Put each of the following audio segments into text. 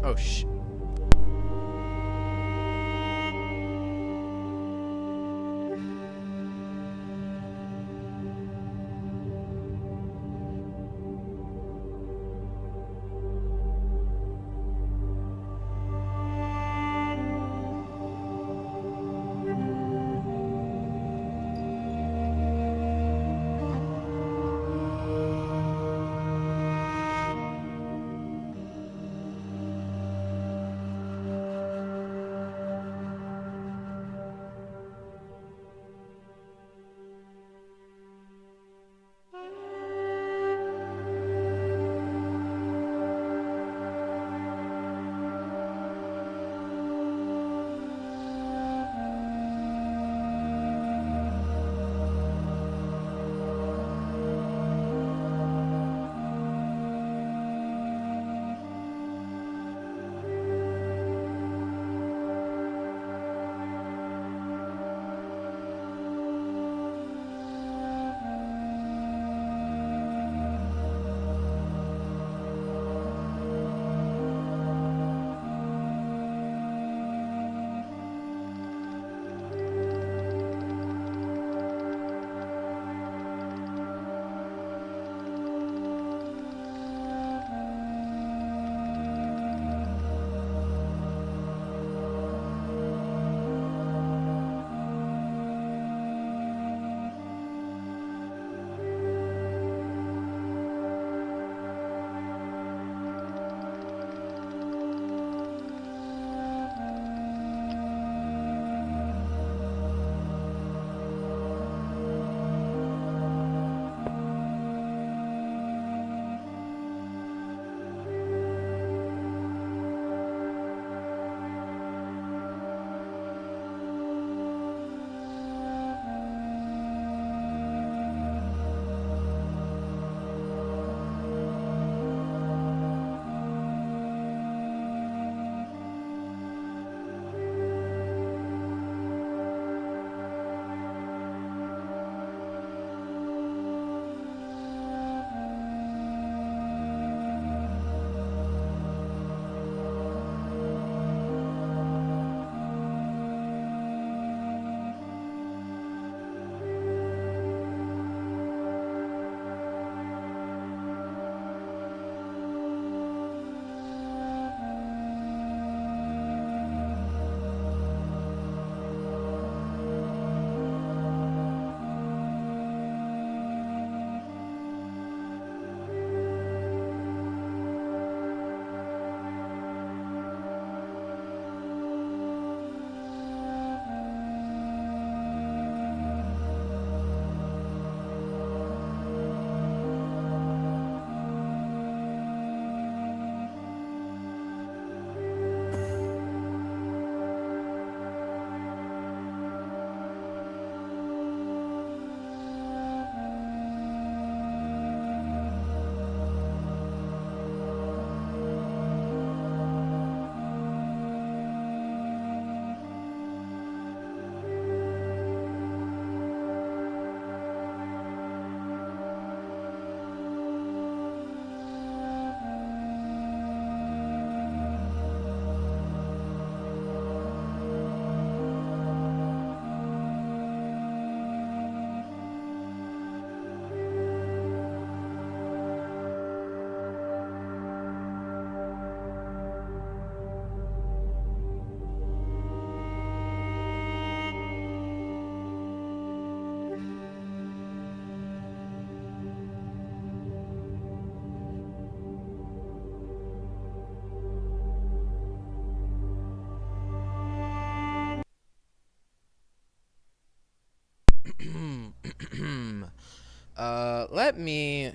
Oh, sh...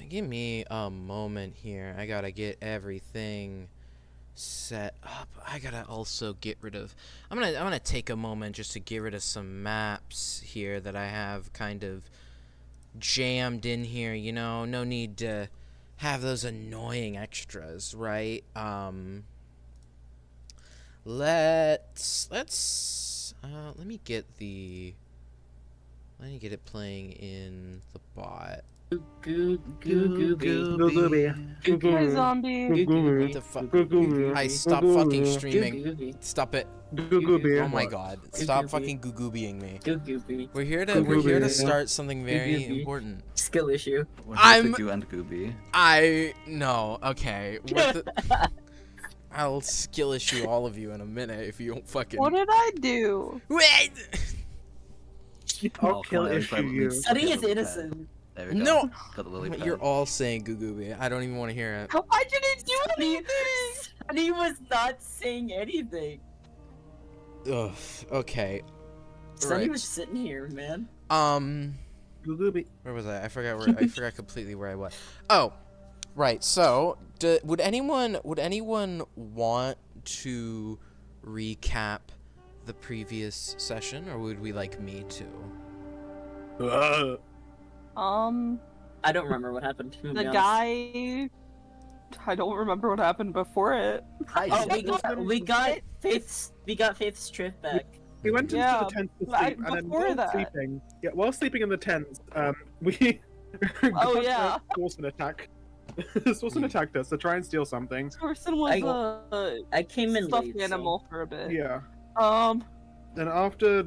give me a moment here. I gotta get everything set up. I gotta also get rid of. I'm gonna take a moment just to get rid of some maps here that I have kind of jammed in here. You know, no need to have those annoying extras, right? Let me get the. Let me get it playing in the bot. Hi, zombie. What the fuck? I stop fucking streaming. Stop it. Oh my god. Stop fucking goo-goo-being me. We're here to start something very important. Skill issue. Goo and Gooby. No, okay. What the I'll skill issue all of you in a minute if you don't fucking What did I do? Wait! I'll kill issue you. Sunny is innocent. There we go. No! Got the lily You're pad. all saying goo-goo-be. I don't even want to hear it. I didn't do anything. Sunny was not saying anything. Ugh, okay. Sunny Right. was sitting here, man. Where was I? I forgot completely where I was. Oh, right. So, would anyone want to recap the previous session, or would we like me to? I don't remember what happened. To The guy. I don't remember what happened before it. Oh, we got Faith's trip back. We went into Yeah, the tent to but sleep, and then before while that- sleeping, while sleeping in the tent, we Oh, yeah. Sorcerer attack. Sorcerer attacked us to try and steal something. This person was a I came in stuffed late. animal for a bit. Yeah. Um, And after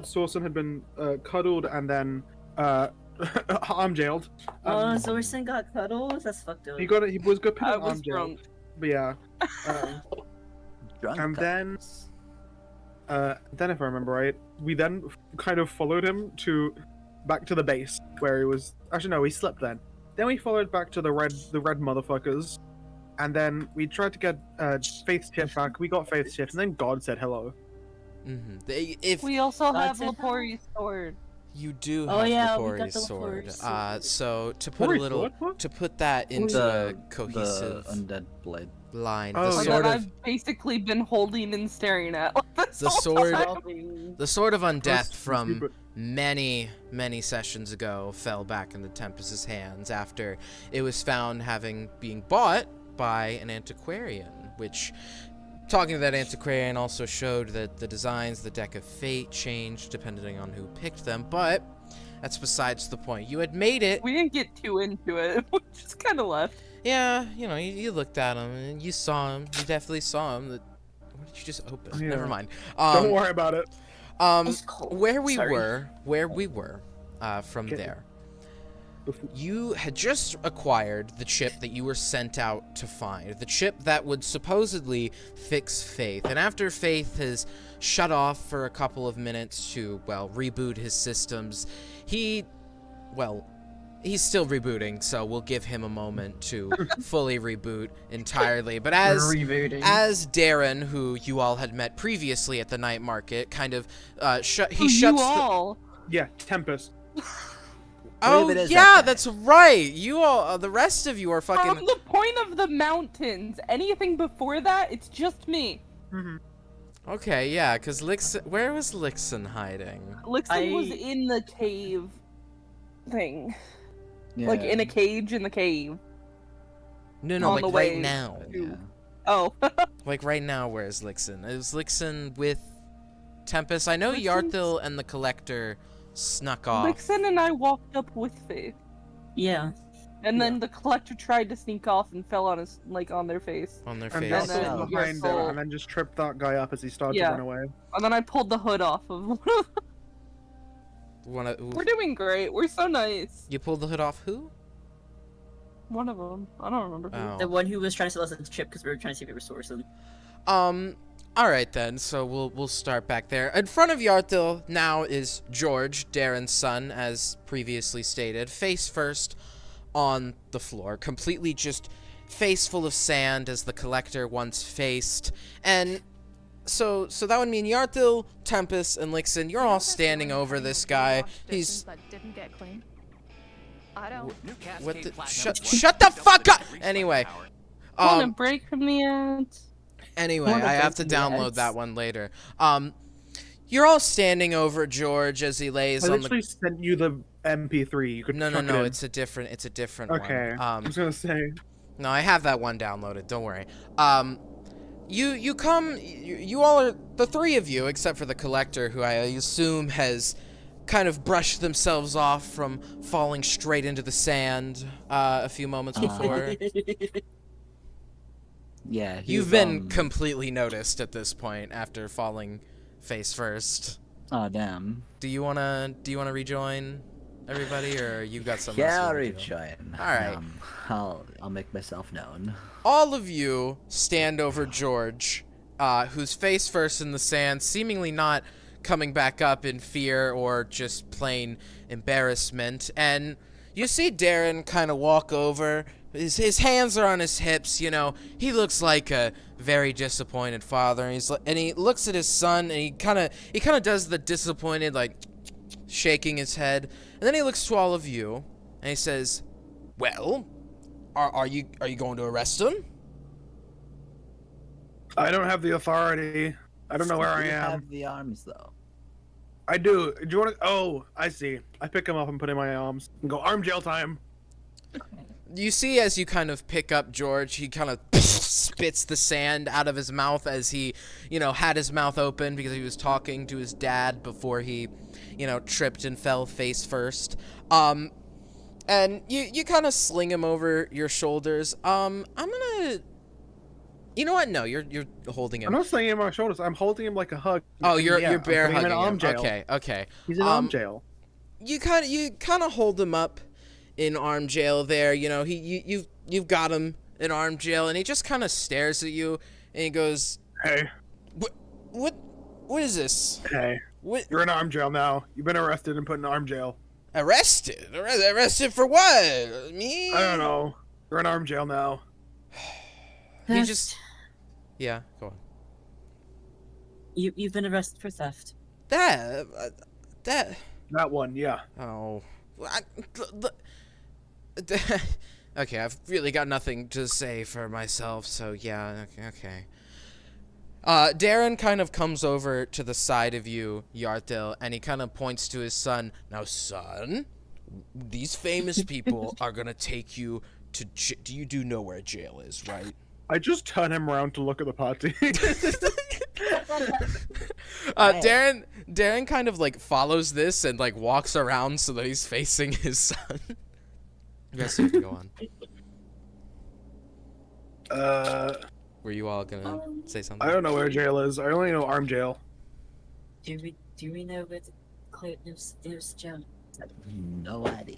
Sorcerer had been cuddled and then arm jailed. Zorson got cuddles? That's fucked up. He was good put I in was arm jail. drunk. But yeah. Drunk And then if I remember right, we then kind of followed him back to the base where he was. Actually, no, he slept then. Then we followed back to the red motherfuckers, and then we tried to get Faith's chip back. We got Faith's chip, and then God said hello. If we also have That's it. Lepori's sword. you do Oh, have yeah, we Lepori's got the sword, Lepori's sword. so to put a Lepori's little sword? What? to put that into a cohesive the undead blade. line, Oh, the yeah. sword that of I've basically been holding and staring at. The sword- Time. the sword of undeath That's from stupid. many sessions ago fell back into Tempest's hands after it was found being bought by an antiquarian, which, talking to that antiquarian, also showed that the designs, the deck of fate, changed depending on who picked them, but that's besides the point. You had made it. We didn't get too into it. We just kind of left. Yeah, you looked at him and you saw him. You definitely saw him. What did you just open? Yeah. Never mind. Don't worry about it. It's cold. Where we Sorry. were, from Okay. there, you had just acquired the chip that you were sent out to find. The chip that would supposedly fix Faith. And after Faith has shut off for a couple of minutes to, reboot his systems, he's still rebooting, so we'll give him a moment to fully reboot entirely. But as Darren, who you all had met previously at the night market, kind of he shuts the... Yeah, Tempest. Oh Believe it is yeah, that guy. that's right. You all, the rest of you are fucking. From the point of the mountains, anything before that, it's just me. Okay, yeah, because where was Lixon hiding? Lixon was in the cave thing. Yeah. Like in a cage in the cave. No, On like the right way. now. Yeah. Oh. Like right now, where's Lixon? Is Lixon with Tempest? I know Lixon's- Yarthil and the Collector snuck off. Lixon and I walked up with Faith. Yeah. And then the collector tried to sneak off and fell on on their face. On their And face. Yarthil then was your behind soul- them, and then just tripped that guy up as he started Yeah. to run away. And then I pulled the hood off of We're doing great. We're so nice. You pulled the hood off who? One of them. I don't remember who. Oh. The one who was trying to sell us the chip because we were trying to see if we were sourcing. All right then. So we'll start back there. In front of Yarthil now is George, Darren's son, as previously stated, face first on the floor, completely just face full of sand as the Collector once faced. And so that would mean Yarthil, Tempest, and Lixon, you're all standing over this guy. He's didn't get clean. I don't. what the shut the fuck up. Anyway, Want a break from the ads? Anyway, Wanna I have break to the download ads? that one later. You're all standing over George as he lays I on the. literally sent you the MP3. You could No, chuck it in. it's a different Okay. one. I was gonna say. No, I have that one downloaded. Don't worry. You all are the three of you, except for the Collector, who I assume has kind of brush themselves off from falling straight into the sand a few moments before. Yeah, You've been completely noticed at this point after falling face first. Oh damn. Do you wanna rejoin everybody, or you got something Yeah, else I'll you wanna do? rejoin. All right. I'll make myself known. All of you stand over George, who's face first in the sand, seemingly not coming back up in fear or just plain embarrassment. And you see Darren kind of walk over. His hands are on his hips, you know. He looks like a very disappointed father, and he looks at his son, and he kind of does the disappointed, like, shaking his head. And then he looks to all of you, and he says, "Well, are you going to arrest him?" I don't have the authority. I don't know where I You am. have the arms though. I do. Do you want to? Oh, I see. I pick him up and put him in my arms and go arm jail time. You see, as you kind of pick up George, he kind of spits the sand out of his mouth as he, had his mouth open because he was talking to his dad before he, tripped and fell face first. And you kind of sling him over your shoulders. I'm gonna. You know what? No, you're holding him. I'm not slinging him on my shoulders. I'm holding him like a hug. Oh, Yeah, you're bear I'm putting him hugging in arm him. jail. Okay. He's in arm jail. You kind of hold him up in arm jail there. You've got him in arm jail, and he just kind of stares at you, and he goes, Hey, what is this? hey, What? you're in arm jail now. You've been arrested and put in arm jail. Arrested? Arrested for what? Me? I don't know. You're in arm jail now. He just. Yeah, go on. You've been arrested for theft. That. That one, yeah. Oh. Okay, I've really got nothing to say for myself, so yeah, okay. Darren kind of comes over to the side of you, Yartil, and he kind of points to his son. Now, son, these famous people are gonna take you to you do know where jail is, right? I just turn him around to look at the party. Darren kind of like follows this and like walks around so that he's facing his son. You guys can go on. Were you all gonna say something? I don't know where jail is. I only know arm jail. Do we know where the nearest jail? No idea.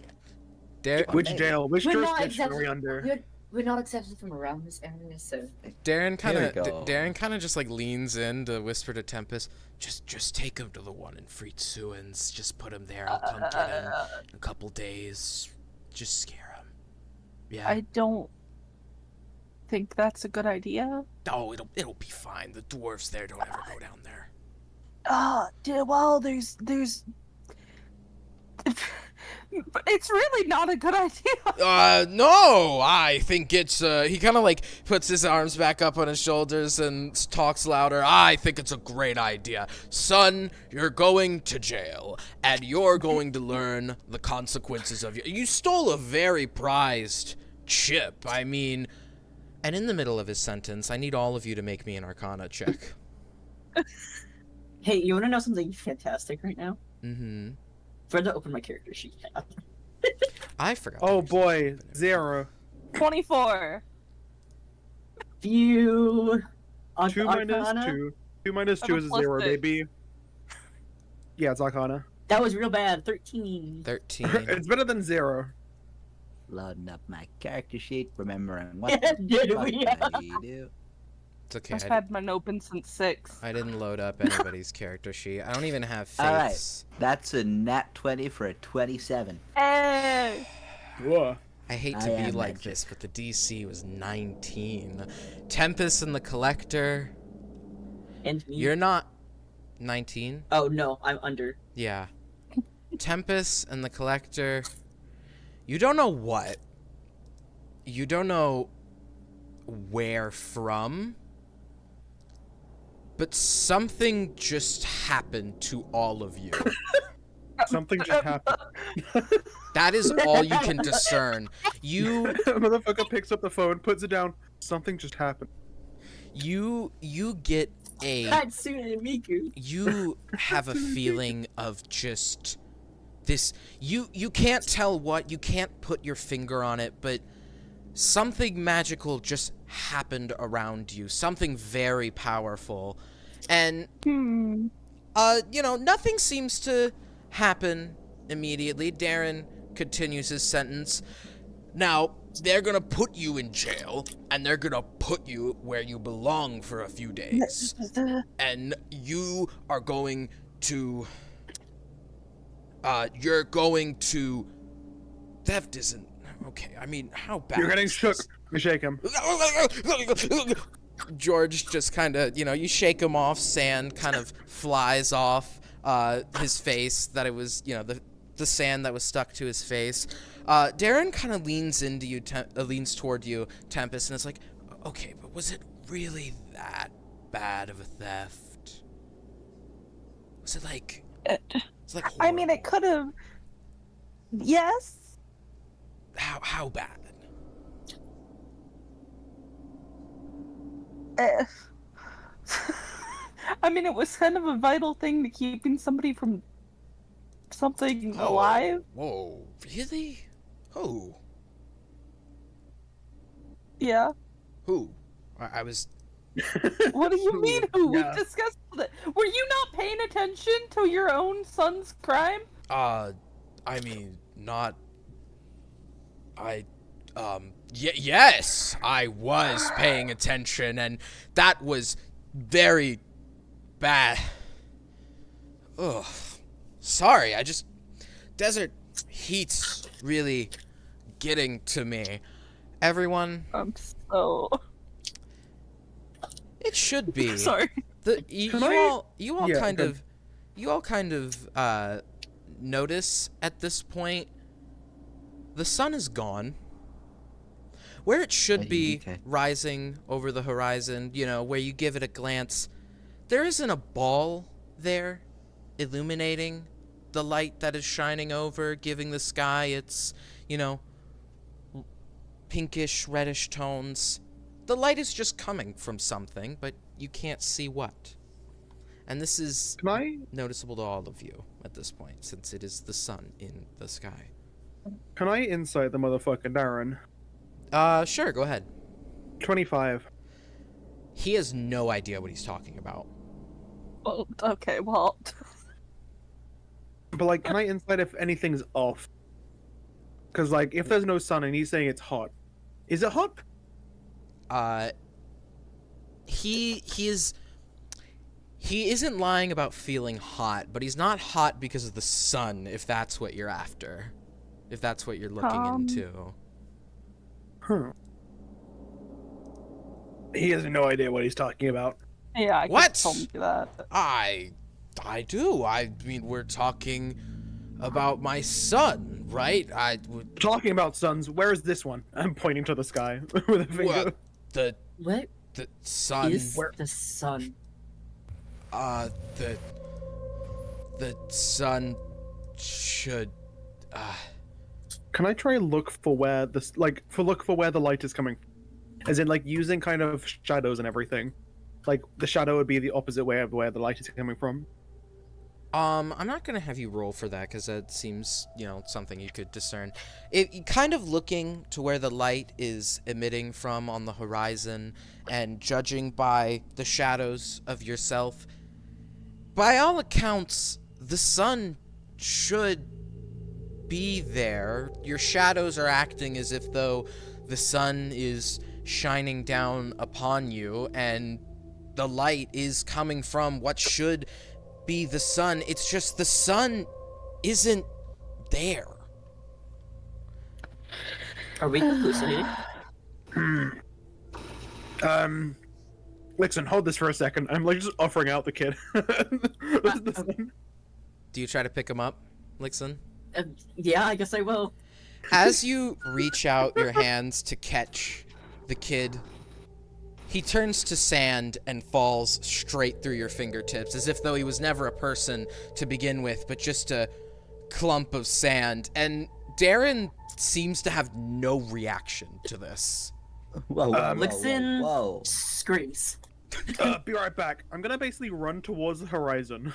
Which maybe. jail? Which We're not jurisdiction are we under? We're not accepted from around this area, so Darren kind Here we go. of Darren kind of just like leans in to whisper to Tempest, just take him to the one in Friedsuens. Just put him there. I'll come get him in a couple days. Just scare him. Yeah. I don't think that's a good idea. Oh, it'll be fine. The dwarves there don't ever go down there. Well, there's it's really not a good idea. No, I think it's, he kind of like puts his arms back up on his shoulders and talks louder. I think it's a great idea. Son, you're going to jail, and you're going to learn the consequences of you stole a very prized chip. I mean, and in the middle of his sentence, I need all of you to make me an Arcana check. Hey, you want to know something fantastic right now? Mm-hmm. Brenda, open my character sheet. I forgot. Oh boy, 0. 24. View. 2 minus 2. 2 minus 2 is a plus 0, 6. baby. Yeah, it's Arcana. That was real bad. 13. 13. It's better than 0. Loading up my character sheet, remembering what Did the fuck we? I do. It's okay. I've had mine open since 6. I didn't load up anybody's character sheet. I don't even have All right. face. That's a nat 20 for a 27. Hey! Whoa. I hate I to be am like magic. this, but the DC was 19. Tempest and the Collector. And me. You're not 19? Oh no, I'm under. Yeah. Tempest and the Collector. You don't know what. You don't know where from. But something just happened to all of you. Something just happened. That is all you can discern. You Motherfucker picks up the phone, puts it down. Something just happened. you get a Katsune and Miku. you have a feeling of just this, you can't tell what, you can't put your finger on it, but something magical just happened around you, something very powerful. And, nothing seems to happen immediately. Darren continues his sentence. Now, they're gonna put you in jail, and they're gonna put you where you belong for a few days. And you are going to... you're going to... Theft isn't... Okay, I mean, how bad You're getting is shook. this? You shake him. George just kind of, you shake him off, sand kind of flies off his face, that it was, the sand that was stuck to his face. Darren kind of leans into you, leans toward you, Tempest, and it's like, okay, but was it really that bad of a theft? Was it like... It's like I mean, it could have. Yes. How bad? I mean, it was kind of a vital thing to keeping somebody from something alive. Whoa, really? Who? Yeah. Who? I was... What do you mean? Who? Yeah. We've discussed it. Were you not paying attention to your own son's crime? I mean, not... yes, I was paying attention, and that was very bad. Ugh. Sorry, Desert heat's really getting to me. Everyone... I'm so... It should be. Sorry. You all Yeah, kind good. of notice at this point the sun is gone. Where it should be Okay. rising over the horizon, where you give it a glance, there isn't a ball there illuminating the light that is shining over, giving the sky its, pinkish, reddish tones. The light is just coming from something, but you can't see what. And this is Can I noticeable to all of you at this point, since it is the sun in the sky. insight the motherfucker, Darren? Sure, go ahead. 25. He has no idea what he's talking about. Oh, okay, well... But, like, can I insight if anything's off? Because, like, if there's no sun and he's saying it's hot, is it hot? He isn't lying about feeling hot, but he's not hot because of the sun, if that's what you're after. If that's what you're looking into. Huh. He has no idea what he's talking about. Yeah, I What? told me that. I do. I mean, we're talking about my son, right? Talking about suns, where's this one? I'm pointing to the sky with a finger. Well, the What sun. is the sun? The sun should. Can I try look for where this, look for where the light is coming? As in, like, using kind of shadows and everything. Like, the shadow would be the opposite way of where the light is coming from. I'm not gonna have you roll for that because that seems, something you could discern. Kind of looking to where the light is emitting from on the horizon, and judging by the shadows of yourself, by all accounts, the sun should be there. Your shadows are acting as if though the sun is shining down upon you, and the light is coming from what should be the sun. It's just the sun isn't there. Are we hallucinating? Lixon, hold this for a second. I'm, like, just offering out the kid. The sun. Do you try to pick him up, Lixon? Yeah, I guess I will. As you reach out your hands to catch the kid, he turns to sand and falls straight through your fingertips, as if though he was never a person to begin with, but just a clump of sand. And Darren seems to have no reaction to this. Whoa, Lixon whoa. screams. Be right back. I'm gonna basically run towards the horizon.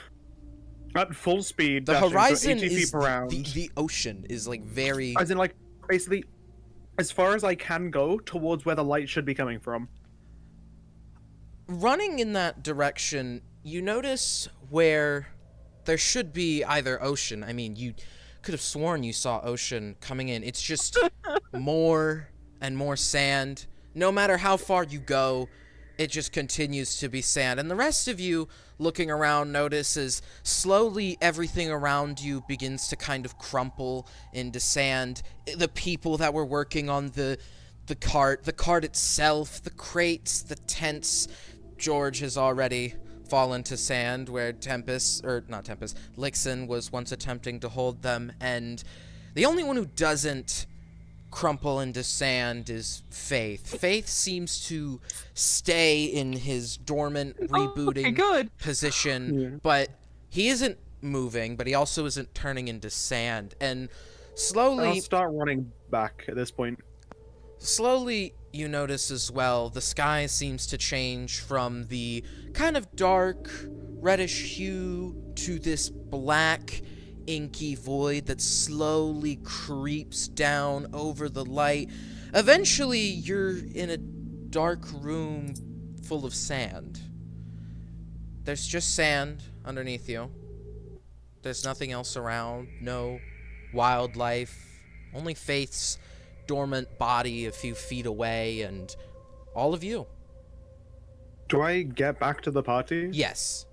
At full speed, The dashing, so horizon 80 feet is per round. the ocean is like very. As in, like, basically, as far as I can go towards where the light should be coming from. Running in that direction, you notice where there should be either ocean. I mean, you could have sworn you saw ocean coming in. It's just more and more sand. No matter how far you go, it just continues to be sand. And the rest of you looking around notices slowly everything around you begins to kind of crumple into sand. The people that were working on the cart itself, the crates, the tents. George has already fallen to sand where Lixon was once attempting to hold them, and the only one who doesn't crumple into sand is Faith. Faith seems to stay in his dormant, rebooting good. position, but he isn't moving, but he also isn't turning into sand, and slowly... I'll start running back at this point. Slowly, you notice as well, the sky seems to change from the kind of dark, reddish hue to this black, inky void that slowly creeps down over the light. Eventually, you're in a dark room full of sand. There's just sand underneath you. There's nothing else around, no wildlife, only Faith's dormant body a few feet away, and all of you. Do I get back to the party? Yes.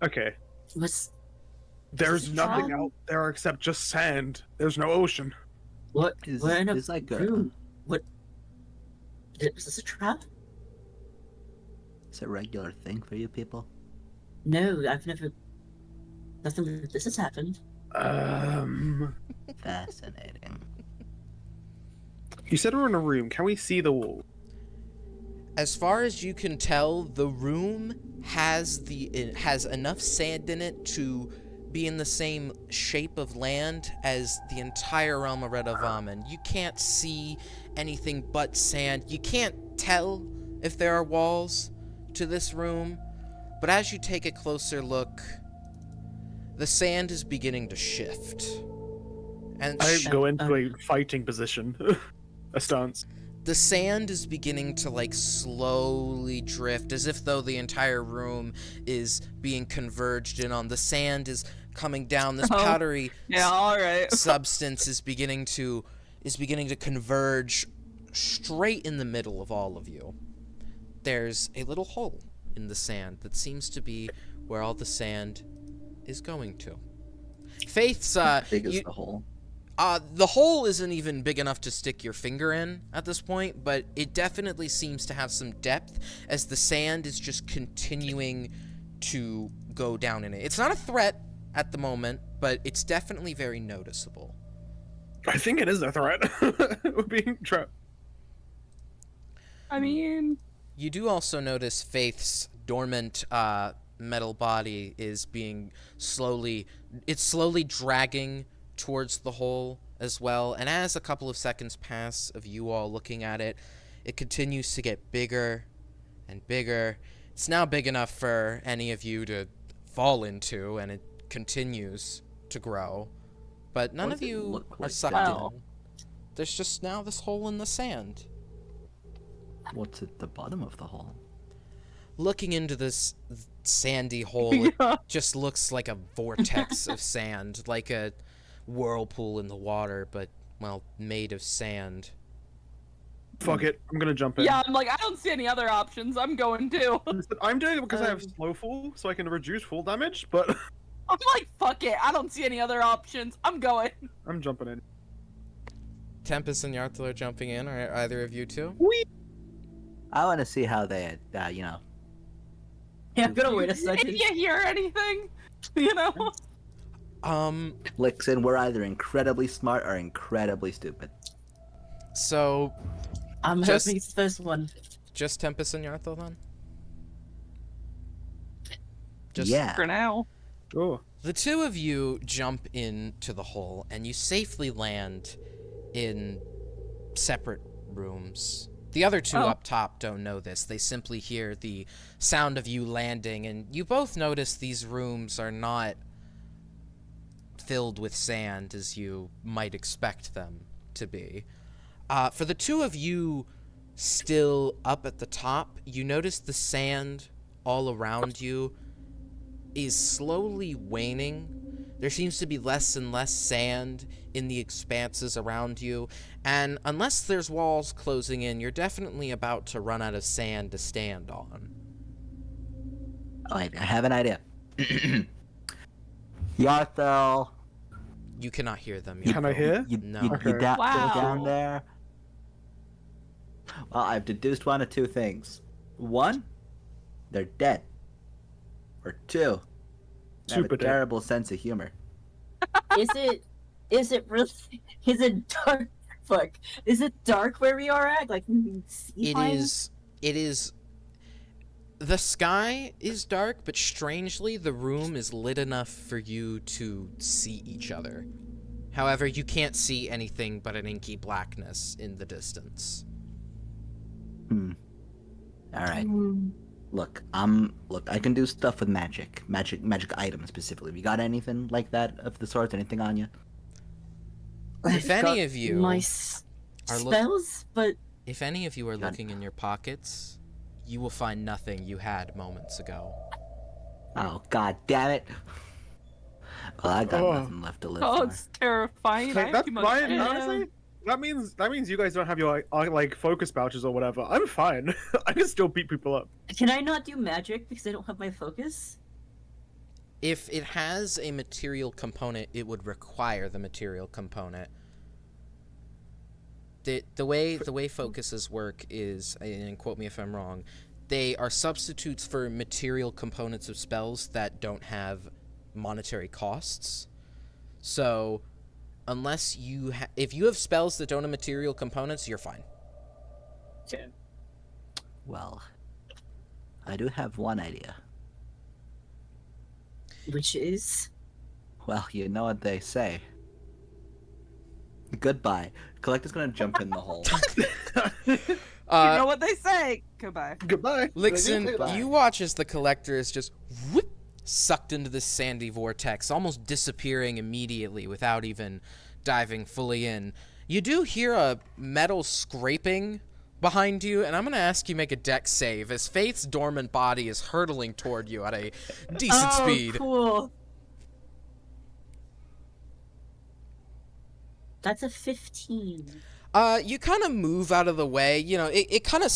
Okay. What's There's it nothing wrong? out there except just sand. There's no ocean. what? Is We're in a like a room. What? Is this a trap? it's a regular thing for you people? No, I've never. Nothing like this has happened. Fascinating. You said we're in a room. Can we see the wall? As far as you can tell, the room it has enough sand in it to be in the same shape of land as the entire realm of Renovamen. You can't see anything but sand. You can't tell if there are walls to this room, but as you take a closer look, the sand is beginning to shift. And I go into a fighting position. A stance. the sand is beginning to like slowly drift, as if though the entire room is being converged in on. The sand is coming down. This powdery substance is beginning to converge straight in the middle of all of you. There's a little hole in the sand that seems to be where all the sand is going to. Faith's Big as the hole. the hole isn't even big enough to stick your finger in at this point, but it definitely seems to have some depth as the sand is just continuing to go down in it. It's not a threat at the moment, but it's definitely very noticeable. I think it is a threat. We're being trapped. I mean, You do also notice Faith's dormant metal body is being slowly dragging towards the hole as well, and as a couple of seconds pass of you all looking at it, it continues to get bigger and bigger. It's now big enough for any of you to fall into, and it continues to grow, but none What of does it you look are like sucked then? in. There's just now this hole in the sand. What's at the bottom of the hole? Looking into this sandy hole, it yeah. just looks like a vortex of sand, like a whirlpool in the water, but, well, made of sand. Fuck it. I'm gonna jump in. Yeah, I'm like, I don't see any other options. I'm going too. Listen, I'm doing it because I have slow fall, so I can reduce fall damage, but I'm like, fuck it. I don't see any other options. I'm going. I'm jumping in. Tempest and Yarthel are jumping in, or either of you two? I want to see how they, you know. Yeah, I'm gonna wait a Did second. you hear anything? You know? Lixin, we're either incredibly smart or incredibly stupid. So, I'm Just- hoping it's the first one. just Tempest and Yarthel then? Just Yeah. For now. Oh. The two of you jump into the hole, and you safely land in separate rooms. The other two Oh. up top don't know this. They simply hear the sound of you landing, and you both notice these rooms are not filled with sand as you might expect them to be. For the two of you still up at the top, you notice the sand all around you is slowly waning. There seems to be less and less sand in the expanses around you, and unless there's walls closing in, you're definitely about to run out of sand to stand on. Oh, I have an idea. Yarthel, You cannot hear them. Can I Yarthel. hear? No. You Okay. down Wow. there? Well, I've deduced one of two things. One, they're dead. Or two, they have Super a dead. terrible sense of humor. Is it really is it dark? Fuck. Is it dark where we are at? Like we can see It fine? is the sky is dark, but strangely the room is lit enough for you to see each other. However, you can't see anything but an inky blackness in the distance. All right. Look, I can do stuff with magic items specifically. You got anything like that of the sort? Anything on you? If I've any got of you my are spells, but If any of you are God. looking in your pockets, you will find nothing you had moments ago. Oh, god damn it! Well, I got Oh. nothing left to live Oh, for. it's terrifying. I have That's too much fine. shit. Honestly, that means you guys don't have your like focus pouches or whatever. I'm fine. I can still beat people up. can I not do magic because I don't have my focus? If it has a material component, it would require the material component. The way focuses work is, and quote me if I'm wrong, they are substitutes for material components of spells that don't have monetary costs. So, unless you if you have spells that don't have material components, you're fine. Okay. Well, I do have one idea. Which is Well, you know what they say. Goodbye. Collector's gonna jump in the hole. You know what they say. Goodbye. Goodbye. Lixin, Goodbye. you watch as the collector is just whoop, sucked into this sandy vortex, almost disappearing immediately without even diving fully in. You do hear a metal scraping behind you, and I'm going to ask you make a dex save as Faith's dormant body is hurtling toward you at a decent speed. Cool. That's a 15. You kind of move out of the way. You know, it kind of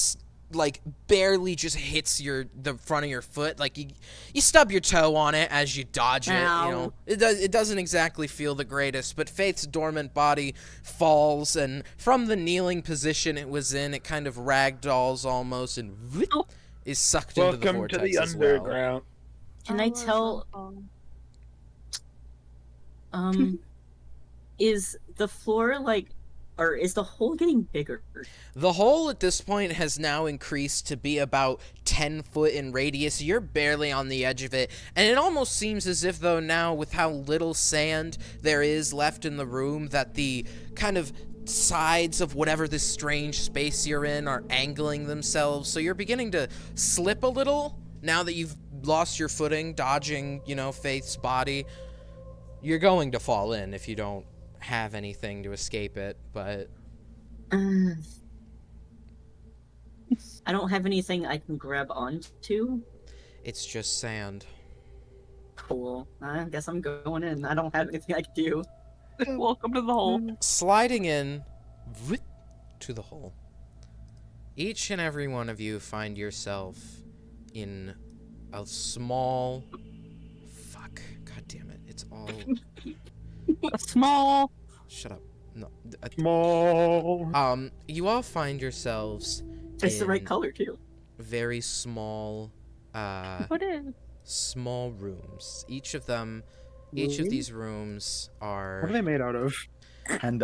like barely just hits the front of your foot. Like you stub your toe on it as you dodge it. Ow. You know, it doesn't exactly feel the greatest. But Faith's dormant body falls, and from the kneeling position it was in, it kind of ragdolls almost and Oh. is sucked into the Welcome to vortex the as well. underground. Can I tell is the floor like or is the hole getting bigger? The hole at this point has now increased to be about 10 foot in radius. You're barely on the edge of it, and it almost seems as if, though, now with how little sand there is left in the room, that the kind of sides of whatever this strange space you're in are angling themselves. So you're beginning to slip a little now that you've lost your footing, dodging, Faith's body. You're going to fall in if you don't have anything to escape it, but I don't have anything I can grab onto. it's just sand. Cool. I guess I'm going in. I don't have anything I can do. Welcome to the hole. Sliding in to the hole. Each and every one of you find yourself in a small god damn it, it's all A small. shut up. No. Small. You all find yourselves It's the right in color too. very small What is? small rooms. Each of these rooms What are are they made out of? And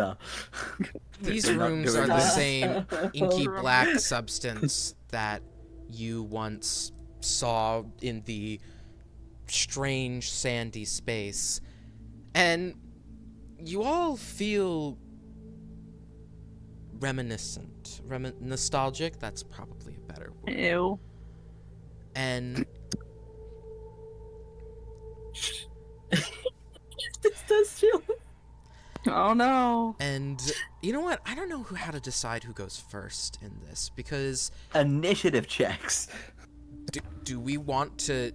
these They're not rooms doing are the that. same inky black substance that you once saw in the strange sandy space, and you all feel reminiscent, nostalgic. That's probably a better word. Ew. And This does shit. Oh no. And you know what? I don't know how to decide who goes first in this, because Initiative checks. do we want to...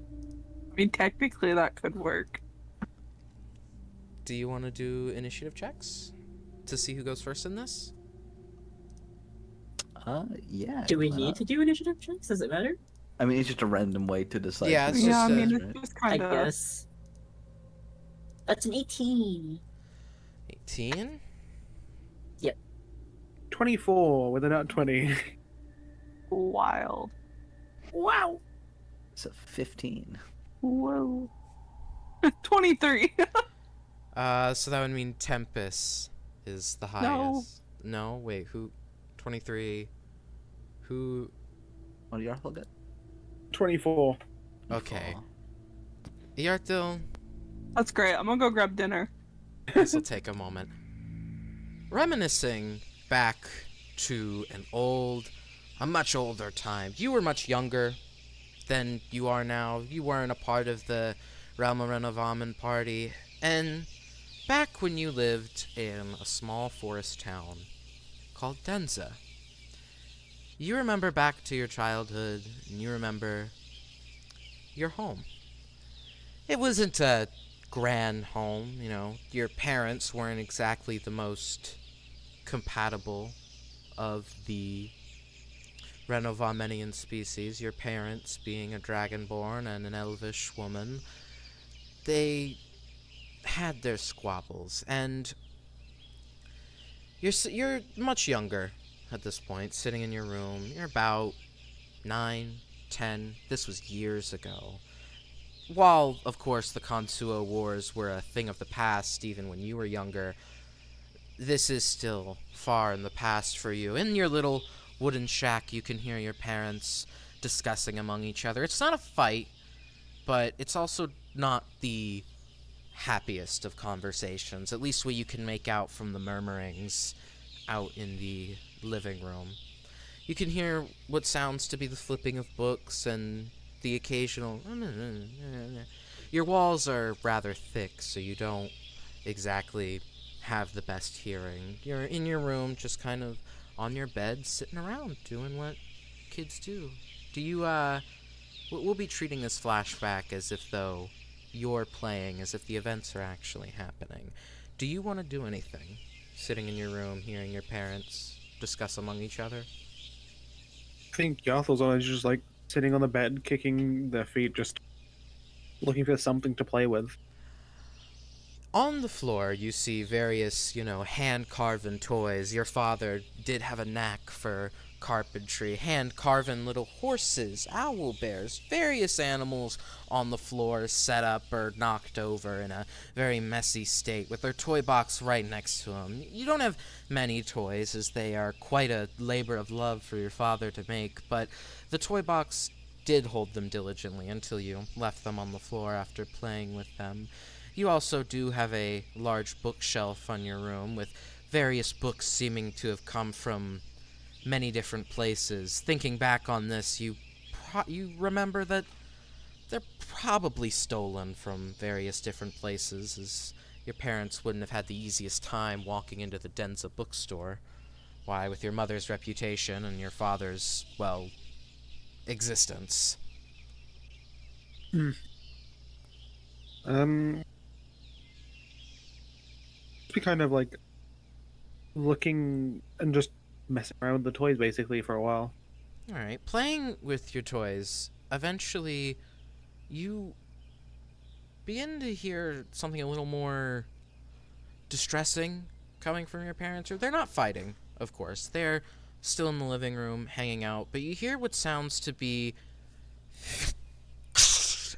I mean, technically that could work. Do you want to do initiative checks to see who goes first in this? Yeah. Do we why need not? to do initiative checks? Does it matter? I mean, it's just a random way to decide. Yeah, who it's goes just Yeah, I mean, first, it's right? just I kind of. guess. That's an 18. 18? 24 with a nat 20. Wild. Wow. So 15. Whoa. 23. So that would mean Tempest is the highest. No, wait, who? 23. Who? What do y'all get? 24. Okay. Four. Yartil, That's great. I'm gonna go grab dinner. this will take a moment. Reminiscing back to a much older time. You were much younger than you are now. You weren't a part of the Renovamen party. And back when you lived in a small forest town called Denza, you remember back to your childhood, and you remember your home. It wasn't a grand home, you know. Your parents weren't exactly the most compatible of the Renovamenian species. Your parents, being a dragonborn and an elvish woman, they had their squabbles, and you're much younger at this point, sitting in your room. You're about 9, 10. This was years ago. While, of course, the Konsuo Wars were a thing of the past, even when you were younger, this is still far in the past for you. In your little wooden shack, you can hear your parents discussing among each other. It's not a fight, but it's also not the happiest of conversations, at least what you can make out from the murmurings out in the living room. You can hear what sounds to be the flipping of books and the occasional... Your walls are rather thick, so you don't exactly have the best hearing. You're in your room, just kind of on your bed, sitting around, doing what kids do. Do you, we'll be treating this flashback as if though you're playing, as if the events are actually happening. Do you want to do anything? Sitting in your room, hearing your parents discuss among each other? I think Yarthel's always just like sitting on the bed, kicking their feet, just looking for something to play with. On the floor, you see various, hand-carven toys. Your father did have a knack for carpentry, hand-carven little horses, owl bears, various animals on the floor set up or knocked over in a very messy state with their toy box right next to them. You don't have many toys, as they are quite a labor of love for your father to make, but the toy box did hold them diligently until you left them on the floor after playing with them. You also do have a large bookshelf on your room with various books seeming to have come from many different places. Thinking back on this, you remember that they're probably stolen from various different places, as your parents wouldn't have had the easiest time walking into the Denza bookstore. Why, with your mother's reputation and your father's, well, existence. Be kind of like looking and just messing around with the toys basically for a while. Alright, playing with your toys, eventually you begin to hear something a little more distressing coming from your parents. Or they're not fighting, of course. They're still in the living room hanging out, but you hear what sounds to be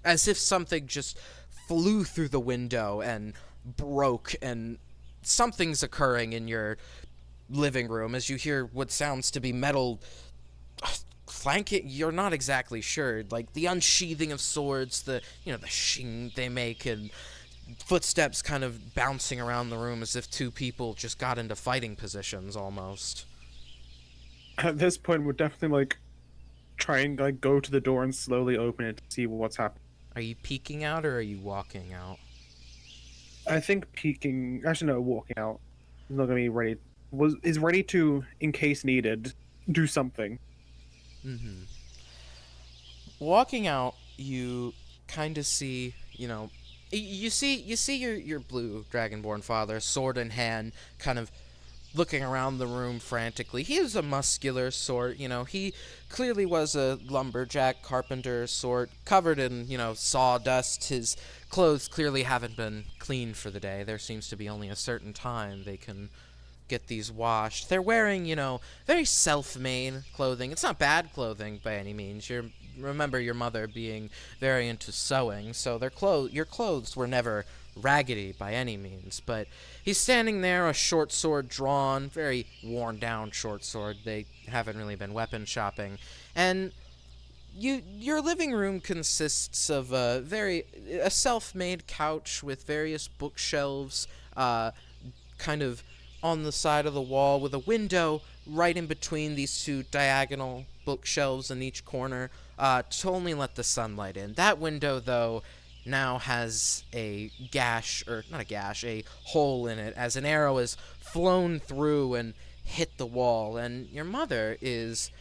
as if something just flew through the window and broke, and something's occurring in your living room as you hear what sounds to be metal clanking. You're not exactly sure, like the unsheathing of swords, the shing they make, and footsteps kind of bouncing around the room as if two people just got into fighting positions almost. At this point, we're definitely like trying to like go to the door and slowly open it to see what's happening. Are you peeking out or are you walking out? I think peeking. Actually, no, walking out. He's not gonna be ready. Is ready to, in case needed, do something. Mm-hmm. Walking out, you kind of see, you see your blue dragonborn father, sword in hand, kind of looking around the room frantically. He is a muscular sort, he clearly was a lumberjack, carpenter sort, covered in, sawdust. His clothes clearly haven't been cleaned for the day. There seems to be only a certain time they can get these washed. They're wearing, very self-made clothing. It's not bad clothing by any means. Remember your mother being very into sewing, so your clothes were never raggedy by any means. But he's standing there, a short sword drawn, very worn down short sword. They haven't really been weapon shopping, and your living room consists of a self-made couch with various bookshelves, kind of on the side of the wall with a window right in between these two diagonal bookshelves in each corner, to only let the sunlight in. That window, though, now has a gash, or not a gash, a hole in it, as an arrow is flown through and hit the wall. And your mother is,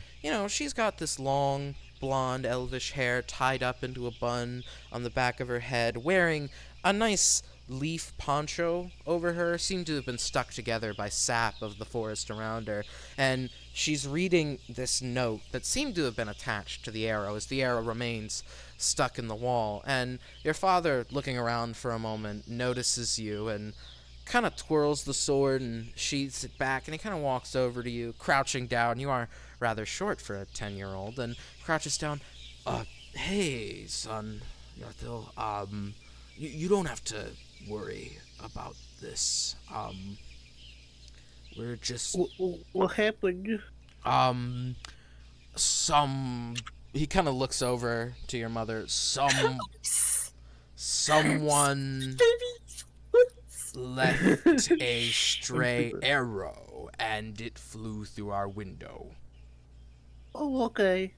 she's got this long, blonde, elvish hair tied up into a bun on the back of her head, wearing a nice leaf poncho over her, seemed to have been stuck together by sap of the forest around her, and she's reading this note that seemed to have been attached to the arrow, as the arrow remains stuck in the wall. And your father, looking around for a moment, notices you and kind of twirls the sword and sheaths it back, and he kind of walks over to you, crouching down. You are rather short for a 10-year-old, and crouches down. Hey, son, Yarthil, you don't have to worry about this. We're just, What happened? some, he kind of looks over to your mother. Someone left a stray arrow, and it flew through our window. Oh, okay.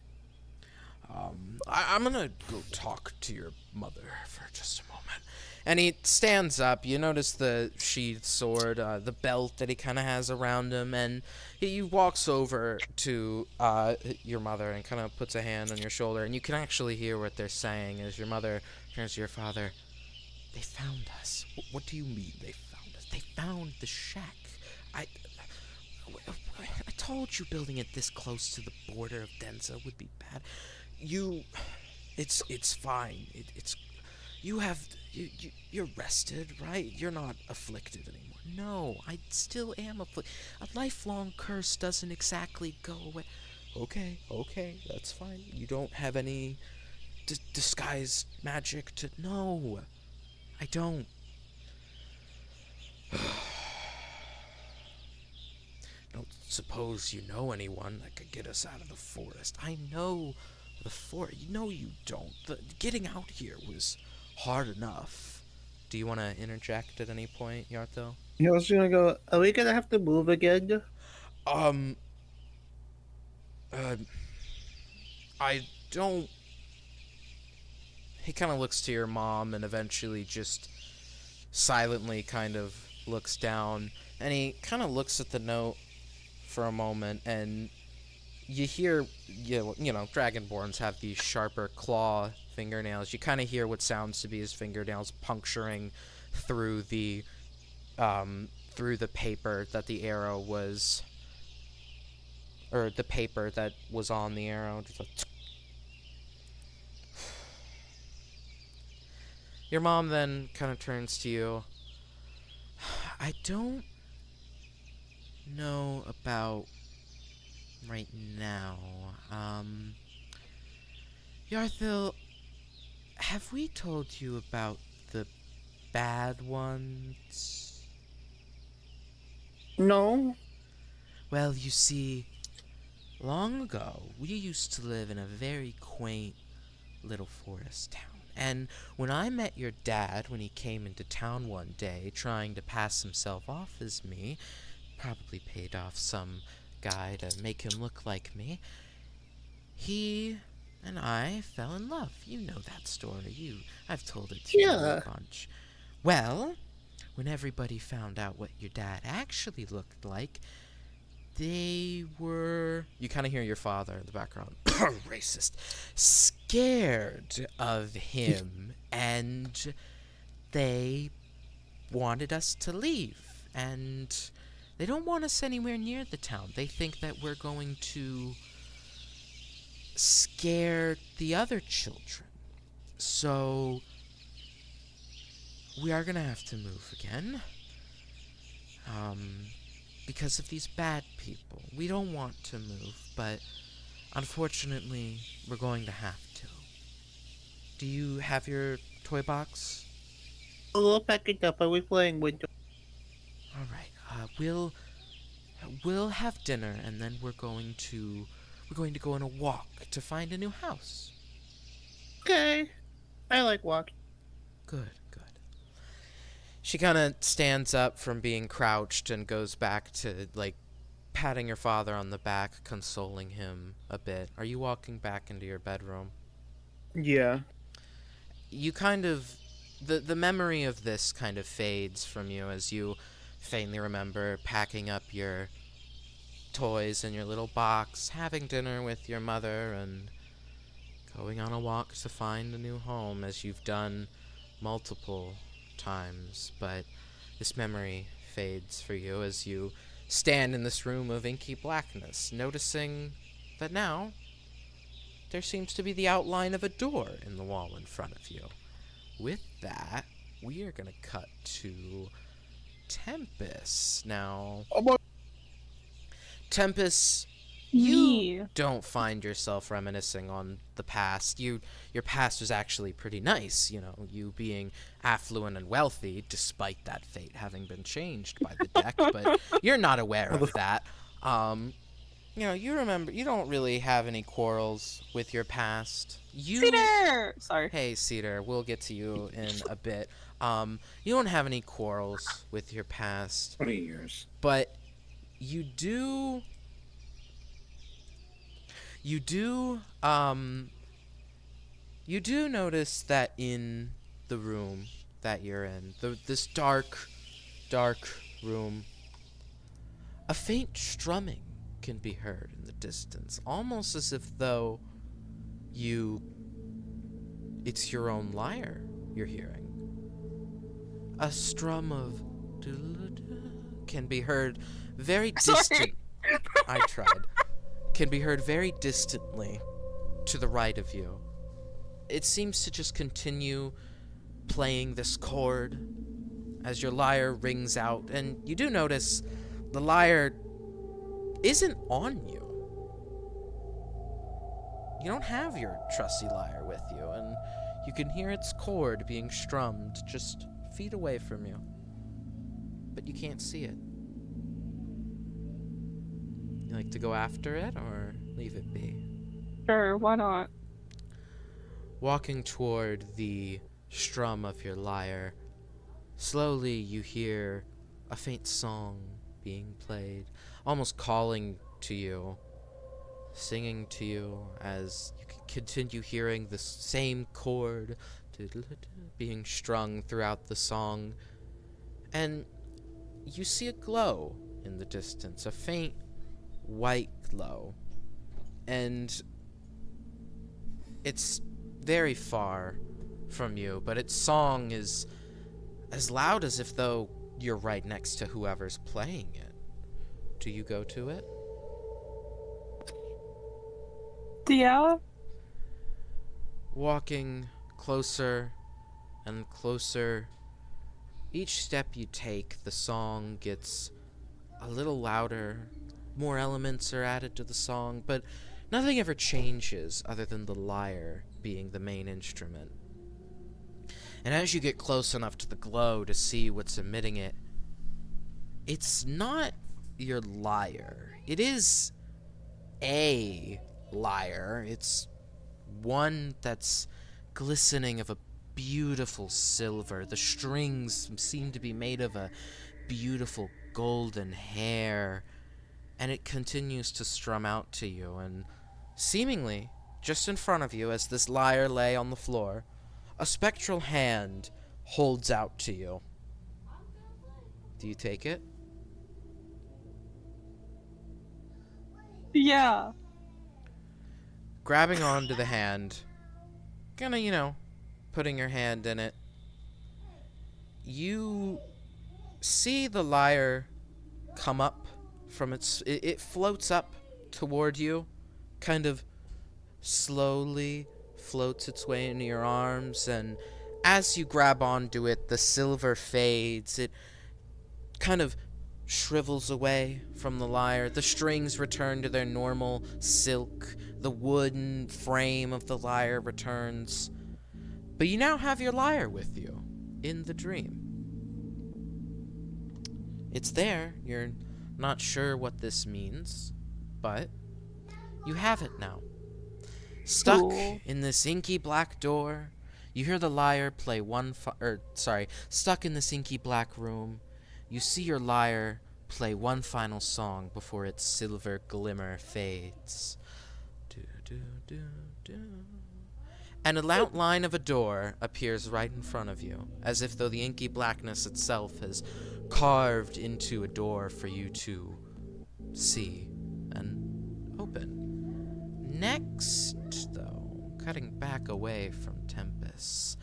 I'm gonna go talk to your mother for just a moment. And he stands up. You notice the sheathed sword, the belt that he kind of has around him, and he walks over to your mother and kind of puts a hand on your shoulder, and you can actually hear what they're saying as your mother turns to your father. They found us. What do you mean they found us? They found the shack. I told you building it this close to the border of Denza would be bad. It's fine. You're rested, right? You're not afflicted anymore. No, I still am afflicted. A lifelong curse doesn't exactly go away. Okay, that's fine. You don't have any disguised magic to... No, I don't. Don't suppose you know anyone that could get us out of the forest. I know the forest. You don't. Getting out here was hard enough. Do you want to interject at any point, Yartho? I was gonna go, are we gonna have to move again? Um, I don't... He kind of looks to your mom and eventually just silently kind of looks down, and he kind of looks at the note for a moment, and you hear, Dragonborns have these sharper claw fingernails. You kind of hear what sounds to be his fingernails puncturing through the paper that the arrow was, or the paper that was on the arrow. Just like, your mom then kind of turns to you. I don't know about right now. Yarthil, have we told you about the bad ones? No. Well, you see, long ago, we used to live in a very quaint little forest town. And when I met your dad when he came into town one day trying to pass himself off as me, probably paid off some guy to make him look like me, he and I fell in love. You know that story. I've told it to you a bunch. Well, when everybody found out what your dad actually looked like, they were, you kind of hear your father in the background, racist, scared of him, and they wanted us to leave, and they don't want us anywhere near the town. They think that we're going to scare the other children. So we are gonna have to move again. Because of these bad people. We don't want to move, but unfortunately, we're going to have to. Do you have your toy box? I'll pack it up. I was playing with it. All right. We'll have dinner, and then we're going to go on a walk to find a new house. Okay. I like walking. Good, good. She kind of stands up from being crouched and goes back to, like, patting your father on the back, consoling him a bit. Are you walking back into your bedroom? Yeah. You kind of... The memory of this kind of fades from you as you faintly remember packing up your toys in your little box, having dinner with your mother, and going on a walk to find a new home, as you've done multiple times. But this memory fades for you as you stand in this room of inky blackness, noticing that now there seems to be the outline of a door in the wall in front of you. With that, we are going to cut to Tempest. Now, Tempest, you don't find yourself reminiscing on the past. Your past was actually pretty nice, you know, you being affluent and wealthy, despite that fate having been changed by the deck, but you're not aware of that. You know, you remember, you don't really have any quarrels with your past. Cedar! Sorry. Hey, Cedar, we'll get to you in a bit. You don't have any quarrels with your past. 20 years. But you do... You do notice that in the room that you're in, this dark room, a faint strumming can be heard in the distance, almost as if though it's your own lyre you're hearing. A strum of can be heard very distant. I tried. Can be heard very distantly to the right of you. It seems to just continue playing this chord as your lyre rings out, and you do notice the lyre isn't on you. You don't have your trusty lyre with you, and you can hear its chord being strummed just feet away from you. But you can't see it. You like to go after it, or leave it be? Sure, why not? Walking toward the strum of your lyre, slowly you hear a faint song being played, almost calling to you, singing to you, as you can continue hearing the same chord being strung throughout the song. And you see a glow in the distance, a faint white glow. And it's very far from you, but its song is as loud as if though you're right next to whoever's playing it. Do you go to it? Yeah? Walking closer and closer, each step you take, the song gets a little louder, more elements are added to the song, but nothing ever changes other than the lyre being the main instrument. And as you get close enough to the glow to see what's emitting it, it's not your lyre. It is a lyre. It's one that's glistening of a beautiful silver. The strings seem to be made of a beautiful golden hair, and it continues to strum out to you, and seemingly just in front of you, as this lyre lay on the floor, a spectral hand holds out to you. Do you take it? Yeah. Grabbing onto the hand, kinda, putting your hand in it. You see the lyre come up from it floats up toward you, kind of slowly floats its way into your arms, and as you grab onto it, the silver fades. It kind of shrivels away from the lyre. The strings return to their normal silk. The wooden frame of the lyre returns. But you now have your lyre with you in the dream. It's there. You're not sure what this means, but you have it now. Stuck Cool. in this inky black door, you hear the lyre play stuck in this inky black room, you see your lyre play one final song before its silver glimmer fades. Do, do, do, do. And an outline of a door appears right in front of you, as if though the inky blackness itself has carved into a door for you to see and open. Next, though, cutting back away from Tempest,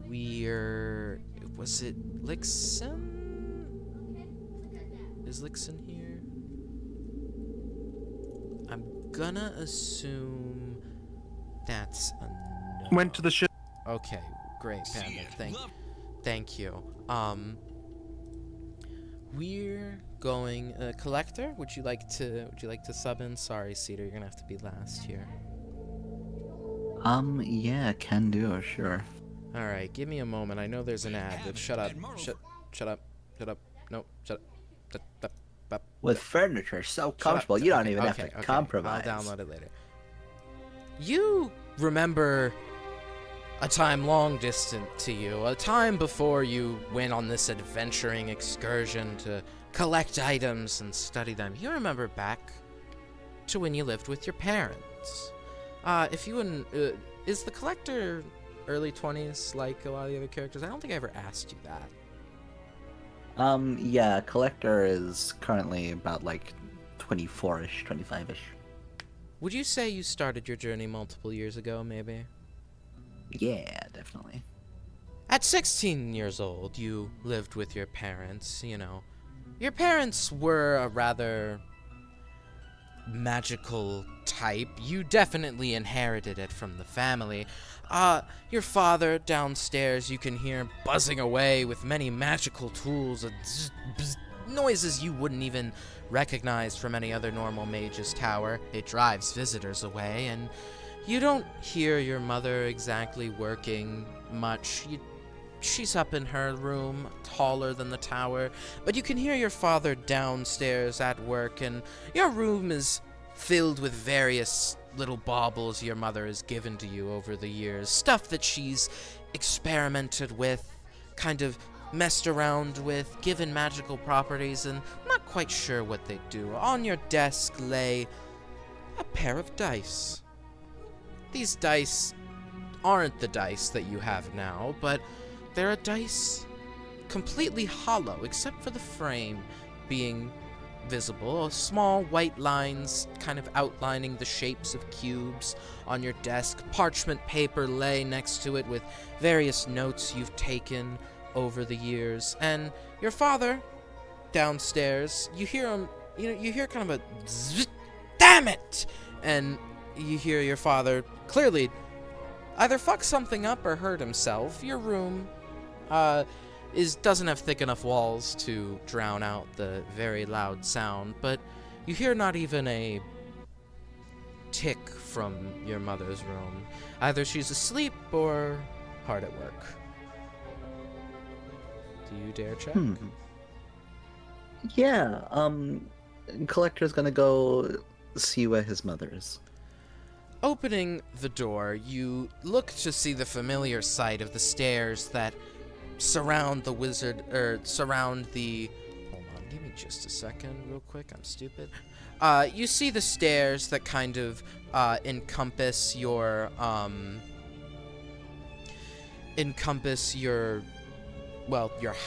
was it Lixen? Is Lixen here? I'm gonna assume that's a no. Went to the ship. Okay, great, Panda. Thank you. We're going. Collector, would you like to sub in? Sorry, Cedar, you're gonna have to be last here. Yeah, can do, sure. All right, give me a moment. I know there's an ad, but shut up. Shut up. No, shut up. With furniture so Shut up. comfortable, you don't even have Okay, to okay. compromise. I'll download it later. You remember a time long distant to you, a time before you went on this adventuring excursion to collect items and study them. You remember back to when you lived with your parents. If you wouldn't, is the collector early 20s like a lot of the other characters? I don't think I ever asked you that. Yeah, Collector is currently about like 24-ish, 25-ish. Would you say you started your journey multiple years ago, maybe? Yeah, definitely. At 16 years old, you lived with your parents, Your parents were a rather magical type. You definitely inherited it from the family. Your father downstairs, you can hear buzzing away with many magical tools, noises you wouldn't even recognize from any other normal mage's tower. It drives visitors away, and you don't hear your mother exactly working much. She's up in her room, taller than the tower, but you can hear your father downstairs at work, and your room is filled with various little baubles your mother has given to you over the years. Stuff that she's experimented with, kind of messed around with, given magical properties, and I'm not quite sure what they do. On your desk lay a pair of dice. These dice aren't the dice that you have now, but they're a dice completely hollow, except for the frame being visible. Small white lines kind of outlining the shapes of cubes on your desk. Parchment paper lay next to it with various notes you've taken over the years. And your father, downstairs, you hear him, you hear kind of a zzz, damn it! And you hear your father clearly either fuck something up or hurt himself. Your room doesn't have thick enough walls to drown out the very loud sound, but you hear not even a tick from your mother's room. Either she's asleep or hard at work. Do you dare check? Yeah, Collector's gonna go see where his mother is. Opening the door, you look to see the familiar sight of the stairs that surround the wizard, surround the... Hold on, give me just a second real quick, I'm stupid. You see the stairs that kind of encompass your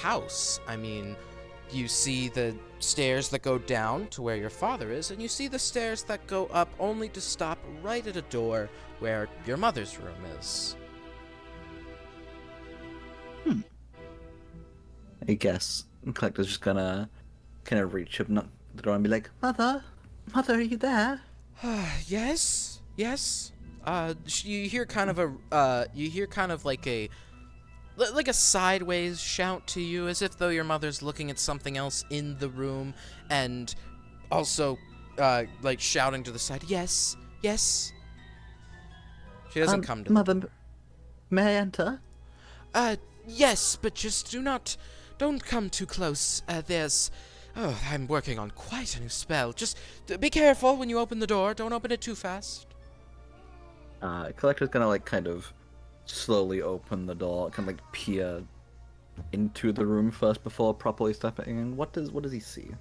house. I mean, You see the stairs that go down to where your father is, and you see the stairs that go up only to stop right at a door where your mother's room is. I guess Collector's just gonna kind of reach up, knock the door, and be like, "Mother, Mother, are you there?" Yes, yes. You hear kind of like a sideways shout to you, as if though your mother's looking at something else in the room, and also, like shouting to the side, "Yes, yes." She doesn't come to Mother, may I enter? Yes, but just don't come too close. I'm working on quite a new spell. Just be careful when you open the door. Don't open it too fast. Collector's gonna like kind of slowly open the door, kind of like peer into the room first before properly stepping in. What does he see?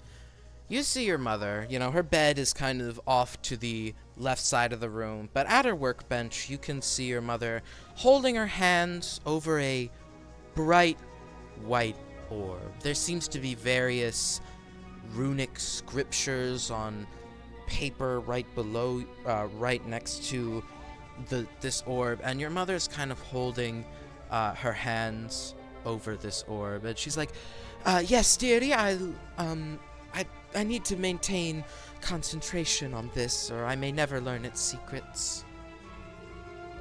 You see your mother. You know, her bed is kind of off to the left side of the room, but at her workbench, you can see your mother holding her hands over a bright white orb. There seems to be various runic scriptures on paper right below, right next to this orb, and your mother's kind of holding her hands over this orb, and she's like, "Yes, dearie, I need to maintain concentration on this, or I may never learn its secrets."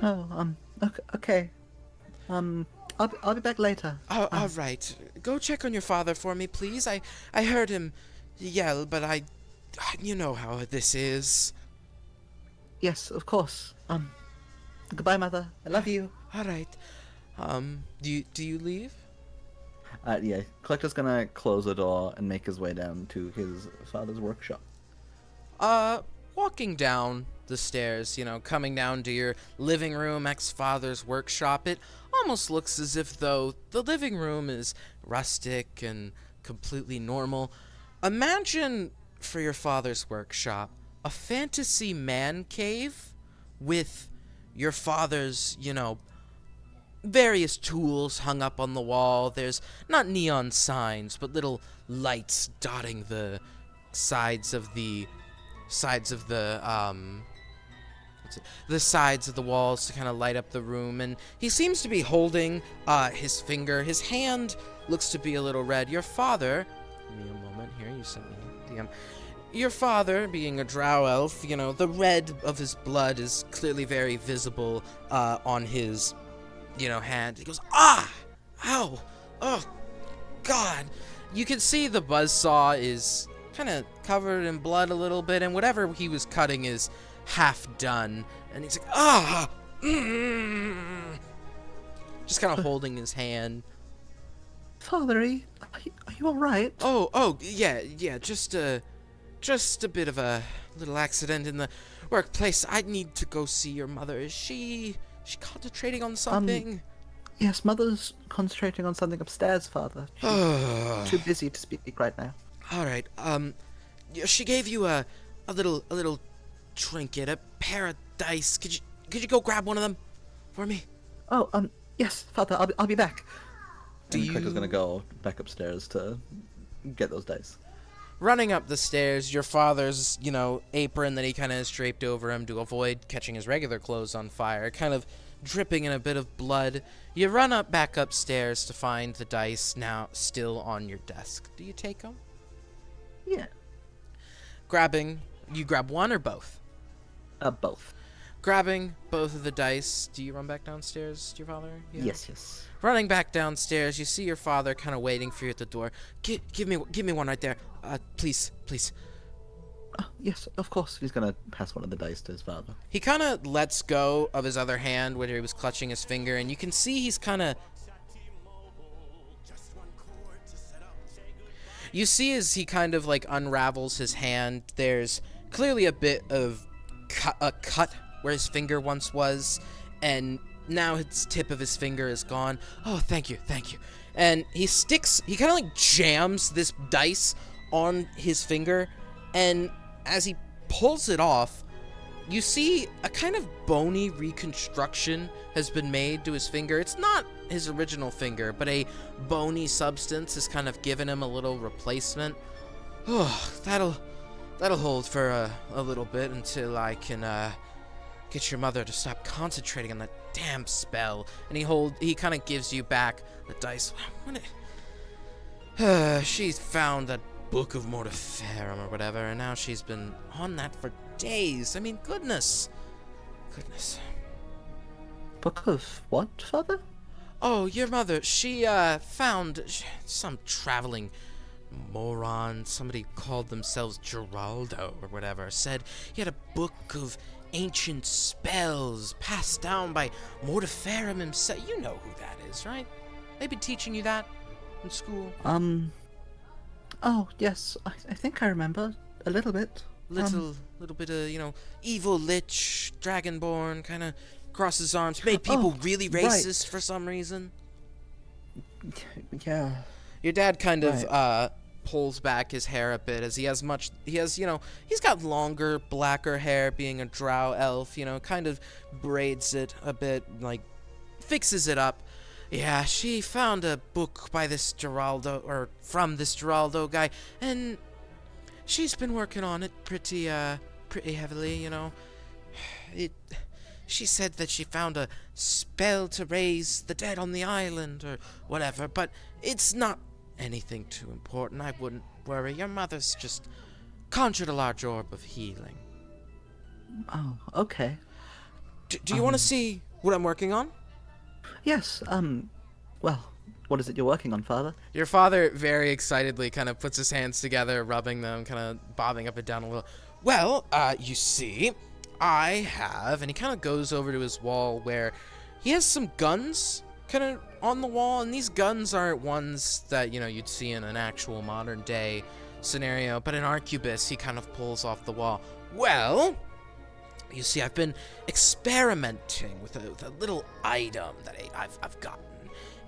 Oh, okay. I'll be back later. Oh, all right. Go check on your father for me, please. I heard him yell, but you know how this is. Yes, of course. Goodbye, Mother. I love you. All right. Do you leave? Yeah. Collector's gonna close the door and make his way down to his father's workshop. Walking down the stairs, coming down to your living room, ex-father's workshop, it almost looks as if though the living room is rustic and completely normal. Imagine, for your father's workshop, a fantasy man cave with your father's, various tools hung up on the wall. There's not neon signs, but little lights dotting the sides of the sides of the walls to kind of light up the room, and he seems to be holding his finger. His hand looks to be a little red. Your father, give me a moment here, you sent me a DM. Your father, being a drow elf, the red of his blood is clearly very visible on his, hand. He goes, "Ah! Ow! Oh, God!" You can see the buzzsaw is kind of covered in blood a little bit, and whatever he was cutting is half done, and he's like, "Ah!" Just kind of holding his hand. Father, are you all right? Oh, yeah, just a bit of a little accident in the workplace. I need to go see your mother. Is she concentrating on something? Yes, Mother's concentrating on something upstairs, Father. She's too busy to speak right now. All right. She gave you a little trinket, a pair of dice. Could you go grab one of them for me? Oh, yes, Father. I'll be back. And Collector's gonna go back upstairs to get those dice. Running up the stairs, your father's, apron that he kind of has draped over him to avoid catching his regular clothes on fire, kind of dripping in a bit of blood. You run back upstairs to find the dice now still on your desk. Do you take them? Yeah. You grab one or both? Both. Grabbing both of the dice, do you run back downstairs to your father? Yeah. Yes. Running back downstairs, you see your father kind of waiting for you at the door. Give me one right there. Please. Yes, of course. He's gonna pass one of the dice to his father. He kind of lets go of his other hand where he was clutching his finger, and you can see he's kind of... You see as he kind of, unravels his hand, there's clearly a bit of a cut where his finger once was, and now his tip of his finger is gone. "Oh, thank you. And he kind of jams this dice on his finger, and as he pulls it off, you see a kind of bony reconstruction has been made to his finger. It's not his original finger, but a bony substance has kind of given him a little replacement. Oh, that'll hold for a little bit until I can get your mother to stop concentrating on that damn spell. And he kind of gives you back the dice. She's found that book of Mortiferum or whatever, and now she's been on that for days. I mean, goodness. Book of what, Father? Oh, your mother, she found some traveling moron, somebody called themselves Geraldo or whatever, said he had a book of ancient spells passed down by Mortiferum himself. You know who that is, right? They've been teaching you that in school. Oh, yes, I think I remember a little bit. Little bit of, evil lich, dragonborn, kind of cross his arms, made people really racist for some reason. Yeah. Your dad kind of pulls back his hair a bit as he's got longer, blacker hair being a drow elf, kind of braids it a bit, like fixes it up. Yeah, she found a book by this Geraldo, or from this Geraldo guy, and she's been working on it pretty heavily, She said that she found a spell to raise the dead on the island, or whatever, but it's not anything too important. I wouldn't worry. Your mother's just conjured a large orb of healing. Oh, okay. Do you want to see what I'm working on? Yes, well, what is it you're working on, Father? Your father very excitedly kind of puts his hands together, rubbing them, kind of bobbing up and down a little. Well, you see, I have, and he kind of goes over to his wall where he has some guns kind of on the wall, and these guns aren't ones that, you'd see in an actual modern day scenario, but an arquebus he kind of pulls off the wall. Well, you see, I've been experimenting with a little item that I've gotten.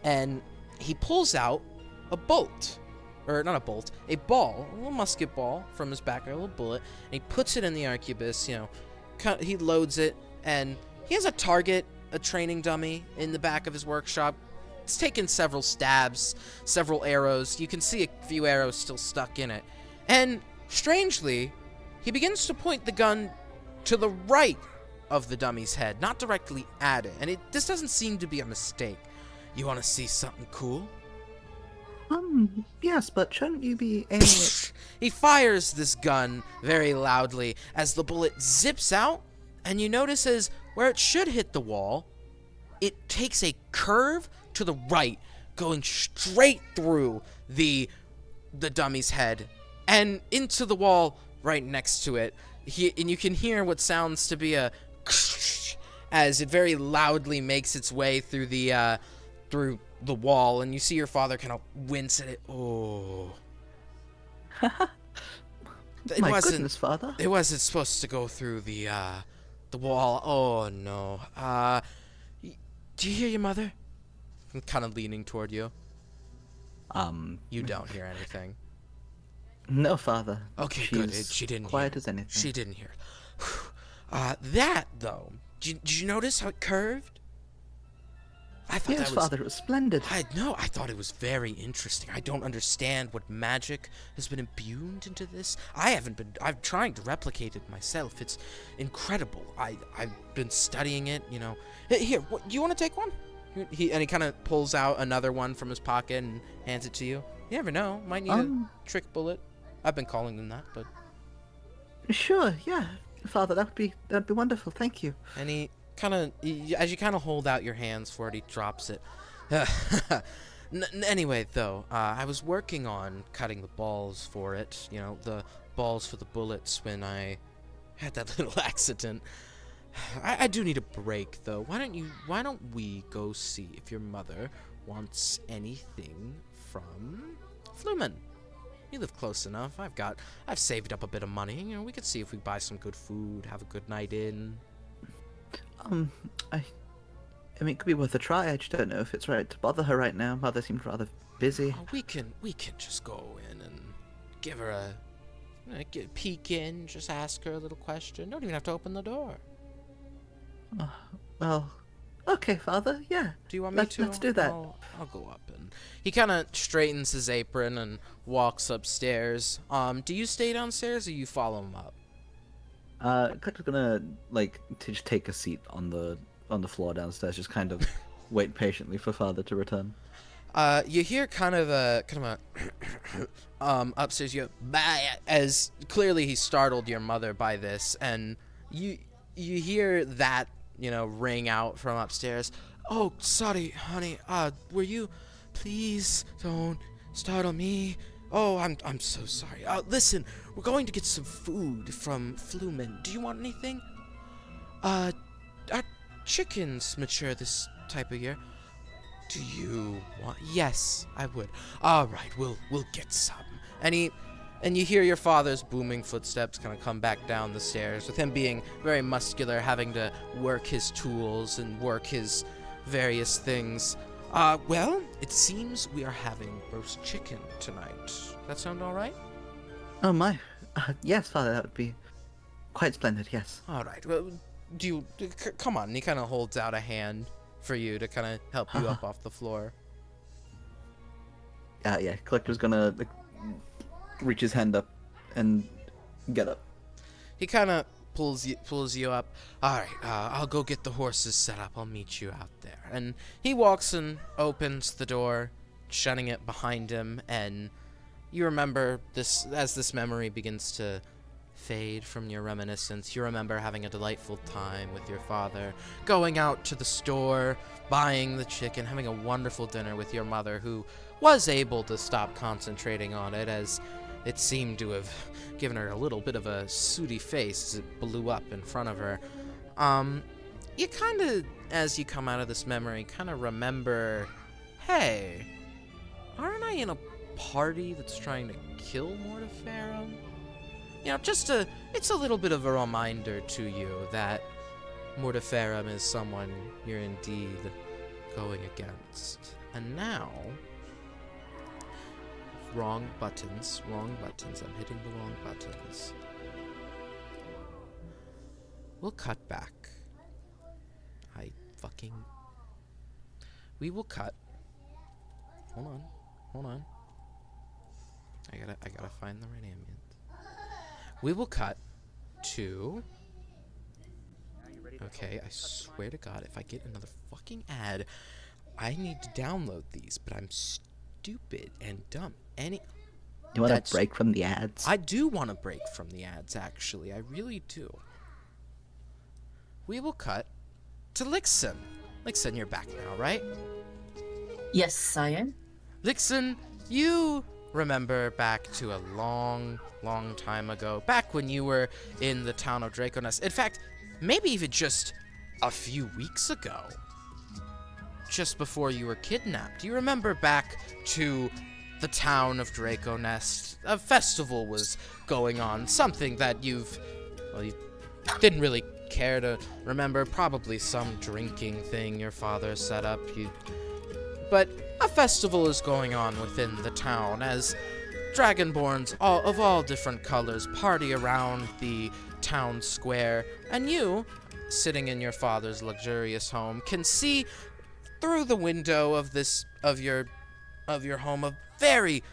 And he pulls out a bolt. Or not a bolt, a ball, a little musket ball from his back, a little bullet. And he puts it in the arquebus, he loads it. And he has a target, a training dummy in the back of his workshop. It's taken several stabs, several arrows. You can see a few arrows still stuck in it. And strangely, he begins to point the gun to the right of the dummy's head, not directly at it. And this doesn't seem to be a mistake. You want to see something cool? Yes, but shouldn't you be aiming at... He fires this gun very loudly as the bullet zips out, and you notice as where it should hit the wall, it takes a curve to the right, going straight through the dummy's head and into the wall right next to it. And you can hear what sounds to be a as it very loudly makes its way through the wall, and you see your father kind of wince at it. Oh. My goodness, Father. It wasn't supposed to go through the wall. Oh, no. Do you hear your mother? I'm kind of leaning toward you. You don't hear anything. No, Father. Okay, She's good. She didn't quiet hear. as anything. She didn't hear. That, though, did you notice how it curved? I thought Yes, Father, it was splendid. I thought it was very interesting. I don't understand what magic has been imbued into this. I'm trying to replicate it myself. It's incredible. I've been studying it, Here, do you want to take one? He kind of pulls out another one from his pocket and hands it to you. You never know. Might need a trick bullet. I've been calling them that, but... Sure, yeah. Father, that'd be wonderful. Thank you. And he kind of, as you kind of hold out your hands for it, he drops it. Anyway, though, I was working on cutting the balls for it. The balls for the bullets when I had that little accident. I do need a break, though. Why don't we go see if your mother wants anything from Flumen? You live close enough. I've saved up a bit of money. We could see if we buy some good food, have a good night in. I mean, it could be worth a try. I just don't know if it's right to bother her right now. Mother seemed rather busy. Oh, we can just go in and give her a peek in, just ask her a little question. Don't even have to open the door. Well, okay, Father. Yeah. Do you want me to? Let's do that. I'll go up. And he kind of straightens his apron and walks upstairs. Do you stay downstairs or you follow him up? Collector's gonna just take a seat on the floor downstairs, just kind of wait patiently for Father to return. You hear kind of a upstairs. You bah, as clearly he startled your mother by this, and you hear that ring out from upstairs. Oh, sorry, honey. Were you? Please don't startle me. Oh, I'm so sorry. Listen, we're going to get some food from Flumen. Do you want anything? Our chickens mature this type of year. Do you want? Yes, I would. All right, we'll get some. And you hear your father's booming footsteps kind of come back down the stairs, with him being very muscular, having to work his tools and work his various things. Well, it seems we are having roast chicken tonight. That sound all right? Oh my. Yes, Father, that would be quite splendid. Yes. All right. Well, come on? And he kind of holds out a hand for you to kind of help you up off the floor. Yeah. Collector's gonna reach his hand up and get up. He kind of pulls you up. All right, I'll go get the horses set up. I'll meet you out there. And he walks and opens the door, shutting it behind him. And you remember this as this memory begins to fade from your reminiscence. You remember having a delightful time with your father, going out to the store, buying the chicken, having a wonderful dinner with your mother, who was able to stop concentrating on it, as it seemed to have given her a little bit of a sooty face as it blew up in front of her. You kind of, as you come out of this memory, kind of remember, hey, aren't I in a party that's trying to kill Mortiferum? It's a little bit of a reminder to you that Mortiferum is someone you're indeed going against. And now, wrong buttons, I'm hitting the wrong buttons. We'll cut back. We will cut. Hold on. I gotta find the right ambient. We will cut to... Okay, I swear to God, if I get another fucking ad, I need to download these, but I'm stupid and dumb. You want to break from the ads? I do want to break from the ads, actually. I really do. We will cut to Lixen. Lixen, you're back now, right? Yes, I am. Lixen, you remember back to a long time ago, back when you were in the town of Draconest. In fact, maybe even just a few weeks ago, just before you were kidnapped. You remember back to the town of Draconest. A festival was going on, something that you didn't really care to remember. Probably some drinking thing your father set up. But a festival is going on within the town as Dragonborns of all different colors party around the town square, and you, sitting in your father's luxurious home, can see through the window of your home a very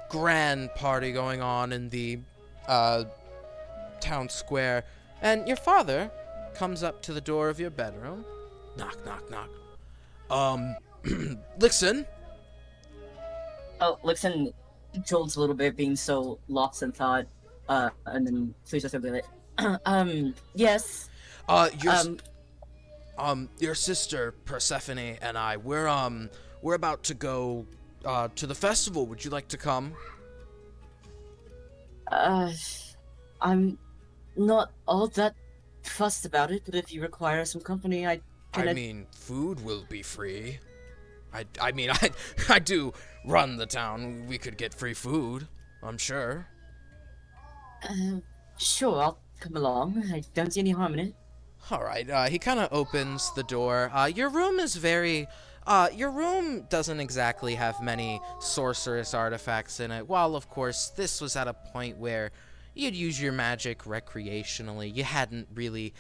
grand party going on in the town square. And your father comes up to the door of your bedroom. Knock. Lixen? Oh, Lixen jolts a little bit, being so lost in thought, and then please just be like, yes. Your sister Persephone and I, we're about to go to the festival. Would you like to come? I'm not all that fussed about it, but if you require some company, I mean, food will be free. I do run the town. We could get free food, I'm sure. Sure, I'll come along. I don't see any harm in it. All right, he kind of opens the door. Your room is very... your room doesn't exactly have many sorcerous artifacts in it. While, of course, this was at a point where you'd use your magic recreationally. You hadn't really,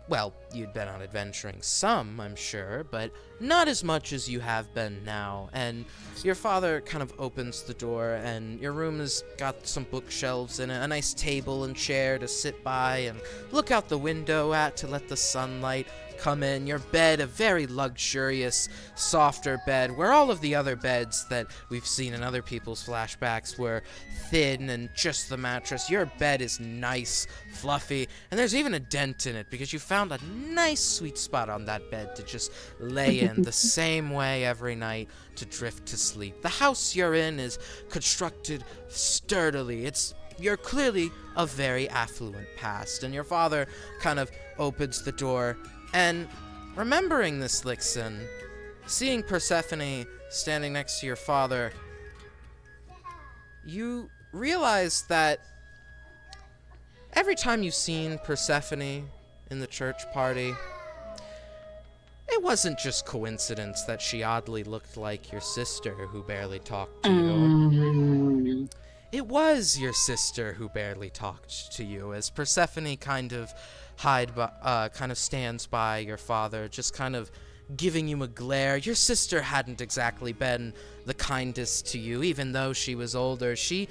well, you'd been on adventuring some, I'm sure, but not as much as you have been now. And your father kind of opens the door, and your room has got some bookshelves in it, a nice table and chair to sit by and look out the window at to let the sunlight come in. Your bed, a very luxurious, softer bed, where all of the other beds that we've seen in other people's flashbacks were thin and just the mattress. Your bed is nice, fluffy, and there's even a dent in it because you found a nice sweet spot on that bed to just lay in the same way every night to drift to sleep. The house you're in is constructed sturdily. You're clearly a very affluent past, and your father kind of opens the door. And remembering this, Lixin, seeing Persephone standing next to your father, you realize that every time you've seen Persephone in the church party, it wasn't just coincidence that she oddly looked like your sister who barely talked to you. It was your sister who barely talked to you, as Persephone kind of stands by your father, just kind of giving you a glare. Your sister hadn't exactly been the kindest to you, even though she was older. She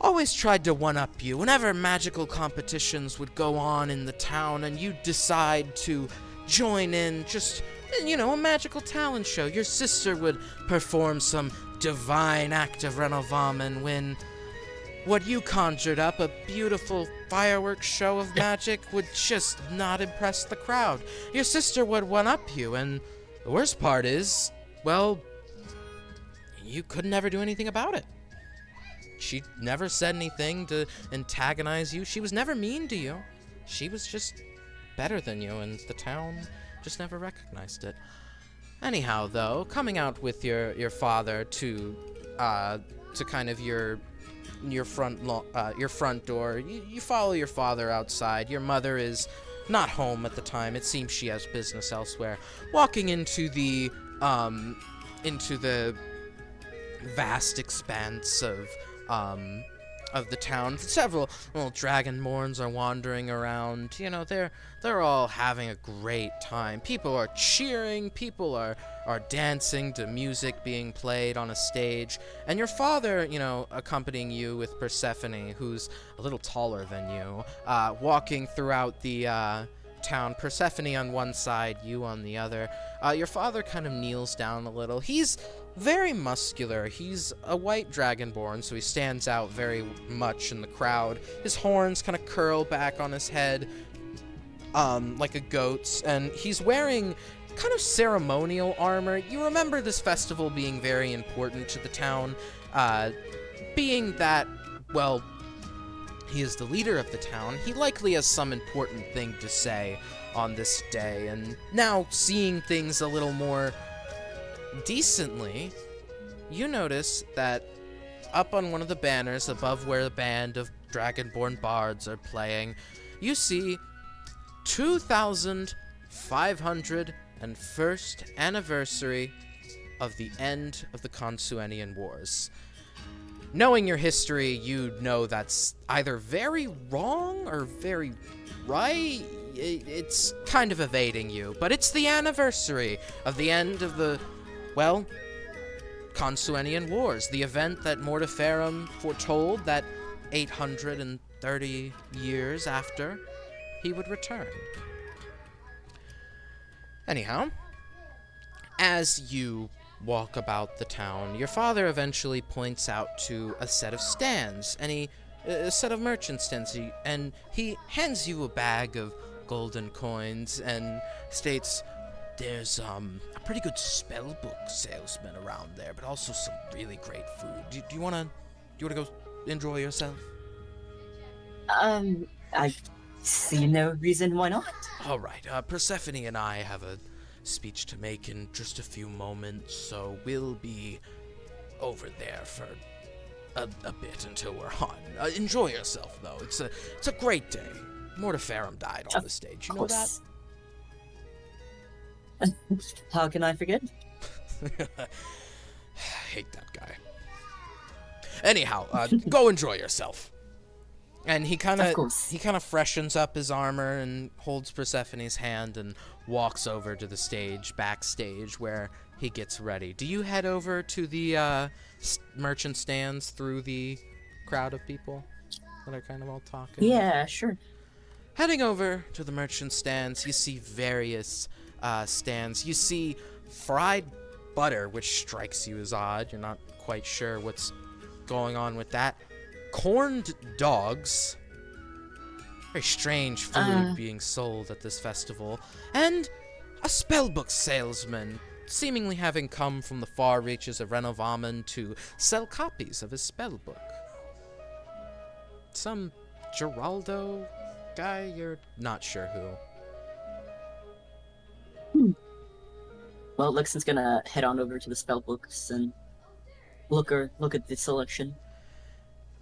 always tried to one-up you. Whenever magical competitions would go on in the town and you'd decide to join in just, a magical talent show, your sister would perform some divine act of Renovamen when what you conjured up, a beautiful fireworks show of magic, would just not impress the crowd. Your sister would one-up you, and the worst part is, well, you could never do anything about it. She never said anything to antagonize you. She was never mean to you. She was just better than you, and the town just never recognized it. Anyhow, though, coming out with your father to kind of your front door, you follow your father outside. Your mother is not home at the time. It seems she has business elsewhere. Walking into the vast expanse of the town, several little dragonborns are wandering around. They're all having a great time. People are cheering, people are dancing to music being played on a stage, and your father, accompanying you with Persephone, who's a little taller than you, walking throughout the town. Persephone on one side, you on the other. Your father kind of kneels down a little. He's very muscular. He's a white dragonborn, so he stands out very much in the crowd. His horns kind of curl back on his head, like a goat's, and he's wearing kind of ceremonial armor. You remember this festival being very important to the town, being that, well, he is the leader of the town. He likely has some important thing to say on this day, and now seeing things a little more decently, you notice that up on one of the banners above where the band of Dragonborn bards are playing, you see 2,501st anniversary of the end of the Consuenian Wars. Knowing your history, you know that's either very wrong or very right. It's kind of evading you, but it's the anniversary of the end of the, well, Consuenian Wars, the event that Mortiferum foretold that 830 years after he would return. Anyhow, as you walk about the town, your father eventually points out to a set of stands, a set of merchant stands, and he hands you a bag of golden coins and states, "There's a pretty good spellbook salesman around there, but also some really great food. Do you wanna go enjoy yourself?" I see no reason why not. All right. Persephone and I have a speech to make in just a few moments, so we'll be over there for a bit until we're on. Enjoy yourself, though. It's a great day. Mortiferum died on the stage. You know that? How can I forget? Hate that guy. Anyhow, go enjoy yourself. And he kind Of of course. freshens up his armor and holds Persephone's hand and walks over to the stage, backstage, where he gets ready. Do you head over to the merchant stands through the crowd of people that are kind of all talking? Yeah, sure. Heading over to the merchant stands, you see various stands. You see fried butter, which strikes you as odd. You're not quite sure what's going on with that. Corned dogs. Very strange food being sold at this festival. And a spellbook salesman, seemingly having come from the far reaches of Renovamen to sell copies of his spellbook. Some Geraldo guy, you're not sure who. Well, Lixon's gonna head on over to the spell books and look at the selection.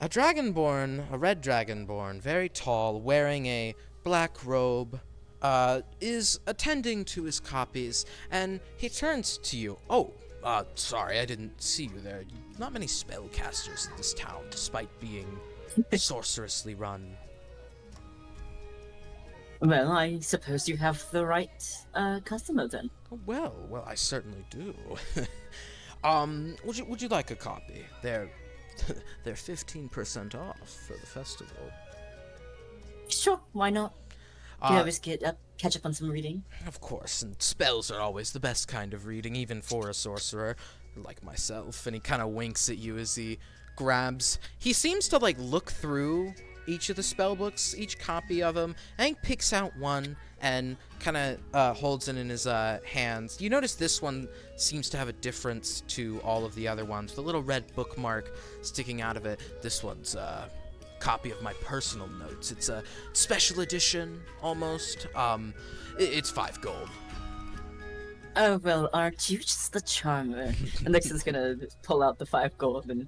A dragonborn, a red dragonborn, very tall, wearing a black robe, is attending to his copies, and he turns to you. Oh, sorry, I didn't see you there. Not many spellcasters in this town, despite being sorcerously run. Well, I suppose you have the right customer then. Well, I certainly do. Would you like a copy? They're 15% off for the festival. Sure, why not? You always catch up on some reading. Of course, and spells are always the best kind of reading, even for a sorcerer like myself. And he kind of winks at you as he grabs. He seems to look through each of the spell books, each copy of them, and he picks out one and kind of holds it in his hands. You notice this one seems to have a difference to all of the other ones. The little red bookmark sticking out of it. This one's a copy of my personal notes. It's a special edition, almost. It's 5 gold. Oh, well, aren't you just the charmer? And Nixon's gonna pull out the 5 gold and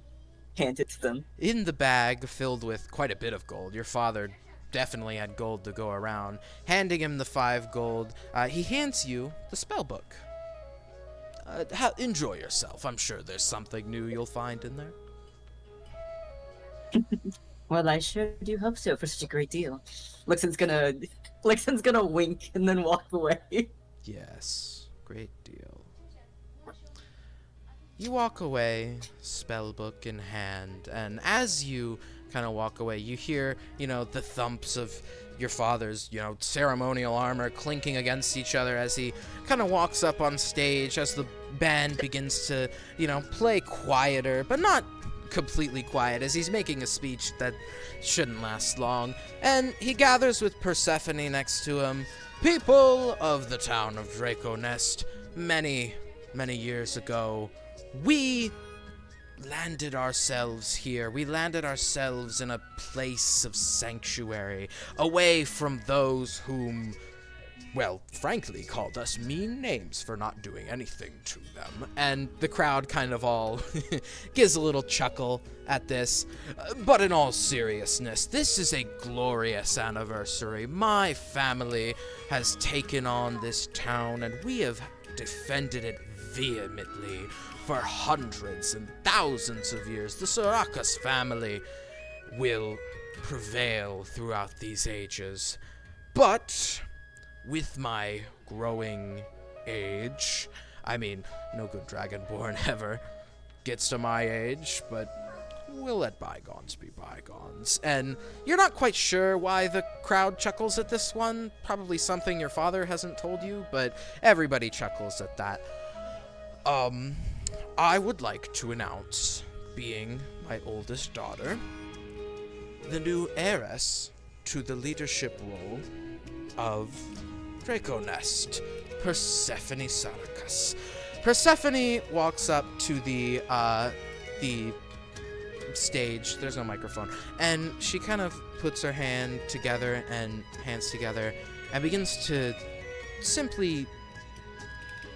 hand it to them. In the bag, filled with quite a bit of gold. Your father definitely had gold to go around. Handing him the 5 gold, he hands you the spell book. Enjoy yourself. I'm sure there's something new you'll find in there. Well, I sure do hope so for such a great deal. Lixon's gonna wink and then walk away. Yes, great deal. You walk away, spellbook in hand, and as you kind of walk away, you hear, the thumps of your father's, ceremonial armor clinking against each other as he kind of walks up on stage, as the band begins to, play quieter, but not completely quiet, as he's making a speech that shouldn't last long. And he gathers with Persephone next to him. People of the town of Draco Nest, many, many years ago, we landed ourselves here. We landed ourselves in a place of sanctuary, away from those whom, well, frankly, called us mean names for not doing anything to them. And the crowd kind of all gives a little chuckle at this. But in all seriousness, this is a glorious anniversary. My family has taken on this town, and we have defended it vehemently for hundreds and thousands of years. The Sarakas family will prevail throughout these ages. But with my growing age, I mean, no good dragonborn ever gets to my age, but we'll let bygones be bygones. And you're not quite sure why the crowd chuckles at this one. Probably something your father hasn't told you, but everybody chuckles at that. I would like to announce, being my oldest daughter, the new heiress to the leadership role of Draco Nest, Persephone Sarakas. Persephone walks up to the stage. There's no microphone. And she kind of puts her hands together and begins to simply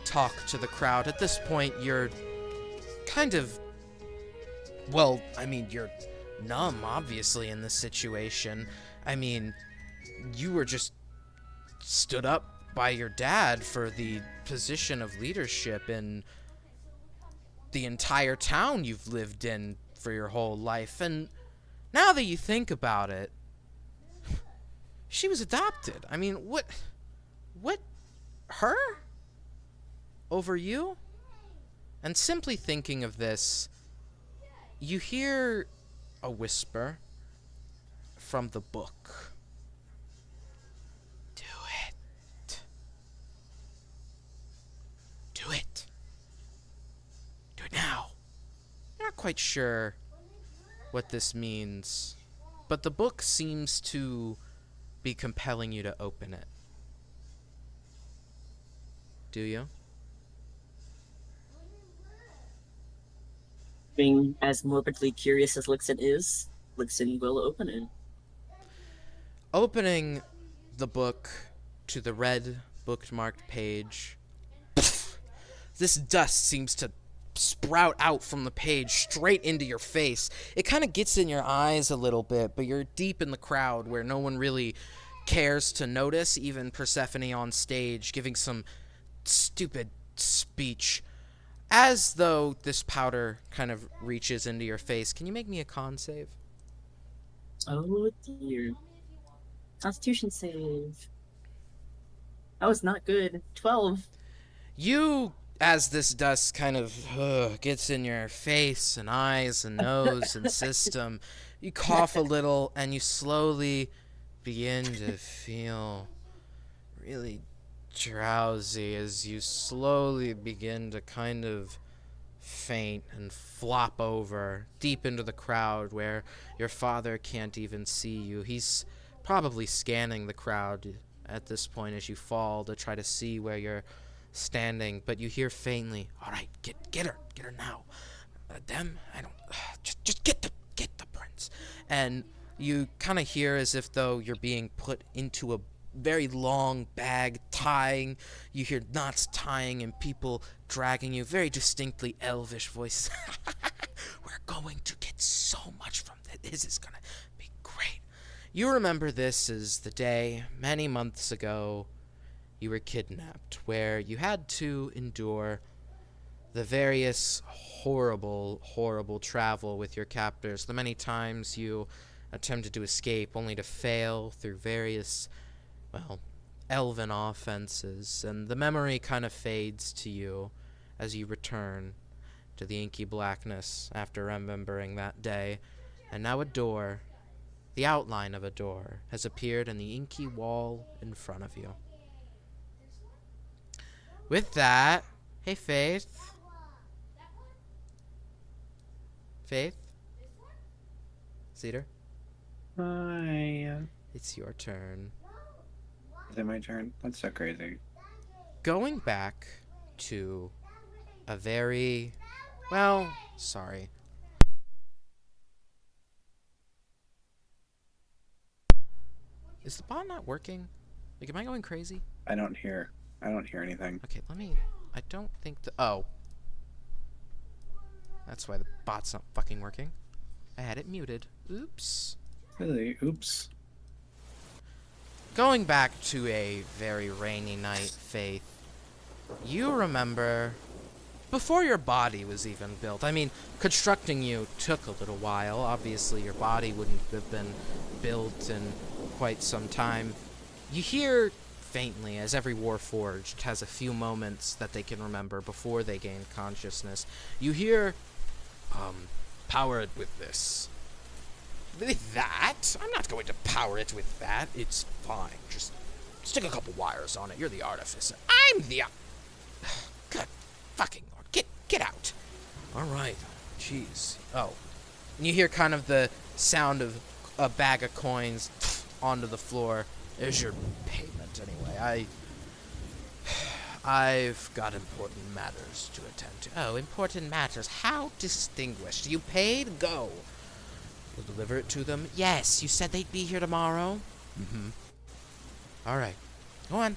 talk to the crowd. At this point, you're kind of, well, I mean, you're numb, obviously, in this situation. I mean, you were just stood up by your dad for the position of leadership in the entire town you've lived in for your whole life. And now that you think about it, She was adopted. I mean, what? Her? Over you? And simply thinking of this, you hear a whisper from the book. Do it. Do it. Do it now. You're not quite sure what this means, but the book seems to be compelling you to open it. Do you? Being as morbidly curious as Lixin is, Lixin will open it. Opening the book to the red bookmarked page, this dust seems to sprout out from the page straight into your face. It kind of gets in your eyes a little bit, but you're deep in the crowd where no one really cares to notice, even Persephone on stage giving some stupid speech. As though this powder kind of reaches into your face, can you make me a con save? Oh dear. Constitution save. That was not good. 12. You, as this dust kind of gets in your face and eyes and nose and system, you cough a little and you slowly begin to feel really drowsy as you slowly begin to kind of faint and flop over deep into the crowd where your father can't even see you. He's probably scanning the crowd at this point as you fall to try to see where you're standing, but you hear faintly, "All right, get her now. Them, I don't. Just get the prince." And you kind of hear as if though you're being put into a very long bag tying. You hear knots tying and people dragging you. Very distinctly elvish voices. "We're going to get so much from this. This is gonna be great." You remember this as the day many months ago you were kidnapped, where you had to endure the various horrible travel with your captors, the many times you attempted to escape only to fail through various, well, elven offenses, and the memory kind of fades to you as you return to the inky blackness after remembering that day, and now a door, the outline of a door, has appeared in the inky wall in front of you. With that, hey Faith. Faith? Cedar? Hi. It's your turn. Is it my turn? That's so crazy. Going back to a very, well, sorry. Is the bot not working? Like, am I going crazy? I don't hear anything. Okay, I don't think oh. That's why the bot's not fucking working. I had it muted. Oops. Really? Oops. Going back to a very rainy night, Faith, you remember before your body was even built. I mean, constructing you took a little while. Obviously, your body wouldn't have been built in quite some time. You hear faintly, as every Warforged has a few moments that they can remember before they gain consciousness, you hear, power it with this. With that? I'm not going to power it with that. It's fine. Just stick a couple wires on it. You're the artificer. I'm the... Good fucking lord. Get out. All right. Jeez. Oh. And you hear kind of the sound of a bag of coins onto the floor. There's your payment anyway. I've got important matters to attend to. Oh, important matters. How distinguished. You paid? Go. You'll deliver it to them? Yes, you said they'd be here tomorrow? Mm-hmm. Alright. Go on.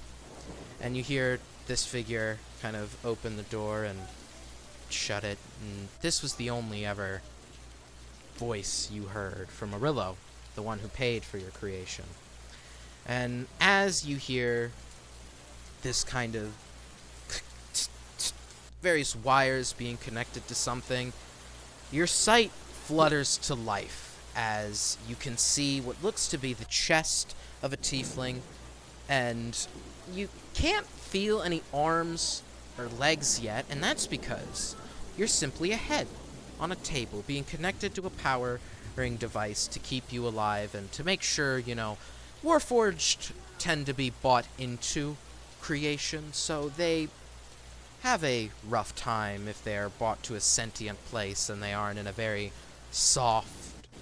And you hear this figure kind of open the door and shut it. And this was the only ever voice you heard from Arillo, the one who paid for your creation. And as you hear this kind of various wires being connected to something, your sight flutters to life as you can see what looks to be the chest of a tiefling, and you can't feel any arms or legs yet, and that's because you're simply a head on a table being connected to a powering device to keep you alive and to make sure, Warforged tend to be bought into creation, so they have a rough time if they're brought to a sentient place and they aren't in a very soft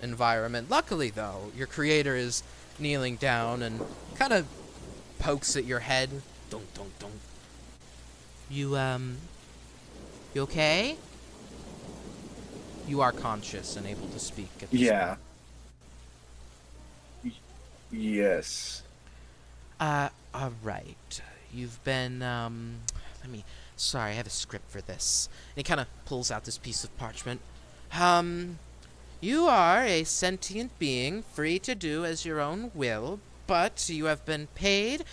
environment. Luckily, though, your creator is kneeling down and kind of pokes at your head. Dunk, dunk, dunk. You okay? You are conscious and able to speak at this Yeah. Yes. Alright. You've been, sorry, I have a script for this. And he kind of pulls out this piece of parchment. You are a sentient being, free to do as your own will, but you have been paid.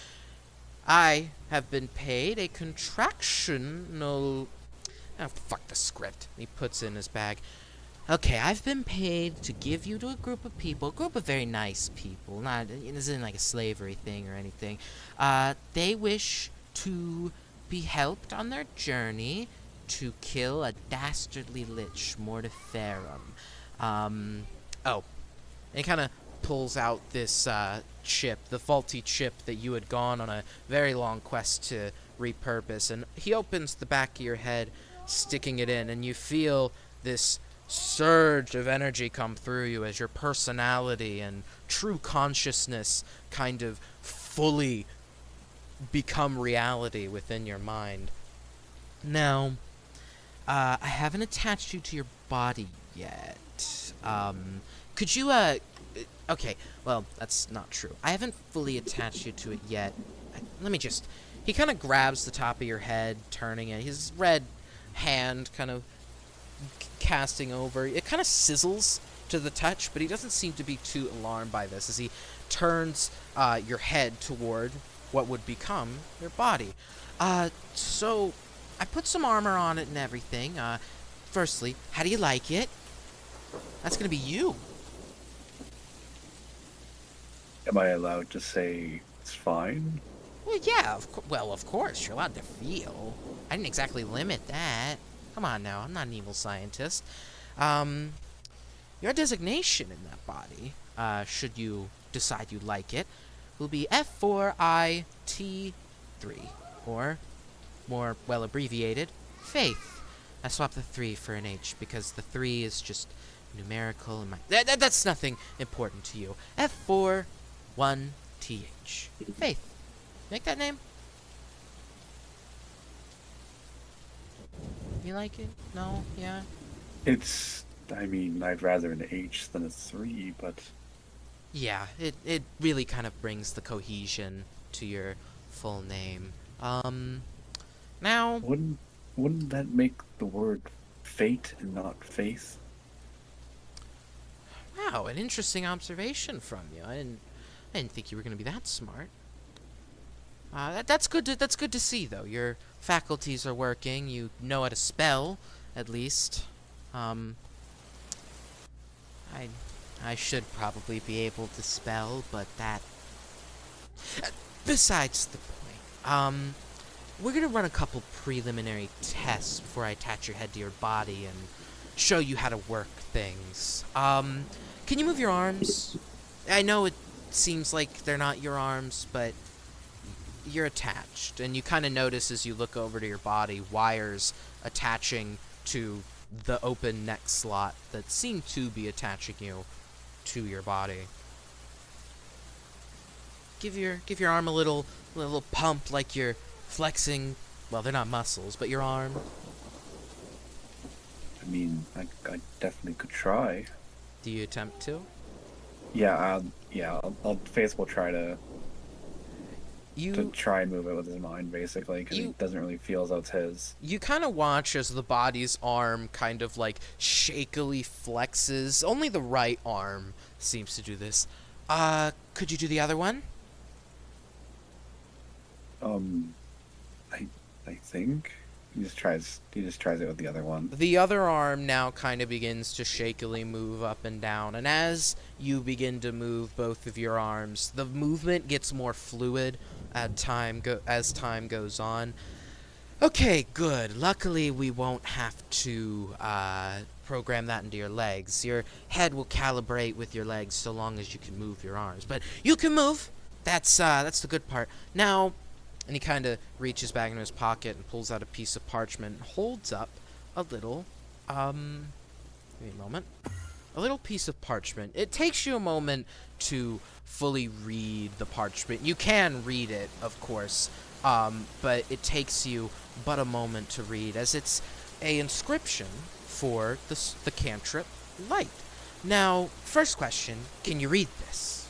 I have been paid a contractional. Oh, fuck the script. He puts it in his bag. Okay, I've been paid to give you to a group of people, a group of very nice people. Not, it isn't like a slavery thing or anything. They wish to be helped on their journey to kill a dastardly lich, Mortiferum. And he kind of pulls out this chip, the faulty chip that you had gone on a very long quest to repurpose, and he opens the back of your head, sticking it in, and you feel this surge of energy come through you as your personality and true consciousness kind of fully become reality within your mind. Now, I haven't attached you to your body yet. Could you, okay, well, that's not true. I haven't fully attached you to it yet. Let me just, he kind of grabs the top of your head, turning it, his red hand kind of casting over. It kind of sizzles to the touch, but he doesn't seem to be too alarmed by this as he turns your head toward what would become your body. So I put some armor on it and everything. Firstly, how do you like it? That's gonna be you. Am I allowed to say it's fine? Well, yeah, of course, you're allowed to feel. I didn't exactly limit that. Come on now, I'm not an evil scientist. Your designation in that body, should you decide you like it, will be F4IT3, or, more well abbreviated, Faith. I swapped the 3 for an H because the 3 is just numerical and that's nothing important to you. F41TH. Faith. Make that name? You like it? No? Yeah? I'd rather an H than a 3, but... Yeah, it really kind of brings the cohesion to your full name. Now... Wouldn't that make the word fate and not faith? Wow, an interesting observation from you. I didn't think you were going to be that smart. That's good to see, though. Your faculties are working. You know how to spell, at least. I should probably be able to spell, but that... besides the point. We're gonna run a couple preliminary tests before I attach your head to your body and show you how to work things. Can you move your arms? I know it seems like they're not your arms, but you're attached, and you kind of notice as you look over to your body wires attaching to the open neck slot that seem to be attaching you to your body. Give your arm a little pump, like you're flexing. Well, they're not muscles, but your arm. I definitely could try. Do you attempt to? Yeah, Faith will try to You try and move it with his mind, basically, because he doesn't really feel as though it's his. You kind of watch as the body's arm kind of like shakily flexes. Only the right arm seems to do this. Could you do the other one? I think. He just tries it with the other one. The other arm now kind of begins to shakily move up and down, and as you begin to move both of your arms, the movement gets more fluid as time goes on. Okay, good. Luckily, we won't have to program that into your legs. Your head will calibrate with your legs so long as you can move your arms. But you can move. That's the good part. Now, and he kind of reaches back into his pocket and pulls out a piece of parchment and holds up a little, give me a moment. A little piece of parchment. It takes you a moment to fully read the parchment. You can read it, of course, but it takes you but a moment to read, as it's a inscription for the cantrip Light. Now, first question, can you read this?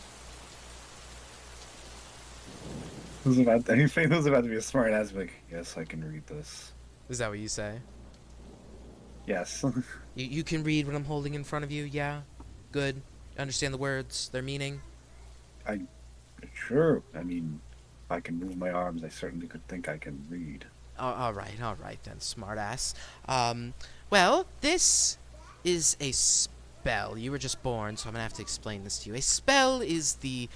I think it was about to be a smart ass, like, yes, I can read this. Is that what you say? Yes. You can read what I'm holding in front of you, yeah? Good. Understand the words, their meaning? Sure. I mean, if I can move my arms, I certainly could think I can read. All right then, smartass. Well, this is a spell. You were just born, so I'm gonna have to explain this to you. A spell is the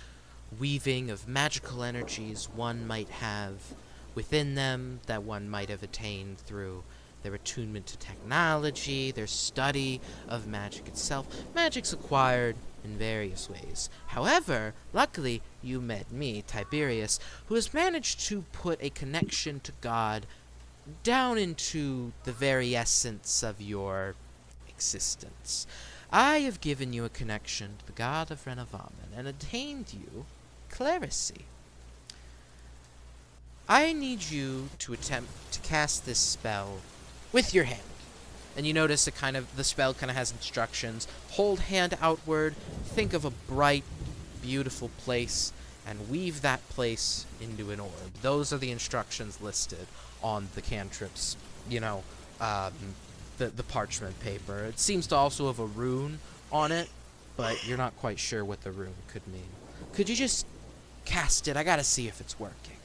weaving of magical energies one might have within them that one might have attained through their attunement to technology, their study of magic itself. Magic's acquired in various ways. However, luckily, you met me, Tiberius, who has managed to put a connection to God down into the very essence of your existence. I have given you a connection to the god of Renovamen and attained you clerisy. I need you to attempt to cast this spell with your hand. And you notice the spell kind of has instructions. Hold hand outward, think of a bright, beautiful place, and weave that place into an orb. Those are the instructions listed on the cantrips, the parchment paper. It seems to also have a rune on it, but you're not quite sure what the rune could mean. Could you just cast it? I gotta see if it's working.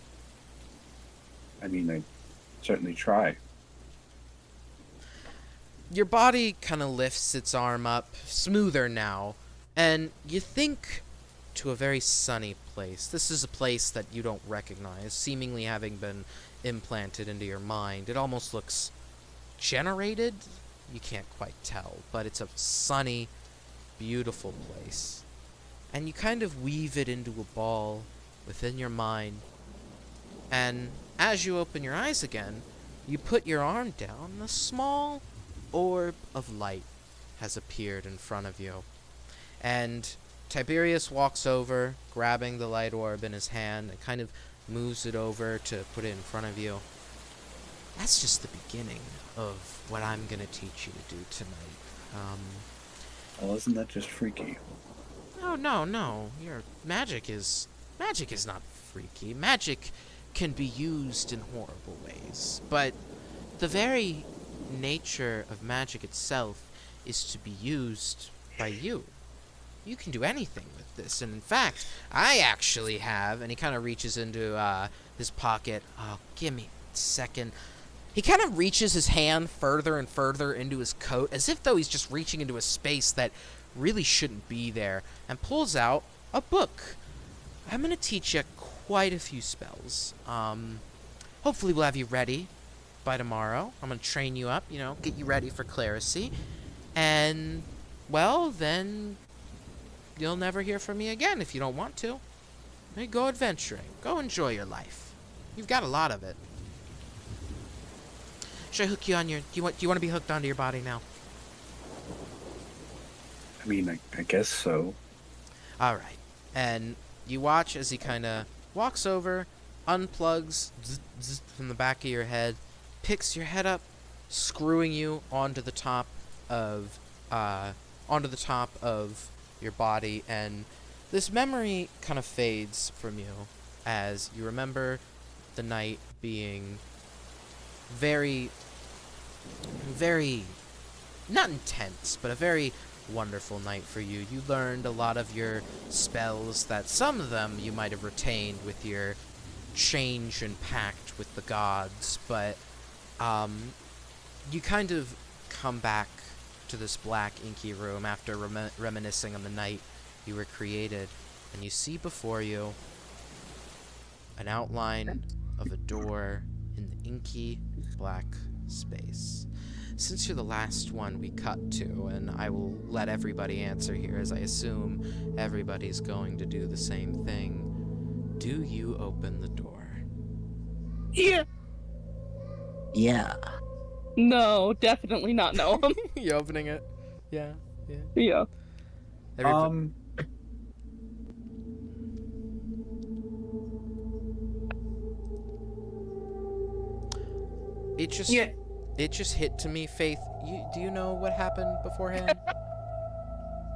I mean, I certainly try. Your body kind of lifts its arm up, smoother now, and you think to a very sunny place. This is a place that you don't recognize, seemingly having been implanted into your mind. It almost looks generated. You can't quite tell, but it's a sunny, beautiful place. And you kind of weave it into a ball within your mind. And as you open your eyes again, you put your arm down, and a small orb of light has appeared in front of you. And Tiberius walks over, grabbing the light orb in his hand, and kind of moves it over to put it in front of you. That's just the beginning of what I'm going to teach you to do tonight. Well, isn't that just freaky? No. Your magic is not freaky. Magic can be used in horrible ways, but the very nature of magic itself is to be used by you. You can do anything with this, and in fact, I actually have, and he kind of reaches into his pocket. Oh, give me a second. He kind of reaches his hand further and further into his coat, as if though he's just reaching into a space that really shouldn't be there, and pulls out a book. I'm going to teach you quite a few spells. Hopefully we'll have you ready by tomorrow. I'm going to train you up, get you ready for clerisy. And, well, then you'll never hear from me again if you don't want to. Hey, go adventuring. Go enjoy your life. You've got a lot of it. Should I hook you on your... Do you want to be hooked onto your body now? I mean, I guess so. Alright. And you watch as he kind of walks over, unplugs from the back of your head, picks your head up, screwing you onto the top of your body, and this memory kind of fades from you as you remember the night being very, very, not intense, but a very wonderful night for you. You learned a lot of your spells, that some of them you might have retained with your change and pact with the gods, but You kind of come back to this black inky room after reminiscing on the night you were created, and you see before you an outline of a door in the inky black space. Since you're the last one we cut to, and I will let everybody answer here as I assume everybody's going to do the same thing, do you open the door? Yeah. Yeah. No, definitely not. No. You opening it? Yeah. Yeah. Everybody, it just Yeah. it just hit to me, Faith. Do you know what happened beforehand?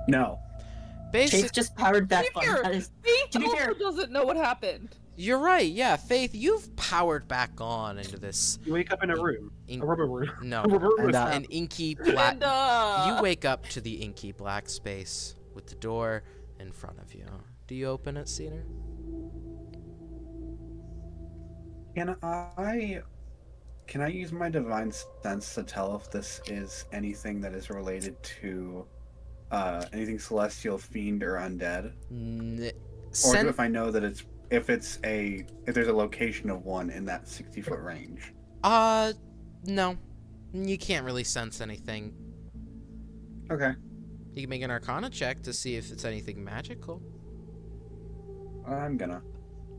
No. Basic, Chase just powered back on. Faith That is, Faith to be also fair- doesn't know what happened. you're right. Yeah, Faith, you've powered back on into this. You wake up in a room, a rubber room. No, A rubber room. an inky black. And You wake up to the inky black space with the door in front of you. Do you open it, Cedar? Can I use my divine sense to tell if this is anything that is related to anything celestial, fiend, or undead? Or if I know that if there's a location of one in that 60-foot range? No. You can't really sense anything. Okay. You can make an Arcana check to see if it's anything magical. I'm gonna.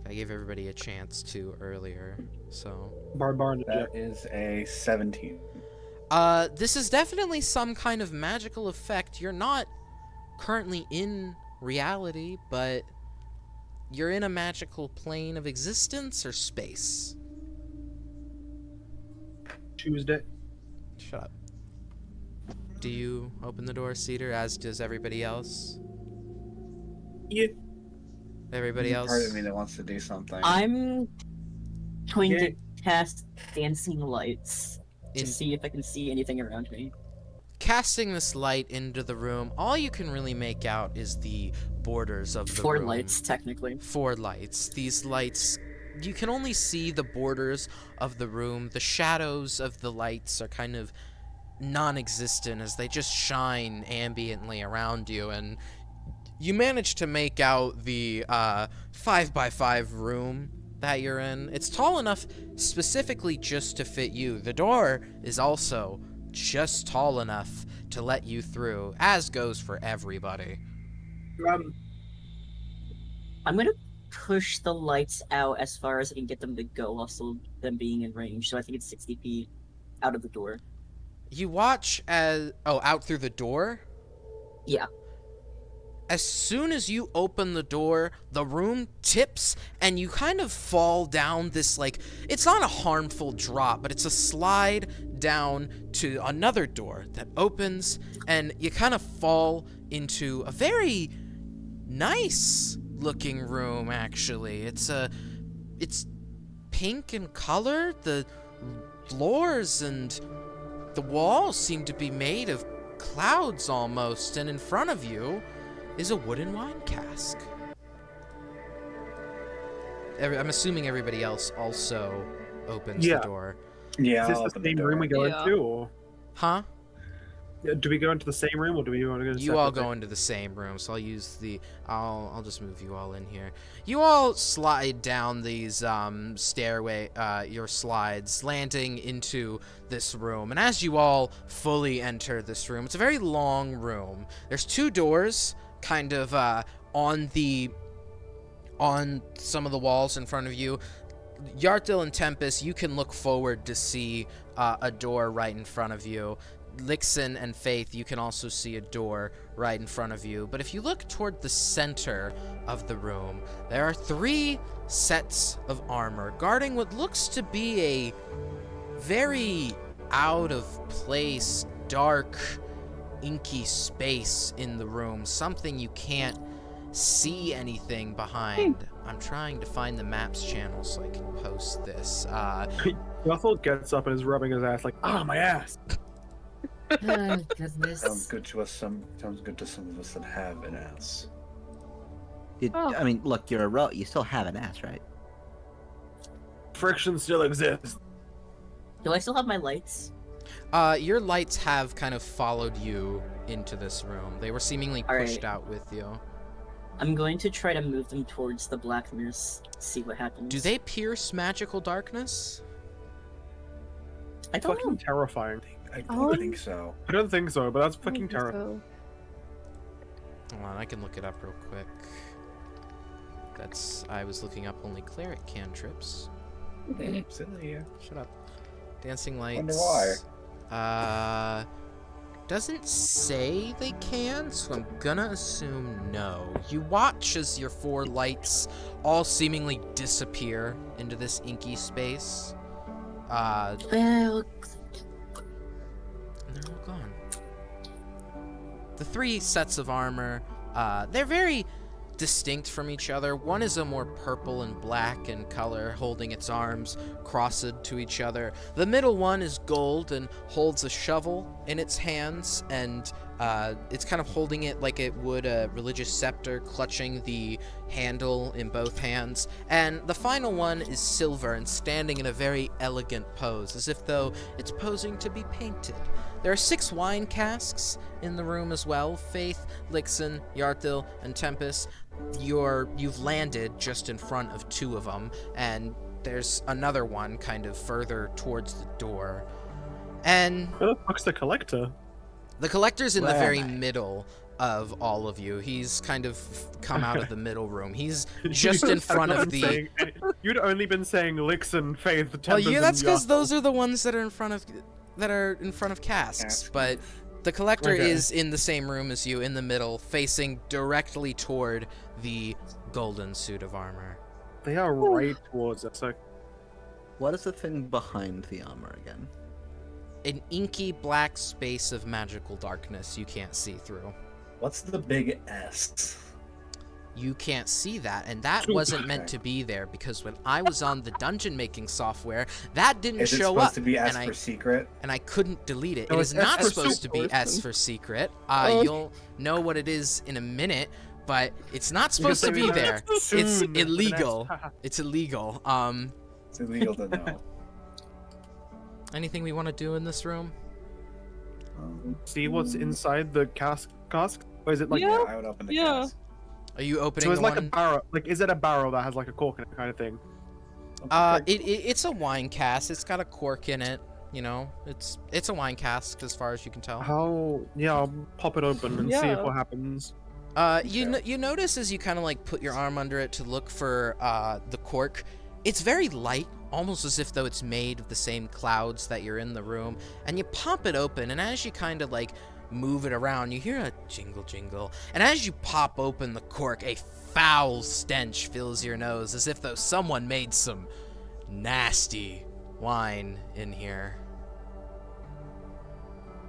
I gave everybody a chance to earlier, so. Barn That is a 17. This is definitely some kind of magical effect. You're not currently in reality, but you're in a magical plane of existence or space. Tuesday. Shut up. Do you open the door, Cedar, as does everybody else? Yeah. Everybody else? Part of me that wants to do something. I'm going Yeah. to cast dancing lights to In- see if I can see anything around me. Casting this light into the room, all you can really make out is the borders of the Four room. lights, technically. 4 lights. These lights, you can only see the borders of the room. The shadows of the lights are kind of non-existent as they just shine ambiently around you, and you manage to make out the 5x5 room that you're in. It's tall enough specifically just to fit you. The door is also just tall enough to let you through, as goes for everybody. I'm gonna push the lights out as far as I can get them to go, while still them being in range. So I think it's 60 feet out of the door. You watch as... Oh, out through the door? Yeah. As soon as you open the door, the room tips and you kind of fall down this, like, it's not a harmful drop, but it's a slide down to another door that opens, and you kind of fall into a very nice looking room, actually. It's pink in color. The floors and the walls seem to be made of clouds almost, and in front of you is a wooden wine cask. I'm assuming everybody else also opens Yeah. the door. Yeah, Is this I'll the open the same room we door. go Yeah. into, or Huh? do we go into the same room, or do we want to go? You all separate? go into the same room, so I'll just move you all in here. You all slide down these stairway, your slides, landing into this room. And as you all fully enter this room, it's a very long room. There's 2 doors, kind of on some of the walls in front of you. Yartil and Tempest, you can look forward to see a door right in front of you. Lixin and Faith, you can also see a door right in front of you. But if you look toward the center of the room, there are 3 sets of armor guarding what looks to be a very out of place, dark, inky space in the room. Something you can't see anything behind. I'm trying to find the maps channel so I can post this. Russell gets up and is rubbing his ass like, my ass. Oh, goodness. Sounds good to us. Sounds good to some of us that have an ass. Oh. I mean, look, you're a row. You still have an ass, right? Friction still exists. Do I still have my lights? Your lights have kind of followed you into this room. They were seemingly All pushed right. out with you. I'm going to try to move them towards the blackness, see what happens. Do they pierce magical darkness? I don't Fucking know. terrifying. I don't think so. I don't think so, but that's I fucking don't think terrifying. so. Hold on, I can look it up real quick. I was looking up only cleric cantrips. Silly. Shut up. Dancing lights. Wonder why. Doesn't say they can, so I'm gonna assume no. You watch as your 4 lights all seemingly disappear into this inky space. Well, And they're all gone. The 3 sets of armor, they're very distinct from each other. One is a more purple and black in color, holding its arms crossed to each other. The middle one is gold and holds a shovel in its hands, and it's kind of holding it like it would a religious scepter, clutching the handle in both hands. And the final one is silver and standing in a very elegant pose, as if though it's posing to be painted. There are 6 wine casks in the room as well. Faith, Lixen, Yarthil, and Tempest. You've landed just in front of 2 of them, and there's another one kind of further towards the door. And Where the fuck's the collector? the collector's in the Where very am I? middle of all of you. He's kind of come out of the middle room. He's just in front of the... You'd only been saying Lixen, Faith, Well, Tempest, yeah, that's and because Yarthel. those are the ones that are in front of casks. Casks. But the collector Okay. is in the same room as you, in the middle, facing directly toward the golden suit of armor. They are right towards us. Like, What is the thing behind the armor again? An inky black space of magical darkness you can't see through. What's the big S? You can't see that, and that wasn't meant to be there, because when I was on the dungeon making software, that didn't Is it show supposed up, to be S and for secret? I couldn't delete it. No, It it's is S not for supposed to be secret. S for secret. Oh. You'll know what it is in a minute, but it's not you can supposed to say be that there. soon It's with an S. illegal. It's illegal. It's illegal to know. Anything we want to do in this room? See what's inside the cask? Or is it like? Yeah. I would open the Yeah. cask. Are you opening So it's the like a one? barrel. Like, is it a barrel that has like a cork in it, kind of thing? It's a wine cask. It's got a cork in it. You know, it's a wine cask as far as you can tell. How? Yeah, I'll pop it open and see if Yeah. what happens. You notice as you kind of like put your arm under it to look for the cork, it's very light, almost as if though it's made of the same clouds that you're in the room. And you pop it open, and as you kind of like move it around, you hear a jingle jingle. And as you pop open the cork, a foul stench fills your nose, as if though someone made some nasty wine in here.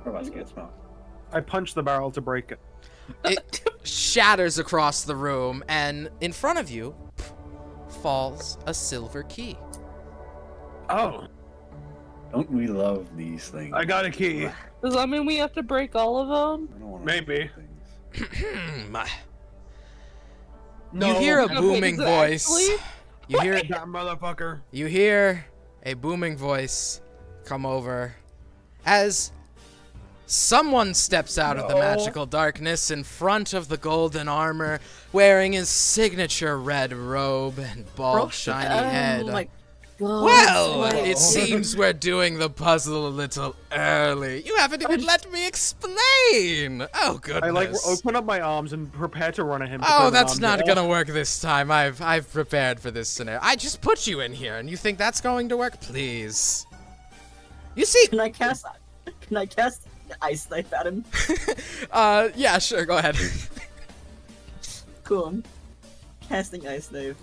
Robots can't smell. I punch the barrel to break it. It shatters across the room, and in front of you falls a silver key. Oh, Don't we love these things? I got a key. Does that mean we have to break all of them? I don't wanna Maybe. break things. You hear a No, wait, booming is it voice. actually? You hear That motherfucker. you hear a booming voice come over as someone steps out of the No. magical darkness in front of the golden armor, wearing his signature red robe and bald shiny head. Oh my god. Well, Wait. it seems we're doing the puzzle a little early. You haven't even let me explain. Oh goodness. I like open up my arms and prepare to run at him. to Oh, throw the that's arms not at. gonna work this time. I've prepared for this scenario. I just put you in here, and you think that's going to work? Please. You see, Can I cast ice knife at him? yeah, sure, go ahead. Cool. Casting ice knife.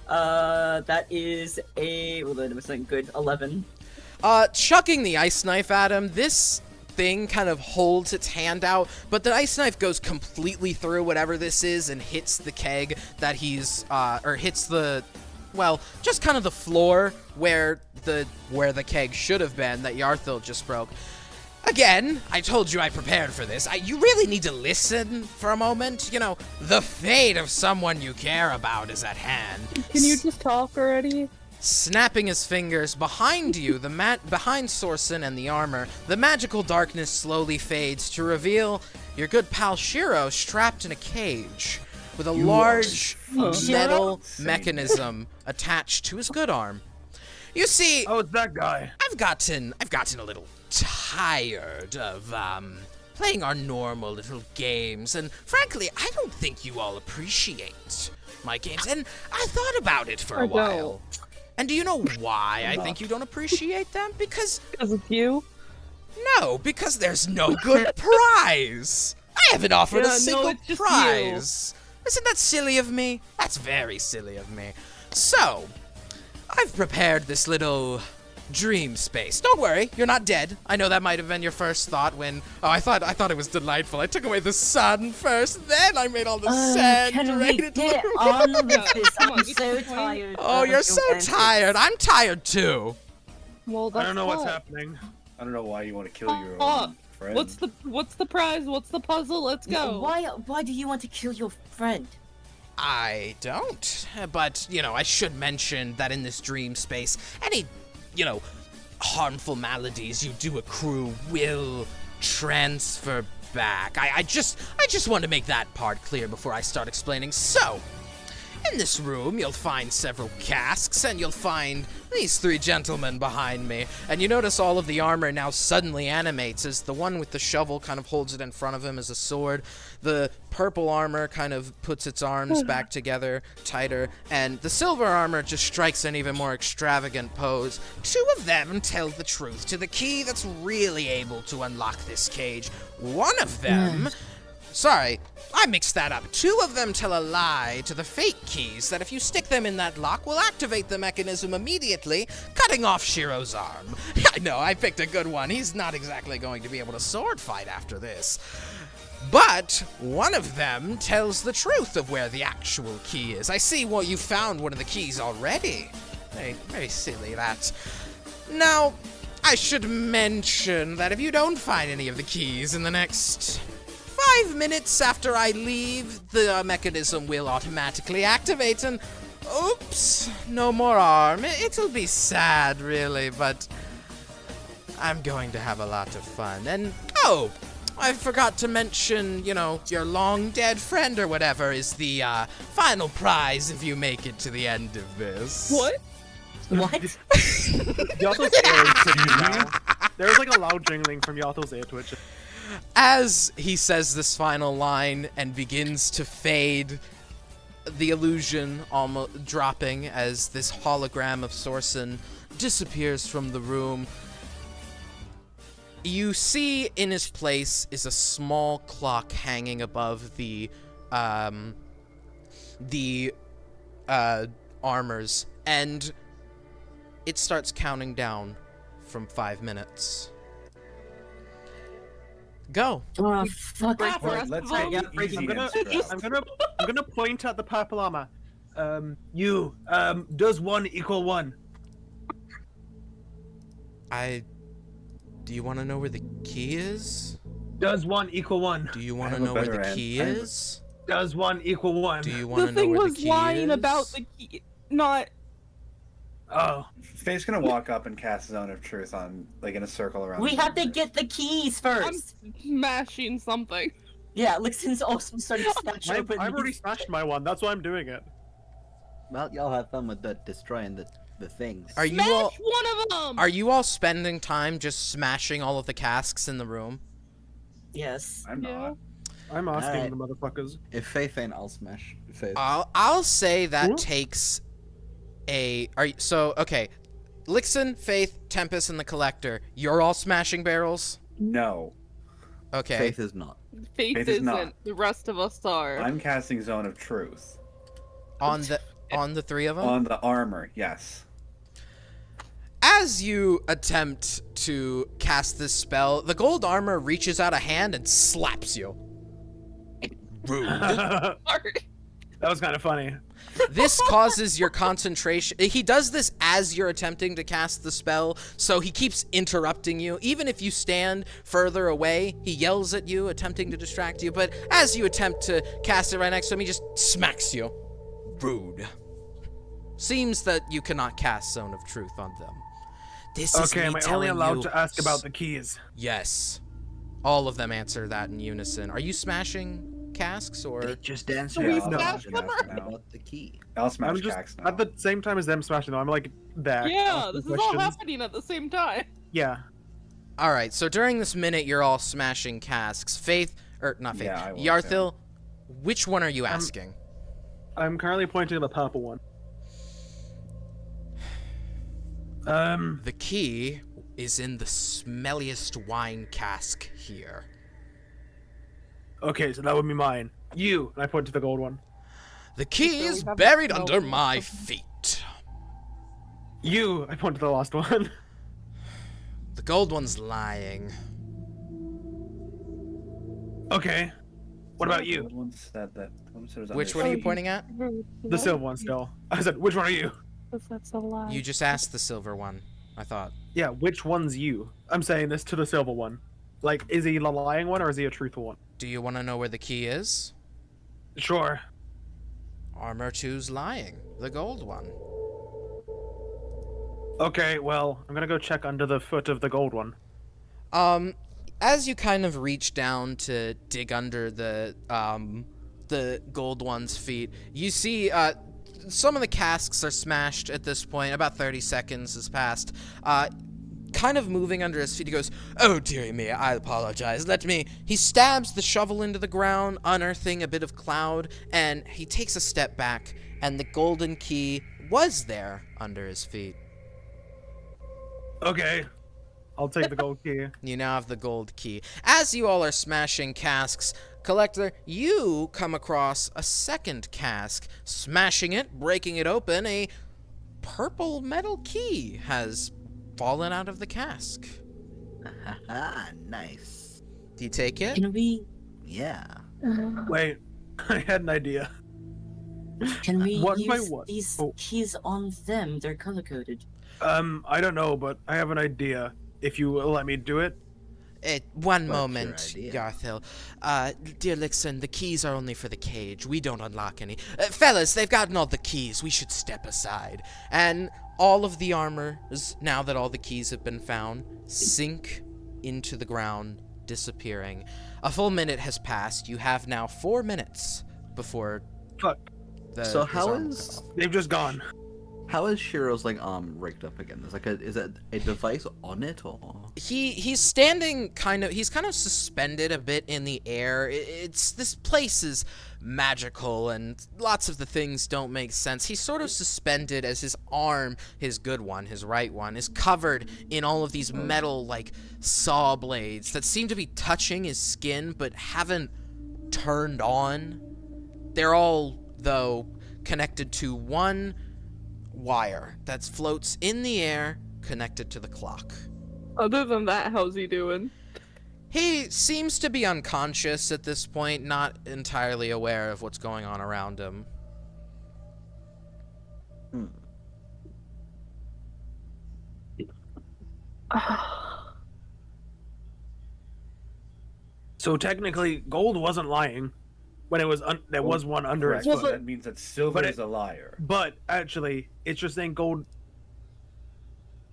That is a well, that was something good. 11. Chucking the ice knife at him, this thing kind of holds its hand out, but the ice knife goes completely through whatever this is and hits the keg that he's, or hits the, well, just kind of the floor where the keg should have been that Yarthil just broke. Again, I told you I prepared for this. You really need to listen for a moment. You know, the fate of someone you care about is at hand. Can you just talk already? Snapping his fingers, behind you, behind Sorsen and the armor, the magical darkness slowly fades to reveal your good pal Shiro strapped in a cage with a large metal mechanism attached to his good arm. You see, Oh, it's that guy. I've gotten a little tired of playing our normal little games, and frankly, I don't think you all appreciate my games. And I thought about it for a while. And do you know why I think you don't appreciate them? Because of you? no, because there's no good prize. I haven't offered a single prize. Isn't that silly of me? That's very silly of me. So, I've prepared this little dream space. Don't worry, you're not dead. I know that might have been your first thought when... Oh, I thought it was delightful. I took away the sun first, then I made all the sand. Can we get on with this? I'm so tired. Oh, you're so tired. I'm tired too. Well, I don't know what's happening. I don't know why you want to kill your own friend. What's the prize? What's the puzzle? Let's go. Why do you want to kill your friend? I don't. But, I should mention that in this dream space, any, harmful maladies you do accrue will transfer back. I just want to make that part clear before I start explaining. So, in this room, you'll find several casks, and you'll find these three gentlemen behind me. And you notice all of the armor now suddenly animates as the one with the shovel kind of holds it in front of him as a sword. The purple armor kind of puts its arms back together tighter, and the silver armor just strikes an even more extravagant pose. Two of them tell the truth to the key that's really able to unlock this cage. One of them... Sorry, I mixed that up. Two of them tell a lie to the fake keys that if you stick them in that lock will activate the mechanism immediately, cutting off Shiro's arm. I know, I picked a good one. He's not exactly going to be able to sword fight after this. But one of them tells the truth of where the actual key is. I see you found one of the keys already. Very, very silly, that. Now, I should mention that if you don't find any of the keys in the next 5 minutes after I leave, the mechanism will automatically activate and... Oops, no more arm. It'll be sad, really, but... I'm going to have a lot of fun. And, oh, I forgot to mention, your long-dead friend or whatever is the final prize if you make it to the end of this. What? What? Yato's ear is twitching now. There's like a loud jingling from Yato's ear twitching. As he says this final line and begins to fade, the illusion almost dropping as this hologram of Sorsen disappears from the room, you see in his place is a small clock hanging above the armors, and it starts counting down from 5 minutes. Go. Oh, fuck. Right, let's get Yeah, easy I'm gonna, and I'm gonna, I'm gonna point at the purple armor. Does 1 equal 1? Do you want to know where the key is? Does 1 equal 1? Do you want I to have a know where the better key answer. is? Does 1 equal 1? Do you want to The know thing where the was key lying is? about the key, not. Oh. Faye's gonna walk up and cast Zone of Truth on, like, in a circle around. We the have to room. get the keys I'm first. smashing something. Yeah, Lixon's also starting to snatch I've open. already smashed my one. That's why I'm doing it. Well, y'all have fun with destroying the things. Are you Smash all one of them. Are you all spending time just smashing all of the casks in the room? Yes. I'm Yeah. not. I'm asking Alright. the motherfuckers. If Faith ain't, I'll smash Faith. I'll say that Huh? takes okay. Lixon, Faith, Tempest, and the Collector. You're all smashing barrels? No. Okay. Faith is not. Faith Faith is isn't. not. The rest of us are. I'm casting Zone of Truth. On the three of them? On the armor, yes. As you attempt to cast this spell, the gold armor reaches out a hand and slaps you. Rude. That Sorry. was kind of funny. This causes your concentration. He does this as you're attempting to cast the spell, so he keeps interrupting you. Even if you stand further away, he yells at you, attempting to distract you. But as you attempt to cast it right next to him, he just smacks you. Rude. Seems that you cannot cast Zone of Truth on them. This is Okay, me am I telling only allowed you. to ask about the keys? Yes. All of them answer that in unison. Are you smashing casks or? They just answered we Yeah, the smashed question them now. about the key. I'll smash I'm just Cax now. at the same time as them smashing them. I'm like back. Yeah, asking this is all questions. happening at the same time. Yeah. All right. So during this minute, you're all smashing casks. Faith, or not Faith. Yeah, I was, Yarthil, which one are you asking? I'm currently pointing to the purple one. The key is in the smelliest wine cask here. Okay, so that would be mine. You, and I point to the gold one. The key So we is have buried no- under my feet. You, I point to the last one. The gold one's lying. Okay. What about you? One said that. One said it was Which under- one are you pointing at? The silver one still. I said, which one are you? That's a lie. You just asked the silver one, I thought. Yeah, which one's you? I'm saying this to the silver one. Like, is he the lying one or is he a truthful one? Do you want to know where the key is? Sure. Armor 2's lying. The gold one. Okay, well, I'm gonna go check under the foot of the gold one. As you kind of reach down to dig under the gold one's feet, you see, some of the casks are smashed at this point. About 30 seconds has passed. Kind of moving under his feet, he goes, "Oh, dearie me, I apologize. Let me..." He stabs the shovel into the ground, unearthing a bit of cloud, and he takes a step back, and the golden key was there under his feet. Okay. I'll take the gold key. You now have the gold key. As you all are smashing casks, Collector, you come across a second cask. Smashing it, breaking it open, a purple metal key has fallen out of the cask. Nice. Do you take it? Can we Yeah. Wait, I had an idea. can we What by use what? these Oh. keys on them? They're color coded. I don't know, but I have an idea. If you will let me do it. One What's your moment, idea? Garthil. Dear Lixon, the keys are only for the cage. We don't unlock any. Fellas, they've gotten all the keys. We should step aside. And all of the armors, now that all the keys have been found, sink into the ground, disappearing. A full minute has passed. You have now 4 minutes before Fuck. So his how arm will is- go off. They've just gone. How is Shiro's like rigged up again? Is is it a device on it or? He's standing he's kind of suspended a bit in the air. This place is magical and lots of the things don't make sense. He's sort of suspended as his arm, his good one, his right one, is covered in all of these metal like saw blades that seem to be touching his skin but haven't turned on. They're all though connected to one wire that floats in the air connected to the clock. Other than that, how's he doing? He seems to be unconscious at this point, not entirely aware of what's going on around him. So technically, gold wasn't lying when it was there was one under Correct, his but foot. that means that silver But is a liar. But actually, it's just saying gold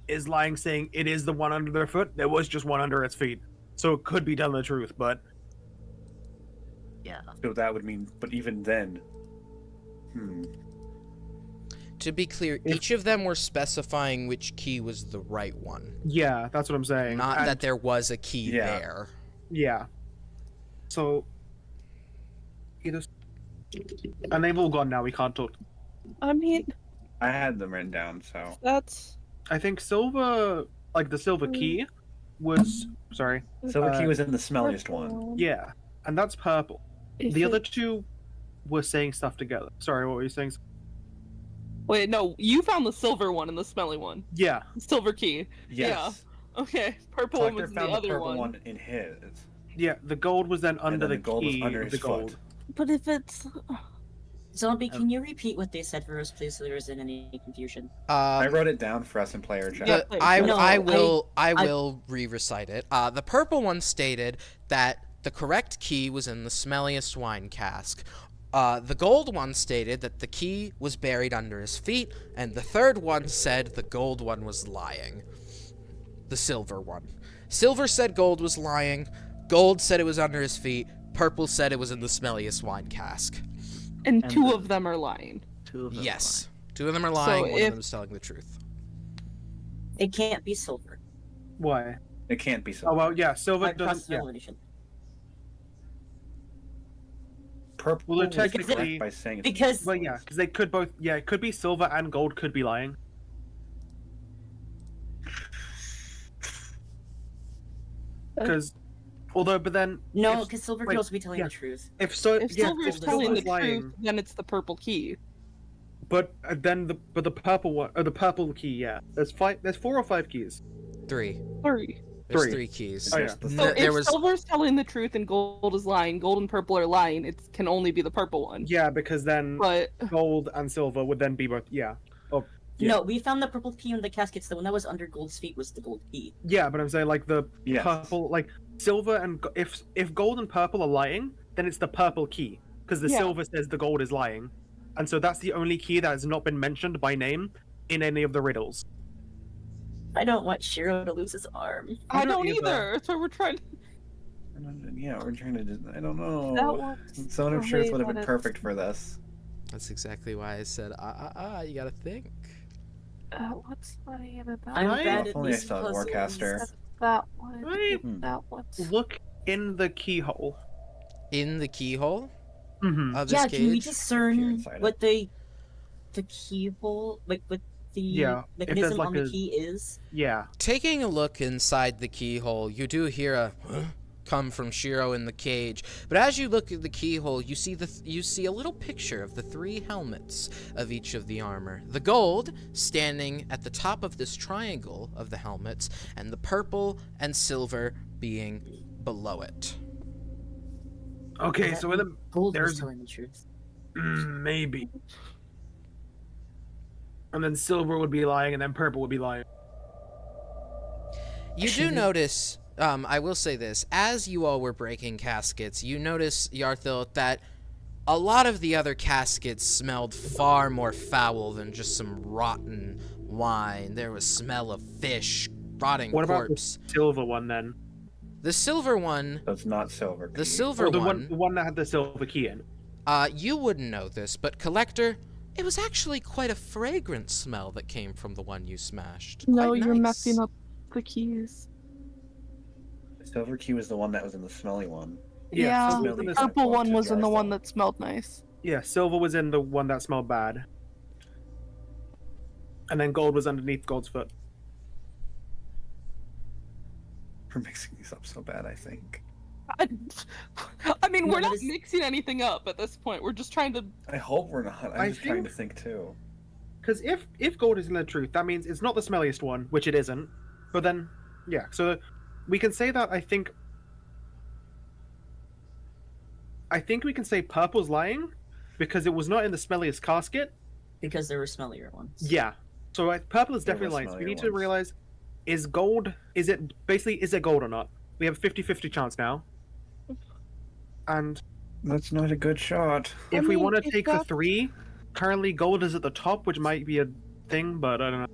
is lying, saying it is the one under their foot. There was just one under its feet, so it could be telling the truth. But Yeah. So that would mean, but even then, To be clear, each of them were specifying which key was the right one. yeah, that's what I'm saying. Not And- that there was a key Yeah. there. Yeah. So either, and they've all gone now. We can't talk. I mean, I had them written down. So that's I think silver, like the silver key, was sorry. silver key Uh, was in the smelliest one. Yeah, and that's purple. The other two were saying stuff together. Sorry, what were you saying? Wait, no, you found the silver one and the smelly one. Yeah, Silver key. Yes. Okay, purple one Collector was the found the other purple one. one in his. yeah. The gold was then under then the the gold was key. under of his the gold. foot. But if it's Zombie, can you repeat what they said for us, please, so there isn't any confusion? I wrote it down for us in player chat. Yeah. I No, will re-recite it. The purple one stated that the correct key was in the smelliest wine cask. The gold one stated that the key was buried under his feet, and the third one said the gold one was lying. The silver one. Silver said gold was lying. Gold said it was under his feet. Purple said it was in the smelliest wine cask. And And two the- of them are lying. Two of them. Yes. Two of them are lying, one of if- them is telling the truth. It can't be silver. Why? It can't be so. Oh well, yeah. Silver By doesn't. process of Yeah. elimination. Purple Well, was technically- correct by saying it's Because Well, yeah, because they could both. Yeah, it could be silver and gold could be lying. Because, but then no, if- because silver wait, could also be telling yeah. the truth. if so, If yeah, silver's if telling silver's the lying, truth, then it's the purple key. but then the purple one, the purple key, yeah. There's 4 or 5 keys. 3. 3. There's Three. 3 keys. Oh, yeah. just the So There- if there was- silver's telling the truth and gold is lying, gold and purple are lying, it can only be the purple one. Yeah, because then But gold and silver would then be both. Yeah. Yeah. No, we found the purple key in the caskets. The one that was under gold's feet was the gold key. Yeah, but I'm saying like the Yes. purple, like silver and if gold and purple are lying, then it's the purple key because the Yeah. silver says the gold is lying, and so that's the only key that has not been mentioned by name in any of the riddles. I don't want Shiro to lose his arm. I don't don't either. either. That's why we're trying to. Yeah, we're trying to. I don't know. That one's Someone of sure the would have way been that perfect for this. That's exactly why I said, you gotta think. What's my name about? I'm Right? bad If at only I these saw puzzles. Warcaster. That one. Right. That one's. Look in the keyhole. In the keyhole Mm-hmm. of this Yeah, can we cage? Peer discern inside what the keyhole, like what the Yeah, if there's, mechanism like, on the a- key is? Yeah. Taking a look inside the keyhole, you do hear a come from Shiro in the cage. But as you look at the keyhole, you see a little picture of the 3 helmets of each of the armor. The gold standing at the top of this triangle of the helmets, and the purple and silver being below it. Okay, That so in the Gold there's- was telling the truth. maybe, and then silver would be lying, and then purple would be lying. You do notice, I will say this, as you all were breaking caskets, you notice, Yarthil, that a lot of the other caskets smelled far more foul than just some rotten wine. There was smell of fish, rotting What about the corpse. silver one then? The silver one, That's not silver. the key. silver Or the one, one that had the silver key in. you wouldn't know this, but Collector, it was actually quite a fragrant smell that came from the one you smashed. No, Quite you're nice. messing up the keys. The silver key was the one that was in the smelly one. Yeah, silver Smelly was in the the, purple. purple one to was in the one Jarthel. that smelled nice. yeah, silver was in the one that smelled bad, and then gold was underneath gold's foot. We're mixing these up so bad, I think. I mean, No, we're that not is- mixing anything up at this point. We're just trying to. I hope we're not. I'm I just trying to think too. Because if gold is in the truth, that means it's not the smelliest one, which it isn't. But then, yeah, so we can say that I think we can say purple's lying because it was not in the smelliest casket. Because there were smellier ones. Yeah. So purple is There definitely were lying. So we smellier need to ones. realize, is gold is it gold or not? We have a 50-50 chance now. And That's not a good shot. if I we mean, want to if take the that's- 3, currently gold is at the top, which might be a thing, but I don't know.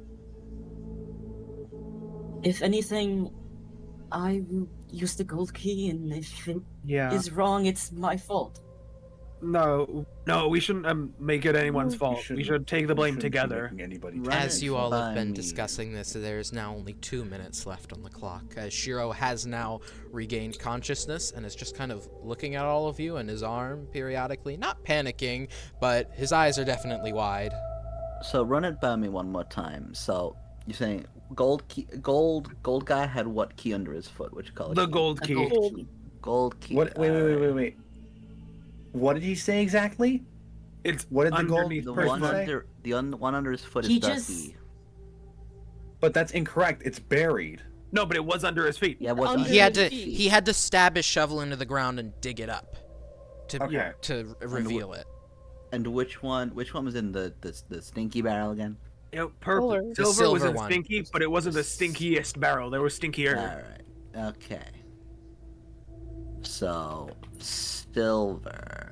If anything, I will use the gold key, and if it Yeah. is wrong, it's my fault. No, we shouldn't make it anyone's We fault. We shouldn't- should take the we blame shouldn't be together. making anybody Right. As you all have by been me. discussing this, there is now only 2 minutes left on the clock, as Shiro has now regained consciousness and is just kind of looking at all of you and his arm periodically, not panicking, but his eyes are definitely wide. So run it by me one more time. So you're saying gold guy had what key under his foot? Which color? The key? gold A key. gold key. Gold key. What? Wait. What did he say exactly? It's What did the gold- underneath The First one say? under one under his foot He is the just- key. But that's incorrect. It's buried. No, but it was under his feet. Yeah, what's Under under He had his to feet. he had to stab his shovel into the ground and dig it up to Okay. to reveal it. And which one was in the stinky barrel again? Purple. Color. The Silver was silver in one. stinky, but it wasn't the stinkiest barrel. There was stinkier. Alright. Okay. So silver.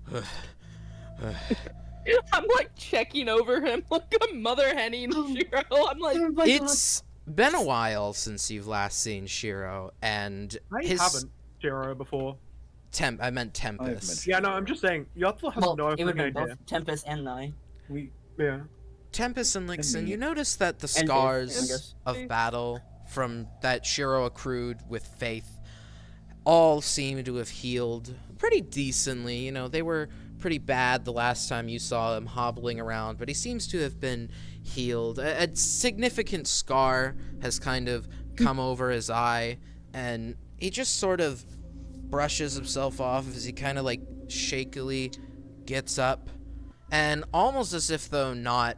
I'm like checking over him like a mother henning Shiro. I'm like, Oh my It's been a while since you've last seen Shiro, and I his haven't Shiro before. I meant I've Tempest. Yeah, no, I'm just saying. Yathel has well, no it would fucking have been idea. both Tempest and I. We Yeah. Tempest and Lixin, me. you notice that the And Dave, I scars guess. of battle from that Shiro accrued with Faith all seem to have healed pretty decently. You know, they were pretty bad the last time you saw him hobbling around, but he seems to have been healed. A significant scar has kind of come over his eye, and he just sort of brushes himself off as he kind of like shakily gets up, and almost as if though not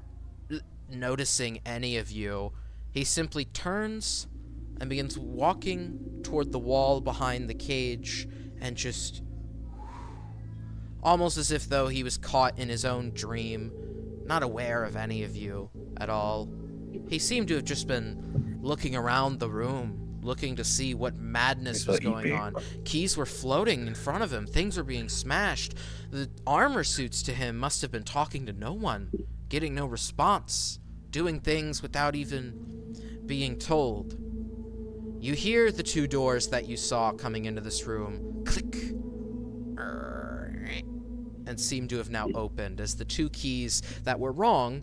noticing any of you, he simply turns and begins walking toward the wall behind the cage, and just almost as if though he was caught in his own dream, not aware of any of you at all. He seemed to have just been looking around the room, looking to see what madness was going on. Keys were floating in front of him, things were being smashed. The armor suits to him must have been talking to no one, getting no response, doing things without even being told. You hear the two doors that you saw coming into this room click and seem to have now opened as the two keys that were wrong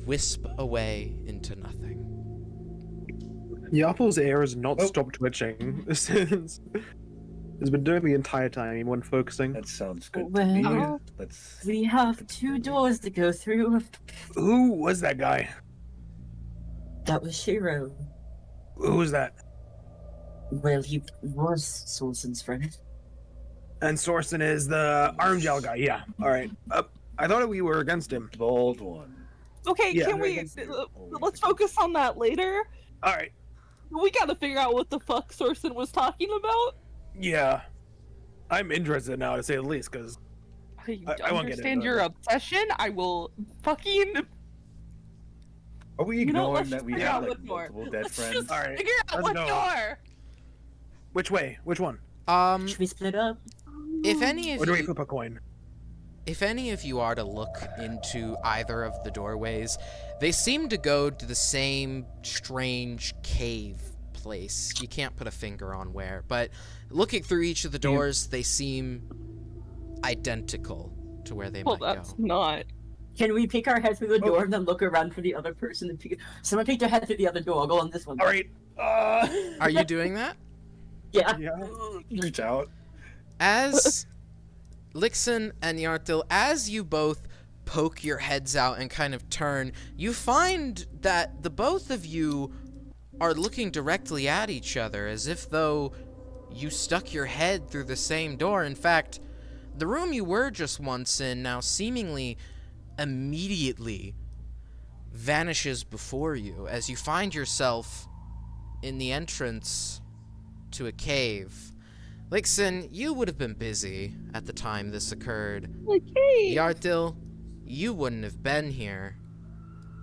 wisp away into nothing. Yapel's ear has not Oh. stopped twitching since. It's been doing the entire time when focusing. that sounds good to Well, me. Let's. We have 2 doors to go through. Who was that guy? That was Shiro. Who was that? Well, he was Solson's friend. And Sorsen is the arm gel guy. Yeah. All right. I thought we were against him. Bold one. okay, Yeah. can we? Let's focus on that later. All right. We gotta figure out what the fuck Sorsen was talking about. Yeah. I'm interested now, to say the least, because I I won't get understand into your it. obsession. I will fucking. Are we You know, ignoring let's that just we figure have out like what door. multiple dead Let's friends? just All right, figure out let's what go. door. which way? Which one? Should we split up? If any Or of do we you flip a coin? If any of you are to look into either of the doorways, they seem to go to the same strange cave place. You can't put a finger on where, but looking through each of the doors, they seem identical to where they Well, might that's go. not. Can we peek our head through the door and then look around for the other person? And peek... Someone peek their head through the other door. I'll go on this one. All right. Are you doing that? Yeah. Yeah. Reach out. As Lixin and Yartil, as you both poke your heads out and kind of turn, you find that the both of you are looking directly at each other, as if though you stuck your head through the same door. In fact, the room you were just once in now seemingly immediately vanishes before you as you find yourself in the entrance to a cave. Lixin, you would have been busy at the time this occurred. Okay. Yartil, you wouldn't have been here.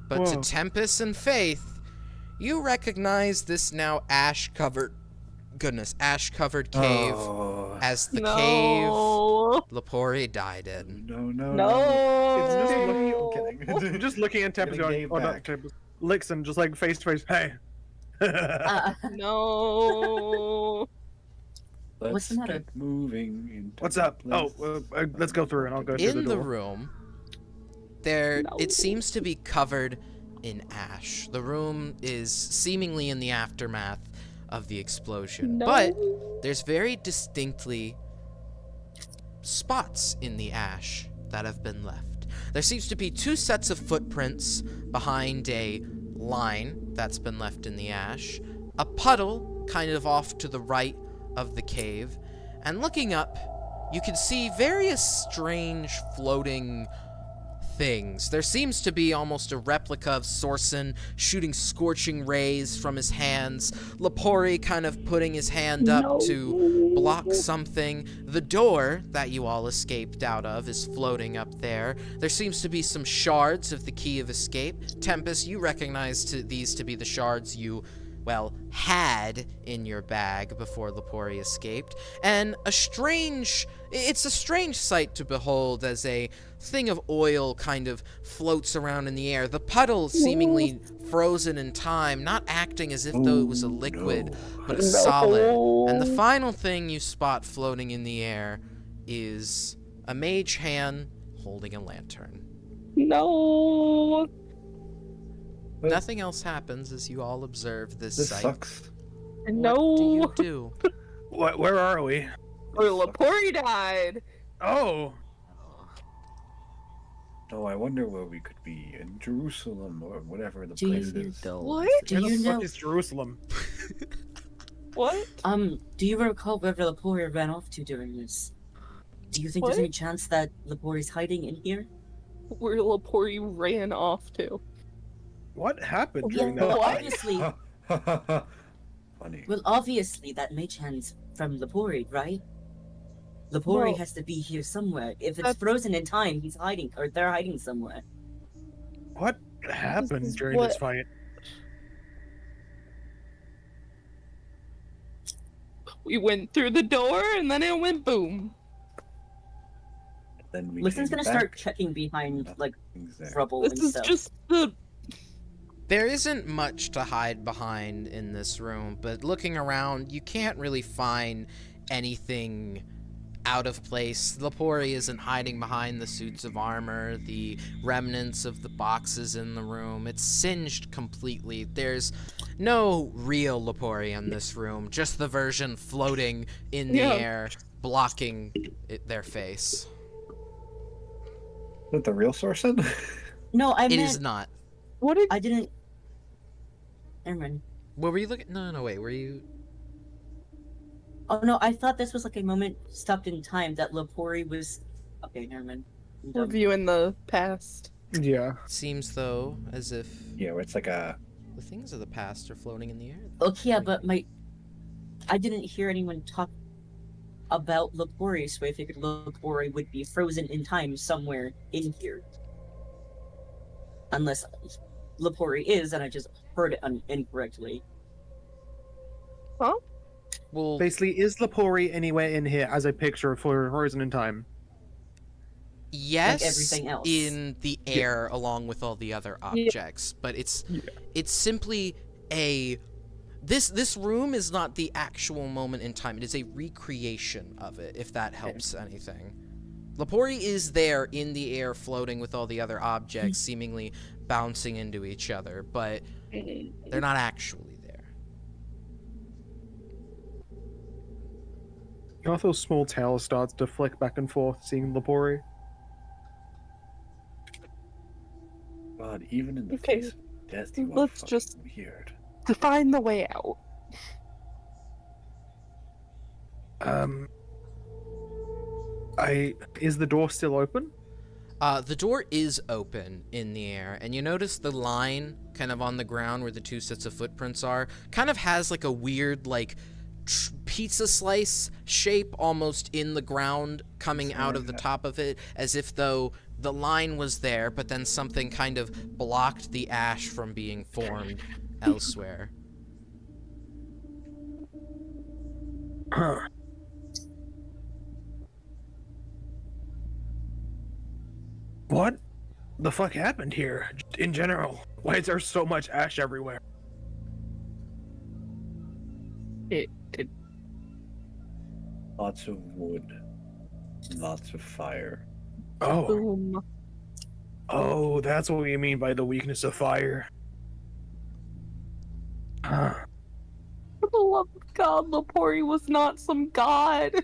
But Whoa. to Tempest and Faith, you recognize this now ash-covered cave Oh, as the cave No. Lepori died in. no. It's just looking. No. I'm kidding. Just looking at Tempest Getting going, gave oh, not back. Tempest. Lixin, just like face to face. Hey. No. Let's What's the matter? get moving. Into What's up? the Oh, let's go through and I'll go through In the the door. room, there No. it seems to be covered in ash. The room is seemingly in the aftermath of the explosion, No. but there's very distinctly spots in the ash that have been left. There seems to be two sets of footprints behind a line that's been left in the ash, a puddle kind of off to the right of the cave, and looking up, you can see various strange floating things. There seems to be almost a replica of Sorsen shooting scorching rays from his hands, Lepori kind of putting his hand up to block something. The door that you all escaped out of is floating up there. There seems to be some shards of the key of escape. Tempest, you recognize these to be the shards you, well, had in your bag before Lepori escaped, and it's a strange sight to behold as a thing of oil kind of floats around in the air, the puddles seemingly frozen in time, not acting as if though it was a liquid, but a solid. And the final thing you spot floating in the air is a mage hand holding a lantern. No. But Nothing else happens as you all observe this this sight. sucks. No. What do you do? Where are we? Where Lepori died. Oh, Oh, I wonder where we could be in Jerusalem or whatever the Do place you- is. What? Do where the you fuck know? is Jerusalem? What? Do you recall where Lepori ran off to during this? Do you think there's What? any chance that Lepori's hiding in here? Where Lepori ran off to. What happened Yeah, during well, that? What? obviously, Funny. well, obviously that mage hand's from Lepori, right? Lepori Well, has to be here somewhere. If it's that's- frozen in time, he's hiding, or they're hiding somewhere. What happened is during what- this fight? We went through the door and then it went boom. Then we Listen's came gonna back, start checking behind, like, nothing's there. rubble This and is stuff. just the. There isn't much to hide behind in this room, but looking around, you can't really find anything out of place. Lepori isn't hiding behind the suits of armor, the remnants of the boxes in the room. It's singed completely. There's no real Lepori in this room, just the version floating in the Yeah. air, blocking their face. Is that the real source then? No, I It meant is not. What did. I didn't. Never mind. What were you looking? No, wait. Were you? Oh no, I thought this was like a moment stopped in time that Lepori was. Okay, never mind. I'm dumb. Reviewing the past. Yeah. Seems though as if Yeah, where it's like a. the things of the past are floating in the air. Okay, yeah, but I didn't hear anyone talk about Lepori, so I figured Lepori would be frozen in time somewhere in here. Unless Lepori is, and I just heard it incorrectly. Well, Basically, is Lepori anywhere in here as a picture for Horizon in Time? yes, everything else. in the air along with all the other objects, but it's simply a this room is not the actual moment in time. It is a recreation of it, if that helps anything. Lepori is there in the air floating with all the other objects seemingly bouncing into each other, but they're not actually there. Arthur's small tail starts to flick back and forth, seeing Lepori. God, even in the Okay, face of death, you are let's fucking just- weird. To find the way out. Is the door still open? The door is open in the air, and you notice the line kind of on the ground where the two sets of footprints are kind of has like a weird like pizza slice shape almost in the ground coming out of the top of it, as if though the line was there, but then something kind of blocked the ash from being formed elsewhere. Huh. What the fuck happened here? In general, why is there so much ash everywhere? It. Lots of wood, lots of fire. Oh, Boom. oh, that's what you mean by the weakness of fire. Huh. For the love of God, Lepori was not some god.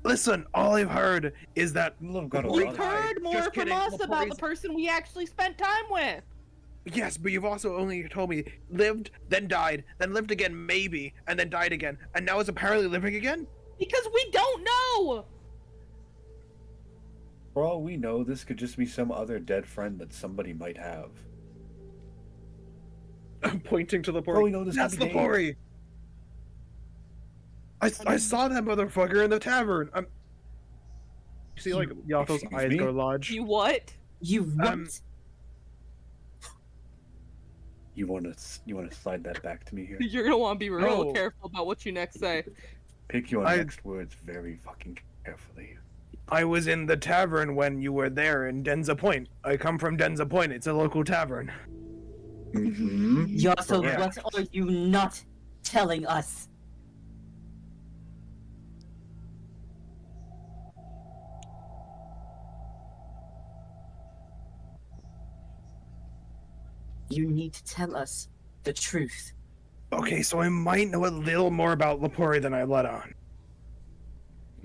Listen, all I've heard is that Love got a Lepori lot You've of died. heard more Just from kidding, us about the Lepori's- person we actually spent time with. Yes, but you've also only told me lived, then died, then lived again, maybe, and then died again, and now is apparently living again? Because we don't know. For all we know, this could just be some other dead friend that somebody might have. I'm pointing to Lepori. For all we know, this That's could be Dave. Lepori! I saw that motherfucker in the tavern. You see, like, Yatho's Excuse eyes me? go large. You what? You what? You want to slide that back to me here? You're gonna want to be real No. careful about what you next say. Pick your I- next words very fucking carefully. I was in the tavern when you were there in Denza Point. I come from Denza Point. It's a local tavern. Mm-hmm. Yossel, Yeah. what are you not telling us? You need to tell us the truth. Okay, so I might know a little more about Lepori than I let on.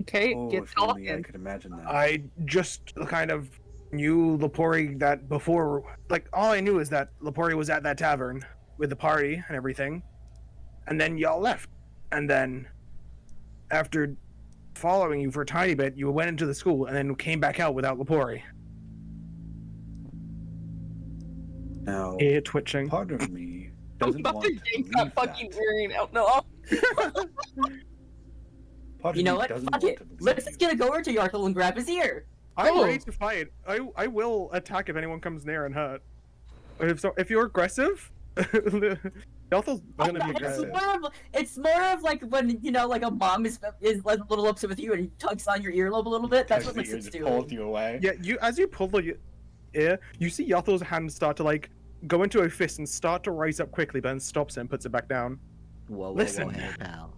Okay, Oh, get if only I talking. could imagine that. I just kind of knew Lepori that before, like, all I knew is that Lepori was at that tavern with the party and everything, and then y'all left. And then, after following you for a tiny bit, you went into the school and then came back out without Lepori. Now, Twitching. part of me I'm doesn't about want to to yank believe that fucking that. earring out. No. Part You of know me what? doesn't Fuck want it. to believe Let's you. just gonna go over to Yarkle and grab his ear. I'm Oh. ready to fight. I will attack if anyone comes near and hurt. If you're aggressive, Yothel's gonna be be It's aggressive. more of like when like a mom is like a little upset with you and he tugs on your earlobe a little bit. That's what Tugs the ear, Lixen's just pulls doing. you away. Yeah, as you pull the ear, you see Yothel's hand start to like go into a fist and start to rise up quickly, but then stops it and puts it back down. Whoa, whoa, Listen. whoa, hey pal.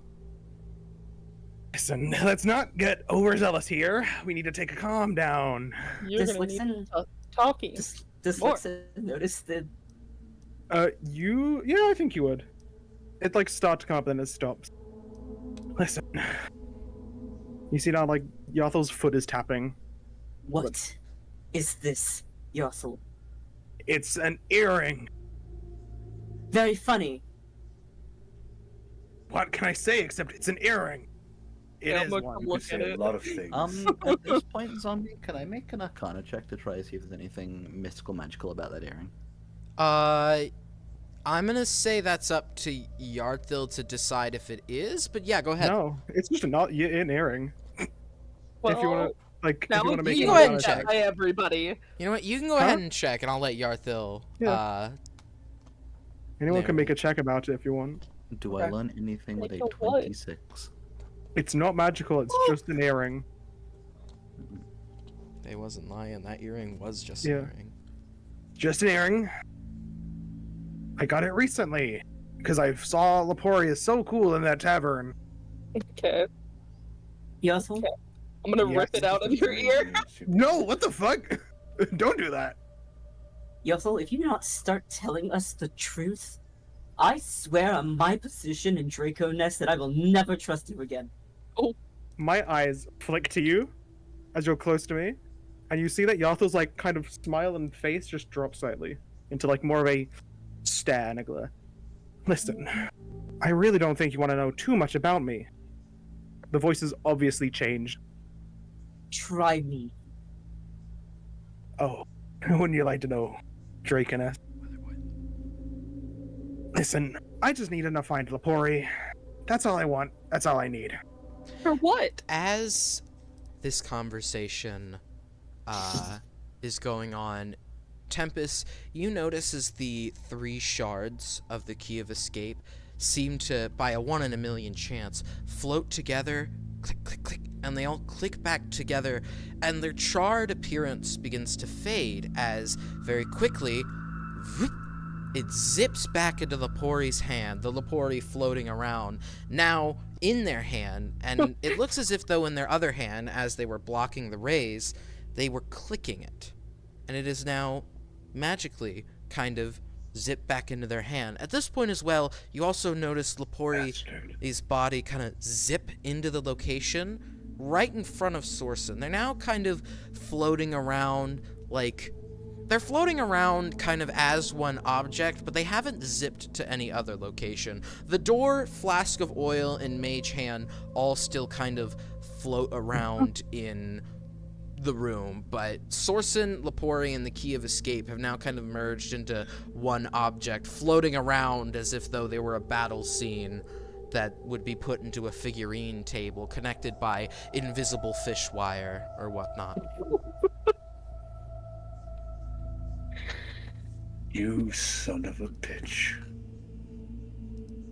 Listen, let's not get overzealous here. We need to take a calm down. You're Does gonna need Lixen talking. does More. Lixen notice the Yeah, I think you would. It like starts to come up, then it stops. Listen, you see now, like Yothel's foot is tapping. what is this, Yossel? It's an earring. Very funny. What can I say except it's an earring? It Yeah, is look, one. I'm You could looking say at a it. lot of things. At this point, zombie, can I make an Arcana check to try to see if there's anything mystical, magical about that earring? I'm gonna say that's up to Yarthil to decide if it is, but yeah, go ahead. No, it's just an earring. Well, If you want to, like, now if you want to make you an go ahead and Arcana check. Hi, everybody. You know what? You can go Huh? ahead and check, and I'll let Yarthil. Yeah. Anyone can There. make a check about it if you want. Do I Okay. learn anything with Like a a what? 26? It's not magical. It's just an earring. They wasn't lying. That earring was just Yeah. an earring. Just an earring. I got it recently because I saw Lepori is so cool in that tavern. Okay, Yossel? Okay. I'm gonna Yeah, rip it out of your ear. No, what the fuck? Don't do that. Yossel, if you do not start telling us the truth, I swear on my position in Draco Nest that I will never trust you again. My eyes flick to you as you're close to me, and you see that Yathel's like kind of smile and face just drops slightly into like more of a stare and a glare. Listen, I really don't think you want to know too much about me. The voice has obviously changed. Try me. Oh, wouldn't you like to know, Drakeness? Listen, I just need to find Lepori. That's all I want. That's all I need. For what? As this conversation is going on, Tempest, you notice as the 3 shards of the Key of Escape seem to, by a 1 in a million chance, float together, click, click, click, and they all click back together, and their charred appearance begins to fade as, very quickly, whoop, it zips back into Lepori's hand, the Lepori floating around, now in their hand, and it looks as if though in their other hand, as they were blocking the rays, they were clicking it. And it is now magically kind of zip back into their hand. At this point as well, you also notice Lepori's body kind of zip into the location right in front of Sorsen. They're now kind of floating around like... They're floating around kind of as one object, but they haven't zipped to any other location. The door, flask of oil, and mage hand all still kind of float around in the room, but Sorsen, Lepori, and the Key of Escape have now kind of merged into one object, floating around as if though they were a battle scene that would be put into a figurine table connected by invisible fish wire or whatnot. You son of a bitch.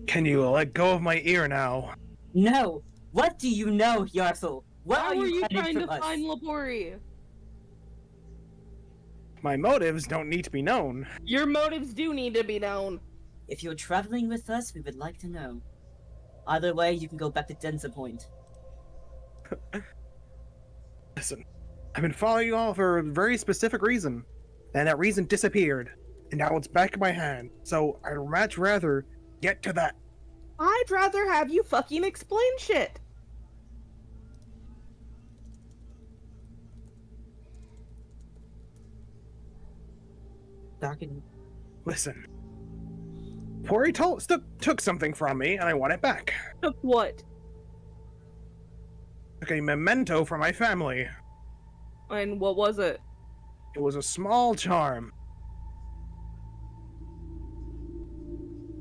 Can you let go of my ear now? No! What do you know, Yarthel? What Why are were you you hiding trying to from us? find Labori? My motives don't need to be known. Your motives do need to be known. If you're traveling with us, we would like to know. Either way, you can go back to Denza Point. Listen, I've been following you all for a very specific reason, and that reason disappeared, and now it's back in my hand. So I'd much rather get to that. I'd rather have you fucking explain shit. Back in... Listen, Pori took something from me, and I want it back. Took what? Took a memento from my family. And what was it? It was a small charm.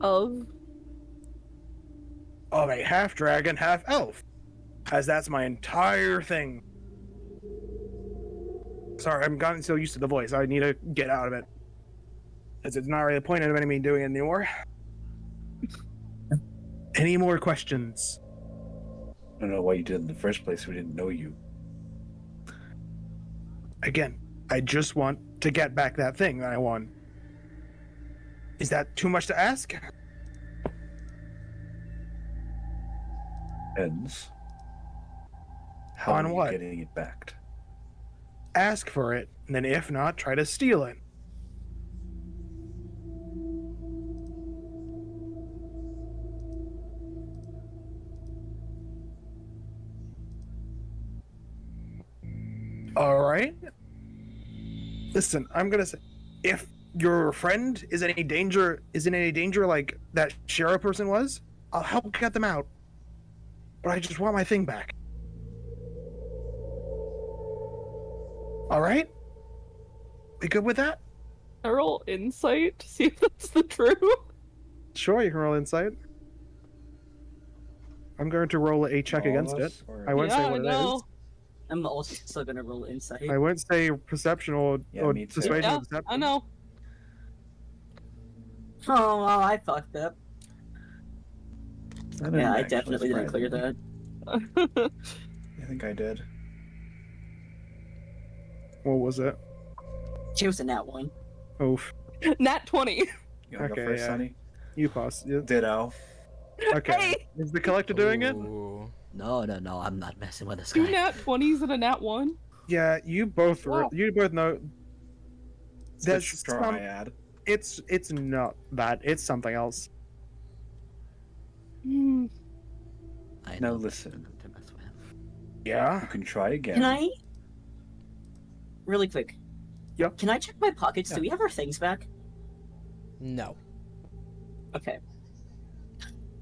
Of? Of a half dragon, half elf. As that's my entire thing. Sorry, I'm gotten so used to the voice, I need to get out of it. As it's not really the point of me doing it anymore. Any more questions? I don't know why you did it in the first place. We didn't know you. Again, I just want to get back that thing that I won. Is that too much to ask? Depends. How On are you what? getting it back? Ask for it, and then if not, try to steal it. Alright. Listen, I'm gonna say, if your friend is in any danger like that sheriff person was, I'll help get them out. But I just want my thing back. Alright? We good with that? I roll insight to see if that's the truth. Sure, you can roll insight. I'm going to roll a check All of against it. us, or- I won't say Yeah, what I know. it is. I'm also gonna roll insight. I won't say perception or, Yeah, me too. persuasion Yeah, or deception. I know. Oh, well, I fucked up. I didn't Yeah, I actually definitely didn't clear surprise that. me. I think I did. What was it? She was in that one. Oof. Nat 20. You wanna Okay, go first, yeah. Sonny? You pass. Yeah. Ditto. Okay. Hey! Is the collector doing it? Ooh. No, I'm not messing with this Two guy. nat 20s and a nat 1. Yeah, you both Wow. you both know It's the there's some, triad. it's not that. It's something else. Hmm. I Now know listen. to mess with him. Yeah. You can try again. Can I? Really quick. Yeah. Can I check my pockets? Yeah. Do we have our things back? No. Okay.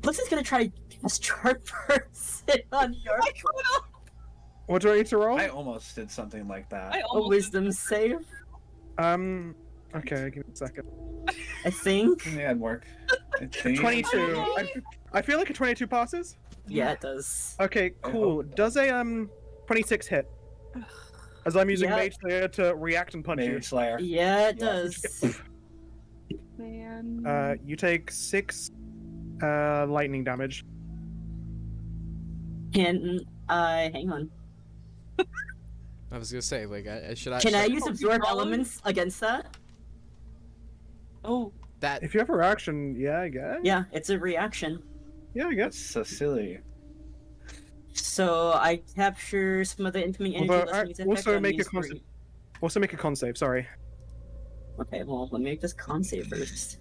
Blix is gonna try to cast Charm Person on your What do I need to roll? I almost did something like that. I a almost wisdom save, Okay, give me a second. I think. Yeah, it'd work. I think. 22. I feel like a 22 passes. Yeah, it does. Okay, I cool. hope- Does a 26 hit? As I'm using Yeah. Mage Slayer to react and punch you. Mage Slayer. Yeah, it Yeah. does. Man. You take 6 lightning damage. Can I hang on? I was gonna say, like, should I? Can should I use Oh, absorb you elements against that? Oh. that? If you have a reaction, yeah, I guess. Yeah, it's a reaction. Yeah, I That's guess. so silly. So I capture some of the incoming energy. Although, less means effect also on make a means con- three. Also make a con save, sorry. Okay, well, let me make this con save first.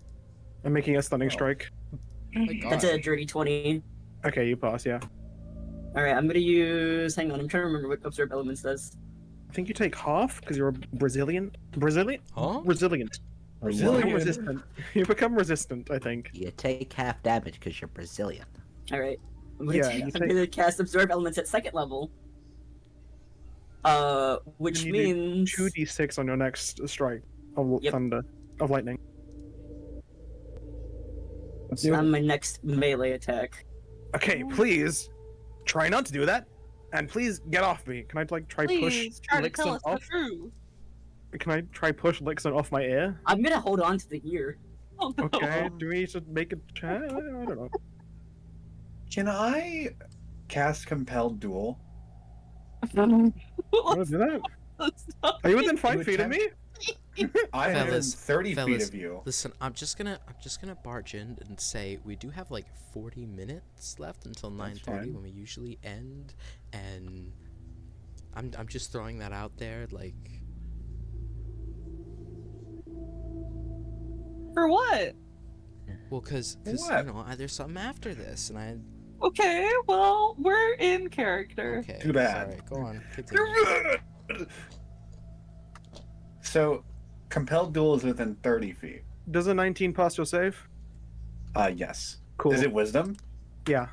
I'm making a stunning Oh. strike. My God. That's a dirty 20. Okay, you pass, yeah. Alright, I'm gonna use. Hang on, I'm trying to remember what absorb elements does. I think you take half because you're a Brazilian. Brazilian? Huh? Resilient. You become Brazilian. resistant. You become resistant, I think. You take half damage because you're Brazilian. Alright. I'm gonna, Yeah, I'm you take- gonna cast absorb elements at second level. Which And you do means 2d6 on your next strike of Yep. thunder, of lightning. on my next melee attack. Okay, please try not to do that, and please get off me. Can I like try Please push try to tell Lixon us the off? truth. Can I try push Lixon off my ear? I'm gonna hold on to the ear. Oh, no. Okay. Do we need to make a chat? I don't know. Can I cast Compelled Duel? Want to do that? Let's not- Are you within You 5 feet of me? I am within Fellas, 30 feet fellas, of you. Listen, I'm just gonna barge in and say we do have like 40 minutes left until 9:30 fine. when we usually end, and I'm just throwing that out there, like. For what? Well, cause What? you know there's something after this, and I. Okay, well, we're in character. Okay. Too bad. Sorry, go on. Continue. So, Compelled Duel is within 30 feet. Does a 19 pass your save? Yes. Cool. Is it Wisdom? Yeah.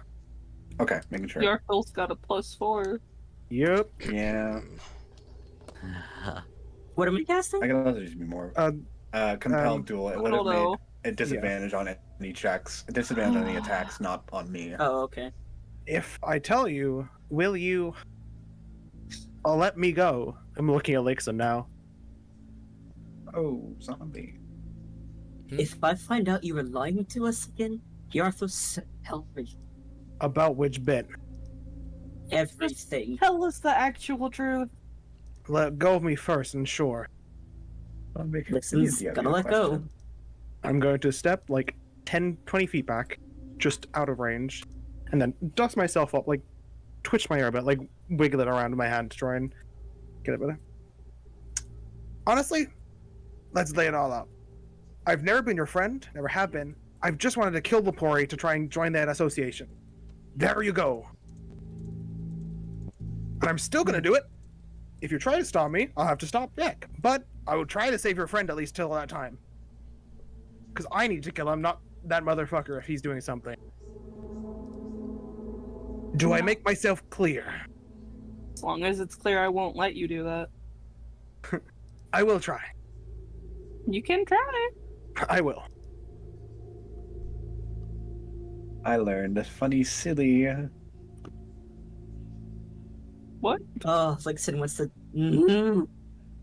Okay, making sure. Yarfil's got a +4. Yep. Yeah. What am I casting? I can also just be more. Compelled Duel. It would I have don't made know. a disadvantage on any checks. A disadvantage on any attacks, not on me. Oh, okay. If I tell you, will you let me go? I'm looking at Lixon now. Oh, zombie. If I find out you were lying to us again, Yarthos, help me. About which bit? Everything. Tell us the actual truth. Let go of me first, and sure. I'll make it Listen's easy. gonna let go. I'm going to step like 10, 20 feet back, just out of range, and then dust myself up, like twitch my hair a bit, like wiggle it around in my hand to try and get it better. Honestly, let's lay it all out. I've never been your friend, never have been. I've just wanted to kill Lepori to try and join that association. There you go. And I'm still gonna do it. If you try to stop me, I'll have to stop back. But I will try to save your friend at least till that time. Because I need to kill him, not that motherfucker if he's doing something. Do I make myself clear? As long as it's clear, I won't let you do that. I will try. You can try. I will. I learned a funny silly. What? Oh, Lixon wants to. Mm-hmm.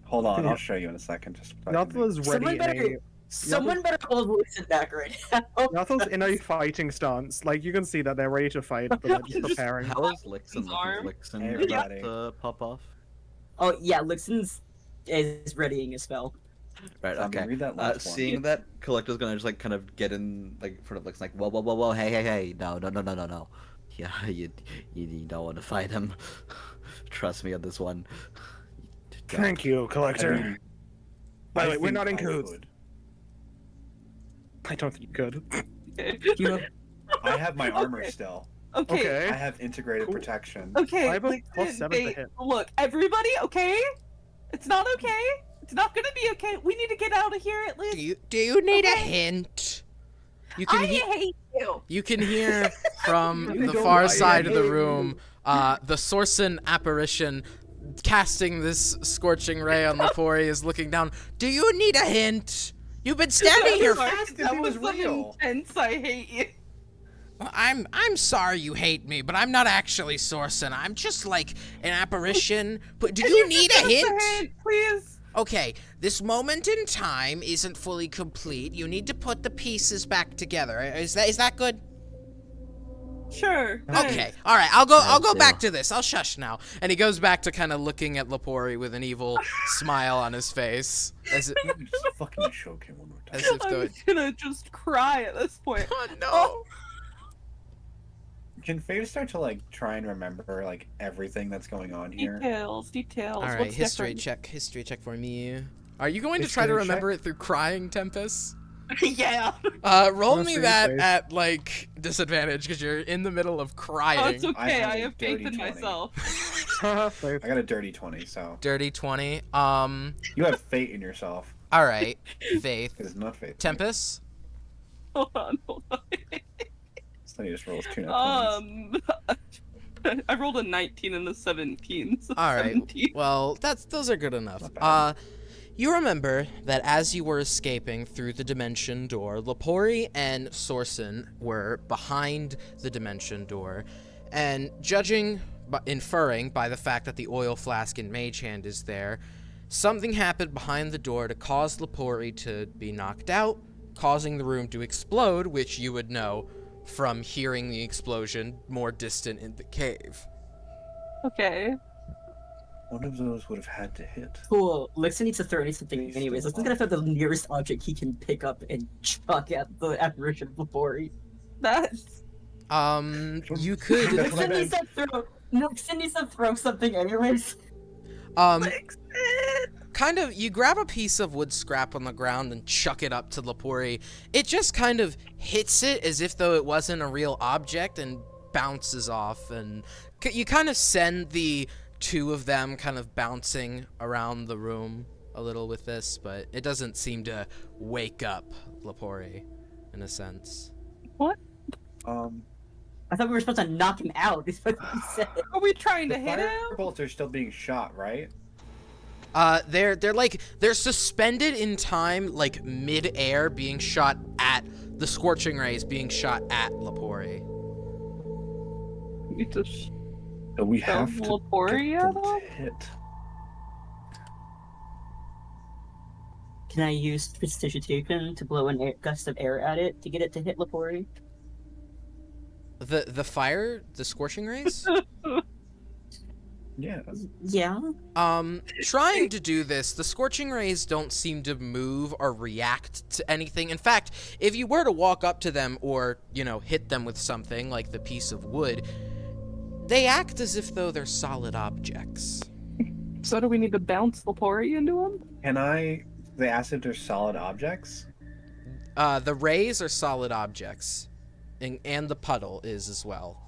Hold on, I'll show you in a second. Just Nothla's ready Someone in better, someone better hold Lixon back right now. Nothla's in a fighting stance. Like, you can see that they're ready to fight, but they're just preparing. How is Lixon His arm. looking? Lixon Hey, about everybody. to pop off? Oh yeah, Lixon's is readying a spell. Right, Zombie, okay. read that last one. Seeing that, Collector's gonna just like kind of get in like front of Lixon, like whoa, whoa, whoa, whoa, hey, no. Yeah, you don't want to fight him. Trust me on this one. Thank you, I Collector. mean, By the I way, we're think not in I cahoots. could. I don't think you could. You have, I have my armor Okay. still. Okay. Okay. I have integrated Cool. protection. Okay. I have a listen, +7 to wait, hit. Look, everybody, okay? It's not okay. It's not gonna be okay. We need to get out of here at least. Do you need a Okay. hint? You I can hate you. you can hear from You the don't far like side of the it. room the Sorsen apparition casting this scorching ray on Lepori is looking down. Do you need a hint? You've been standing here. Sorry, fast if that it was some real. intense. I hate you. Well, I'm sorry you hate me, but I'm not actually Sorsen. I'm just like an apparition. But do you need a hint? Please. Okay, this moment in time isn't fully complete. You need to put the pieces back together. Is that good? Sure. Okay. All right. I'll go Yeah. back to this. I'll shush now. And he goes back to kind of looking at Lepori with an evil smile on his face, as You can just fucking choke him one more time. as if I'm to. gonna just cry at this point. Oh no. Can Faye start to like try and remember like everything that's going on here? Details. All right. What's History different? check for me. Are you going to try to History remember it through crying, Tempest? Yeah. Roll me Honestly, that Faith. at like disadvantage because you're in the middle of Oh, crying. it's okay. have I a have faith dirty in 20. myself. Faith. I got a dirty 20, so Dirty 20. you have fate in yourself. All right. Faith. It is not fate. Tempest. Hold on. So he just rolls 2 nat 20s. I rolled a 19 and a 17. So All right. 17. Well, those are good enough. Not bad. You remember that as you were escaping through the dimension door, Lepori and Sorsen were behind the dimension door, and inferring by the fact that the oil flask in Mage Hand is there, something happened behind the door to cause Lepori to be knocked out, causing the room to explode, which you would know from hearing the explosion more distant in the cave. Okay. One of those would have had to hit. Cool. Lixon needs to throw something He's anyways. still Lixon's gonna throw the nearest object he can pick up and chuck at the apparition of Lepori. That's You could, That's what I Lixon needs to throw something anyways. kind of, you grab a piece of wood scrap on the ground and chuck it up to Lepori. It just kind of hits it as if though it wasn't a real object and bounces off, and you kind of send the two of them kind of bouncing around the room a little with this, but it doesn't seem to wake up Lepori in a sense. what? I thought we were supposed to knock him out, is what he said. Are we trying to The hit him? firebolts are still being shot, right? They're suspended in time, like mid-air, being shot at the scorching rays, being shot at Lepori. We just So we throw have to Lepori get at them to him? hit. Can I use prestidigitation to blow an gust of air at it to get it to hit Lepori? The fire, the scorching rays? Yeah. Yeah. Trying to do this, the scorching rays don't seem to move or react to anything. In fact, if you were to walk up to them or, hit them with something like the piece of wood, they act as if though they're solid objects. So do we need to bounce Lepori into him? The acids are solid objects? The rays are solid objects, and the puddle is as well.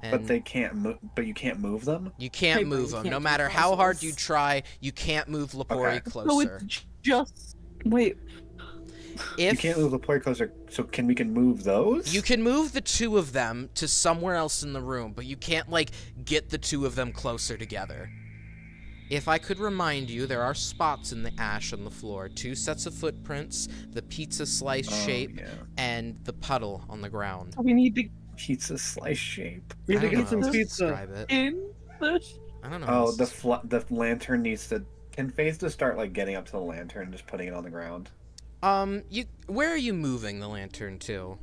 And But they can't move. But you can't move them. you can't Hey, move you them. can't No do matter how hard puzzles. you try, you can't move Lepori Okay. So closer. it's just wait. You can't move the play closer. So we can move those? You can move the two of them to somewhere else in the room, but you can't, get the two of them closer together. If I could remind you, there are spots in the ash on the floor. 2 sets of footprints, the pizza slice shape, Yeah. and the puddle on the ground. We need to Pizza slice shape. We I need to don't get know some how to pizza. describe it. in the. I don't know. Oh, how to the lantern needs to. Can Faith just start getting up to the lantern and just putting it on the ground? Where are you moving the lantern to?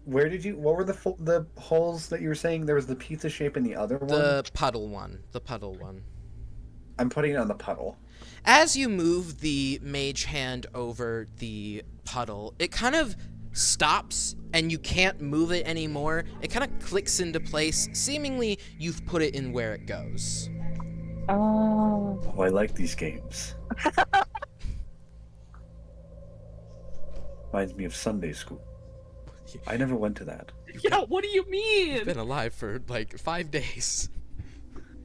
Where did you? What were the holes that you were saying? There was the pizza shape in the other one. The puddle one. The puddle one. I'm putting it on the puddle. As you move the mage hand over the puddle, it kind of stops and you can't move it anymore. It kind of clicks into place. Seemingly, you've put it in where it goes. Oh. Oh, I like these games. Reminds me of Sunday school. I never went to that. Yeah. What do you mean? You've been alive for 5 days.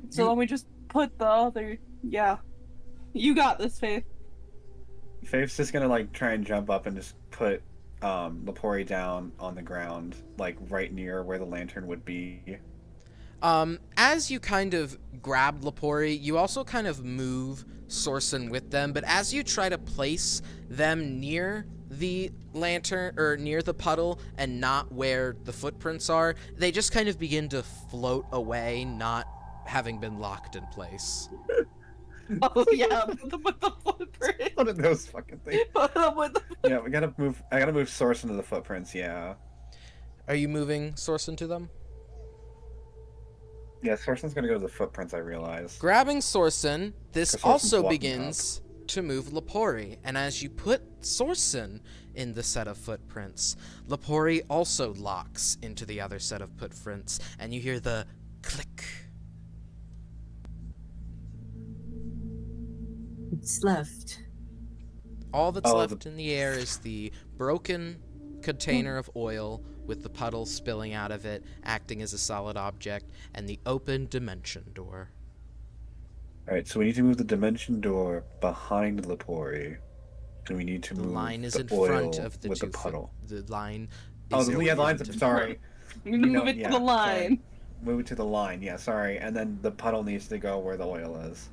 So then we just put the other. Yeah. You got this, Faith. Faith's just gonna try and jump up and just put Lepori down on the ground, right near where the lantern would be. As you kind of grab Lepori, you also kind of move Sorsen with them, but as you try to place them near the lantern, or near the puddle, and not where the footprints are, they just kind of begin to float away, not having been locked in place. Oh yeah. Put them with the footprint. One of those fucking things. Put them with the. Yeah, I gotta move Source into the footprints, yeah. Are you moving Sorsen to them? Yeah, Sorsen's gonna go to the footprints, I realize. Grabbing Sorsen, this 'Cause Sorsen's also walking begins to move Lepori, and as you put Sorsen in the set of footprints, Lepori also locks into the other set of footprints, and you hear the click. It's left. All that's Oh, left in the air is the broken container of oil with the puddle spilling out of it, acting as a solid object, and the open dimension door. Alright, so we need to move the dimension door behind Lepori. And we need to The move line is the in oil front of the with two the puddle. The line Oh, is the in lines. front of- Sorry. You move it yeah, to the line. Move it to the line. Yeah, sorry. And then the puddle needs to go where the oil is.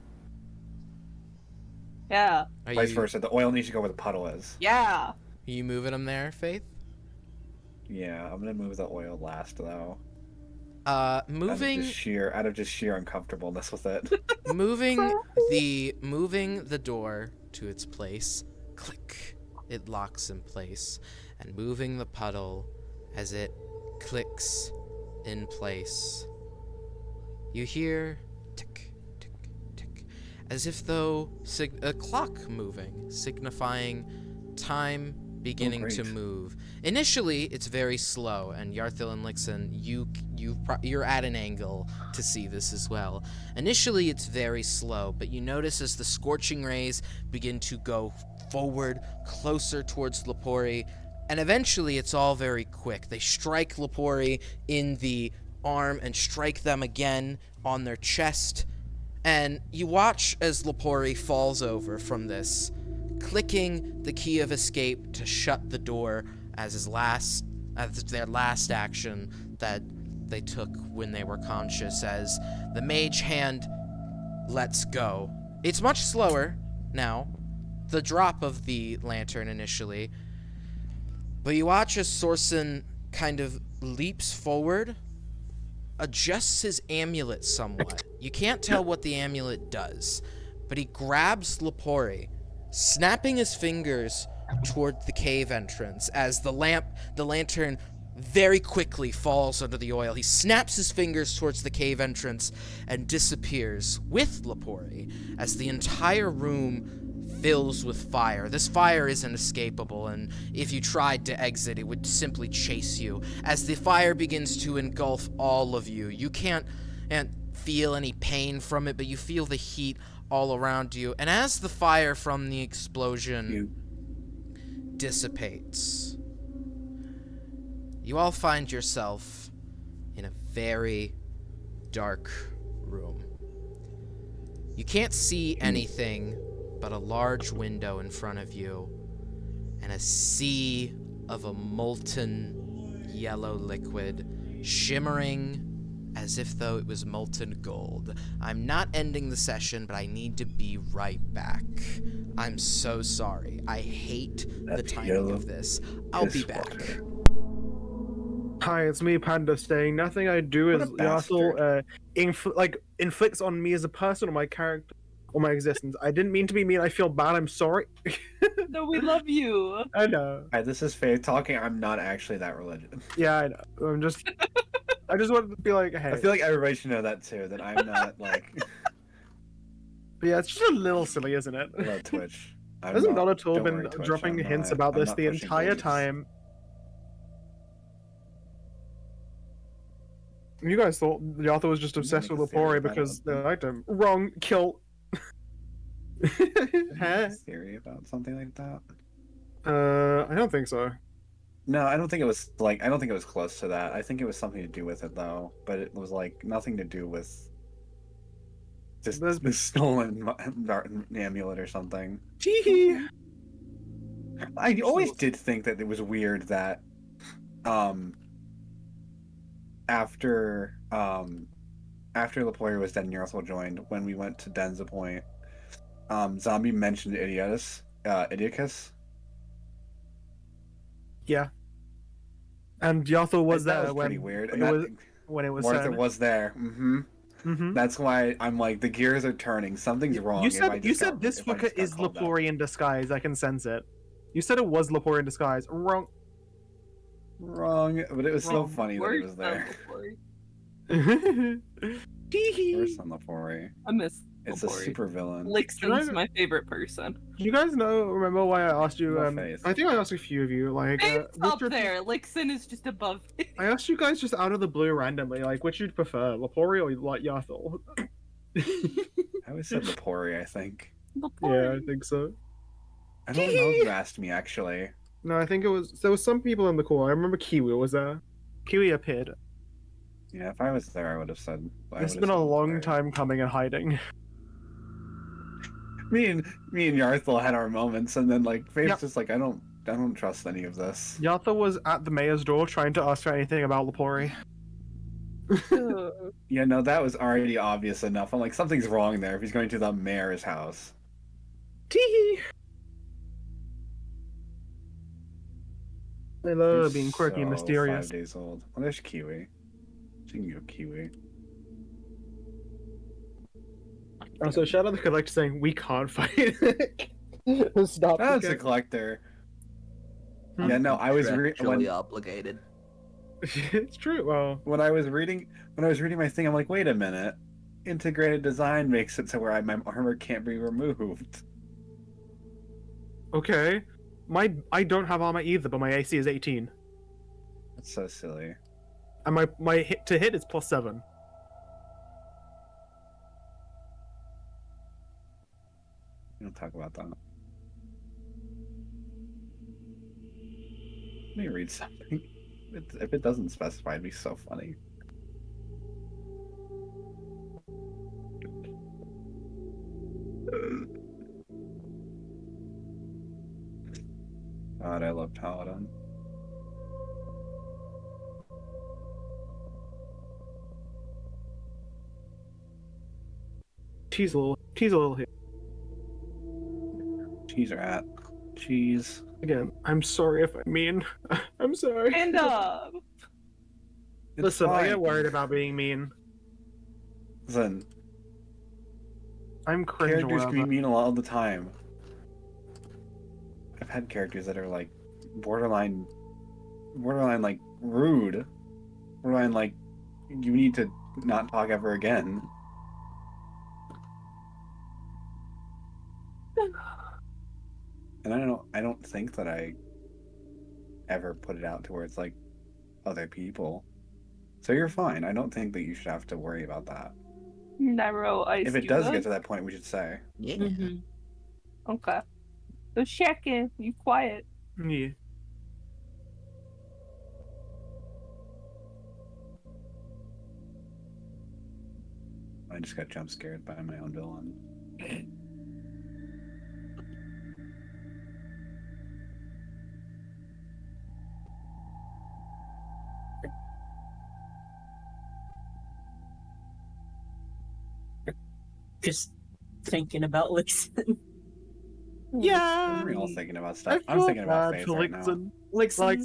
Yeah. Are Vice you, versa. The oil needs to go where the puddle is. Yeah. are you moving them there, Faith? Yeah, I'm gonna move the oil last though. Moving out of just sheer uncomfortableness with it. moving the door to its place. Click. It locks in place, and moving the puddle as it clicks in place. You hear tick, tick, tick, as if though a clock moving, signifying time beginning to great. move. Initially, it's very slow, and Yarthil and Lixen, you're at an angle to see this as well. Initially, it's very slow, but you notice as the scorching rays begin to go forward, closer towards Lepori, and eventually it's all very quick. They strike Lepori in the arm and strike them again on their chest, and you watch as Lepori falls over from this, clicking the key of escape to shut the door as their last action that they took when they were conscious, as the mage hand lets go. It's much slower now, the drop of the lantern initially, but you watch as Sorsen kind of leaps forward, adjusts his amulet somewhat. You can't tell what the amulet does, but he grabs Lepori, snapping his fingers toward the cave entrance as the lantern very quickly falls under the oil. He snaps his fingers towards the cave entrance and disappears with Lepori as the entire room fills with fire. This fire isn't escapable, and if you tried to exit, it would simply chase you. As the fire begins to engulf all of you, you can't feel any pain from it, but you feel the heat all around you. And as the fire from the explosion dissipates, you all find yourself in a very dark room. You can't see anything but a large window in front of you and a sea of a molten yellow liquid shimmering as if though it was molten gold. I'm not ending the session, but I need to be right back. I'm so sorry. I hate the timing of this. I'll be back. Hi, it's me, Panda, saying nothing I do What is a bastard. Yasuo inflicts on me as a person or my character or my existence. I didn't mean to be mean. I feel bad. I'm sorry. No, we love you. I know. Hi, this is Faith talking. I'm not actually that religious. Yeah, I know. I just wanted to be like, hey. I feel like everybody should know that too. That I'm not like. But yeah, it's just a little silly, isn't it? I love Twitch. Hasn't Donatul don't been worry, Twitch, dropping I'm hints not- about I'm this not the pushing entire beliefs. time? You guys thought the author was just I'm gonna obsessed with make a theory Lepori about because it. they liked him. Wrong. Kill. Huh? Theory about something like that. I don't think so. No, I don't think it was like. I don't think it was close to that. I think it was something to do with it though, but it was like nothing to do with just There's- the stolen amulet or something. Teehee. I always did think that it was weird that, after Lapoya was dead and Yarthel joined, when we went to Denza Point, Zombie mentioned Idiocus. Yeah. And Yotho was that there was pretty when weird. it And that, was when it was Martha said. was there. Mm-hmm. Mm-hmm. That's why I'm like, the gears are turning. Something's wrong. You if I said just got- this if I fucker just got is called out. Lepori in disguise. I can sense it. You said it was Lepori in disguise. Wrong. Wrong, but it was so Wrong. funny that it was there. Teehee. Worse than Lepori. I miss It's a Lepori. super villain. Lixton's my favorite person. You guys remember why I asked you? No face. I think I asked a few of you. Like, Faith's which up there. Lixton is just above. I asked you guys just out of the blue randomly, like, which you'd prefer, Lepori or like Yathel? I always said Lepori, I think. Yeah, I think so. I don't know if you asked me, actually. No, I think there was some people in the call. I remember Kiwi was there. Kiwi appeared. Yeah, if I was there, I would have said. It's been a long time coming and hiding. Me and Yarthel had our moments, and then like Faith's Yep. just like, I don't trust any of this. Yatha was at the mayor's door trying to ask for anything about Lepori. Yeah, no, that was already obvious enough. I'm like, something's wrong there if he's going to the mayor's house. Teehee! I love You're being quirky and so mysterious. 5 days old. Well, there's Kiwi. Speaking of Kiwi. Also, shout out the collector saying we can't fight. Stop. That's Okay. a collector. Hmm. Yeah, no, I was Contractually obligated. It's true. Well, when I was reading my thing, I'm like, wait a minute. Integrated design makes it so where my armor can't be removed. okay. I don't have armor either, but my AC is 18, That's so silly. and my hit to hit is +7. We don't talk about that. Let me read something. If it doesn't specify, it'd be so funny. God, I love Paladin. Tease a little here. Cheese or at. Cheese. Again, I'm sorry if I mean. I'm sorry. Stand up. It's Listen, I fine. get worried about being mean. Listen, I'm cringe. characters can be mean a lot of the time. I've had characters that are like borderline like rude. Borderline like you need to not talk ever again. And I don't think that I ever put it out to where it's like other people. So you're fine. I don't think that you should have to worry about that. Nairo ice. If it does get to that point, we should say. Yeah. Mm-hmm. Okay. Just checking. You quiet. Yeah. I just got jump scared by my own villain. Just thinking about Lixin. Yeah. We're all thinking about I stuff. I'm feel thinking about bad Faith for right now. Lixin. Lixin's Like,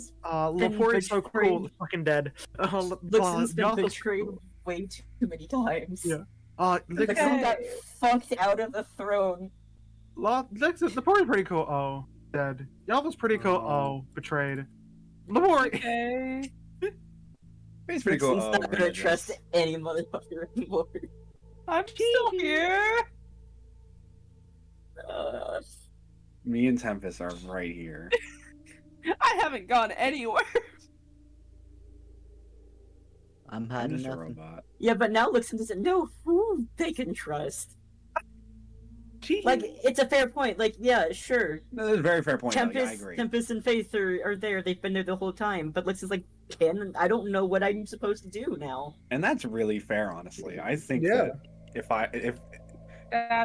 been Lepori's so betrayed. cool, fucking dead. Lixin's been Yatha's- betrayed way too many times. Yeah. Lixin Lixin, got funked out of the throne. Lixin, Lepori's pretty cool. Oh, dead. Yatha's pretty cool. Oh, betrayed. Lepori. Okay. Faith's pretty cool. Lixin's Oh, not we're gonna gonna trust just- any motherfucker anymore. I'm still here. Me and Tempest are right here. I haven't gone anywhere. I'm I'm hiding just a nothing. robot. Yeah, but now Lixin doesn't know who they can trust. Like, it's a fair point. Like, yeah, sure. No, that's a very fair point. Like, I Tempest, agree. Tempest and Faith are there. They've been there the whole time. But Lixin's like, I don't know what I'm supposed to do now. And that's really fair, honestly. I think Yeah. that if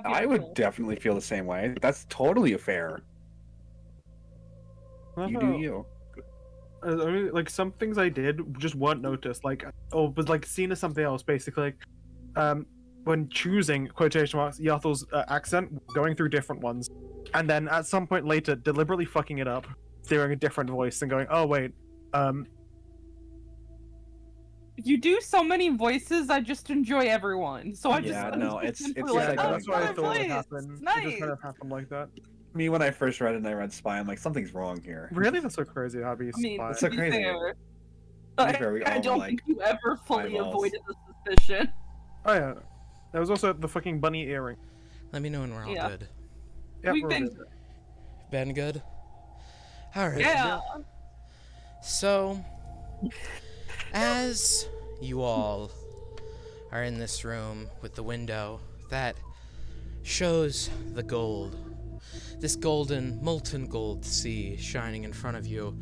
I would definitely feel the same way. That's totally fair. You do you. I mean, like some things I did just weren't noticed, like was like seen as something else. Basically, when choosing quotation marks Yathal's accent, going through different ones, and then at some point later deliberately fucking it up, doing a different voice and going, "Oh wait, You do so many voices. I just enjoy everyone. So I just Yeah, no, it's for just like, like oh, that's what I another thought would voice. happen. Nice. It just kind of happened like that. Me, when I first read it and I read Spy, I'm like, something's wrong here. Really, that's so crazy. How be I mean, spy. That's so to be crazy. fair, To be fair, we I all don't were think like, you ever fully eyeballs. avoided the suspicion. Oh yeah, there was also the fucking bunny earring. Let me know when we're all Yeah. good. Yeah, We've we're been, good. Ben, good? Alright. yeah. So, as you all are in this room with the window that shows the gold, this golden, molten gold sea shining in front of you,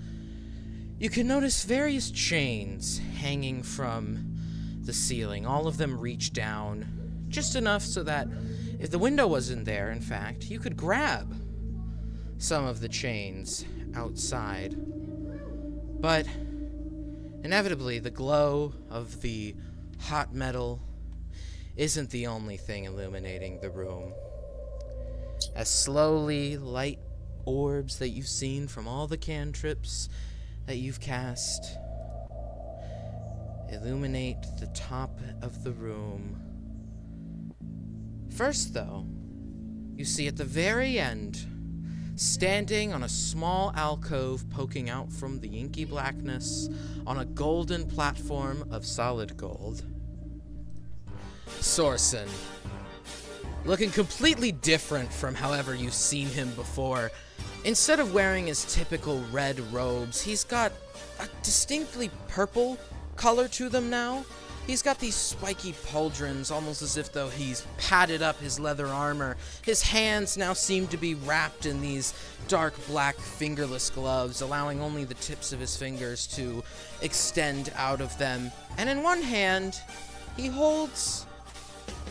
you can notice various chains hanging from the ceiling. All of them reach down just enough so that if the window wasn't there, in fact, you could grab some of the chains outside. But inevitably, the glow of the hot metal isn't the only thing illuminating the room. As slowly, light orbs that you've seen from all the cantrips that you've cast illuminate the top of the room. First, though, you see at the very end, standing on a small alcove poking out from the inky blackness on a golden platform of solid gold, Sorsen. Looking completely different from however you've seen him before. Instead of wearing his typical red robes, he's got a distinctly purple color to them now. He's got these spiky pauldrons, almost as if though he's padded up his leather armor. His hands now seem to be wrapped in these dark black fingerless gloves, allowing only the tips of his fingers to extend out of them. And in one hand, he holds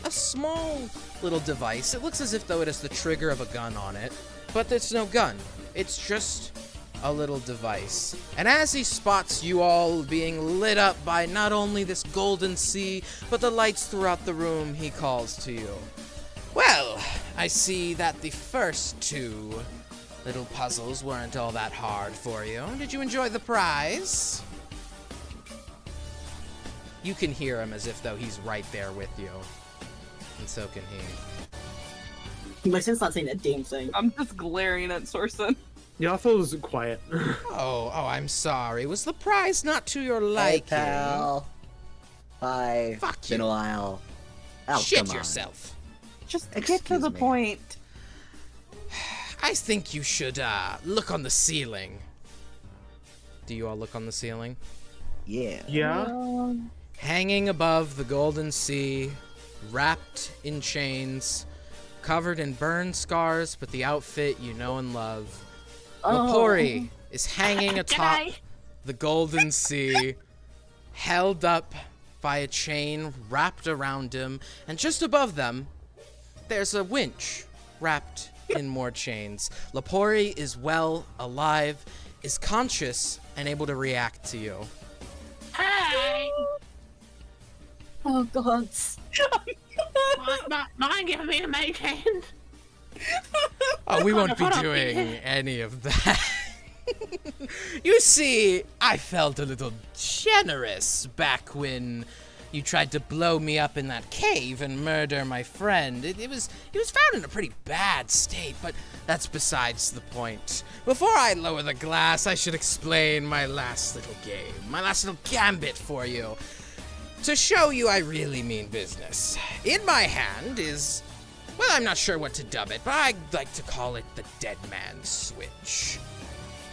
a small little device. It looks as if though it has the trigger of a gun on it, but there's no gun. It's just a little device. And as he spots you all being lit up by not only this golden sea, but the lights throughout the room, he calls to you. Well, I see that the first two little puzzles weren't all that hard for you. Did you enjoy the prize? You can hear him as if though he's right there with you. And so can he. Luxion's not saying a damn thing. I'm just glaring at Sorsen. Yeah, I thought it was quiet. Oh, I'm sorry. Was the prize not to your Hey, liking? pal. Hi. Fuck It's been you. a while. Oh, Shit come on. yourself. Just get to Excuse the me. point. I think you should, look on the ceiling. Do you all look on the ceiling? Yeah. Yeah. Hanging above the golden sea, wrapped in chains, covered in burn scars, but the outfit you know and love. Lepori is hanging atop the golden sea, held up by a chain wrapped around him, and just above them, there's a winch wrapped in more chains. Lepori is well, alive, is conscious, and able to react to you. Hey! Oh god. Mind giving me a mage hand? Oh, we won't be Hold on. doing any of that. You see, I felt a little generous back when you tried to blow me up in that cave and murder my friend. It was found in a pretty bad state, but that's besides the point. Before I lower the glass, I should explain my last little game, my last little gambit for you. To show you I really mean business. In my hand is, well, I'm not sure what to dub it, but I like to call it the Dead Man's Switch.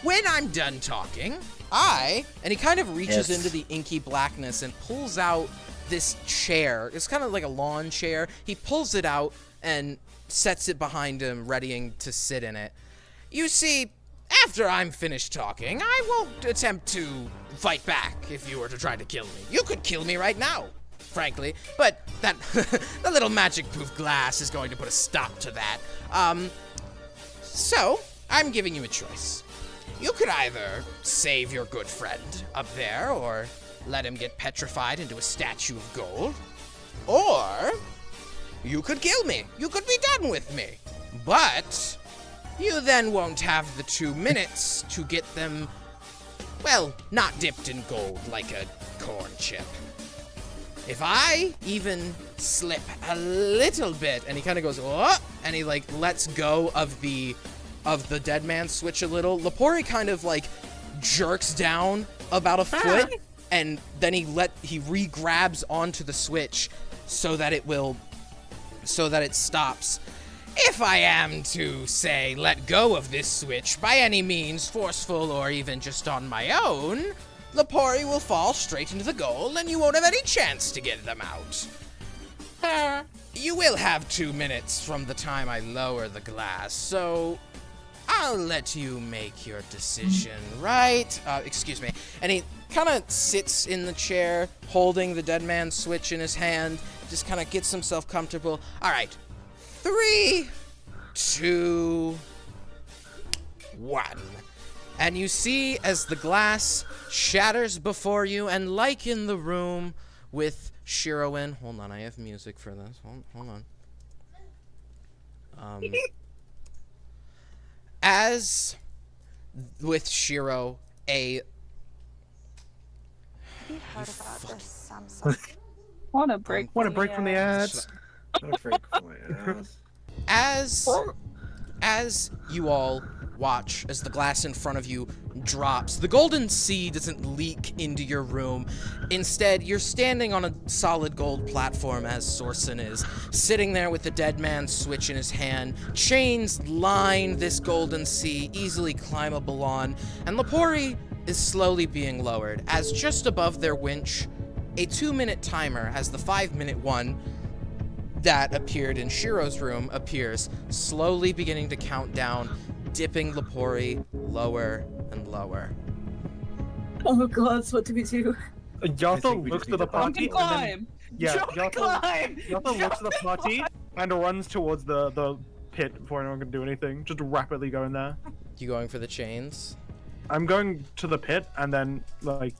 When I'm done talking, and he kind of reaches Yes. into the inky blackness and pulls out this chair. It's kind of like a lawn chair. He pulls it out and sets it behind him, readying to sit in it. You see, after I'm finished talking, I won't attempt to fight back if you were to try to kill me. You could kill me right now, frankly, but that the little magic proof glass is going to put a stop to that. So, I'm giving you a choice. You could either save your good friend up there, or let him get petrified into a statue of gold, or you could kill me. You could be done with me. But you then won't have the 2 minutes to get them, well, not dipped in gold like a corn chip. If I even slip a little bit, and he kind of goes, oh, and he like lets go of the dead man's switch a little, Lepori kind of like jerks down about a foot, and then he re-grabs onto the switch so that it stops. If I am to, say, let go of this switch by any means, forceful or even just on my own, Lepori will fall straight into the goal and you won't have any chance to get them out. You will have 2 minutes from the time I lower the glass, so I'll let you make your decision, right? Excuse me. And he kind of sits in the chair, holding the dead man's switch in his hand, just kind of gets himself comfortable. All right. 3, 2, 1. And you see as the glass shatters before you, and like in the room with Shiro in. Hold on, I have music for this. Hold on. As with Shiro, Have you heard about this Want a break? Want a break from the ads? What a freak for my ass. As you all watch as the glass in front of you drops, the golden sea doesn't leak into your room. Instead, you're standing on a solid gold platform as Sorsen is, sitting there with the dead man's switch in his hand. Chains line this golden sea, easily climbable on, and Lepori is slowly being lowered as just above their winch, a 2-minute timer as the 5-minute one that appeared in Shiro's room appears, slowly beginning to count down, dipping Lepori lower and lower. Oh god, what do we do? Yotho we looks just to the need to party and then Climb! Yotho looks to the party and runs towards the pit before anyone can do anything. Just rapidly going there. You going for the chains? I'm going to the pit and then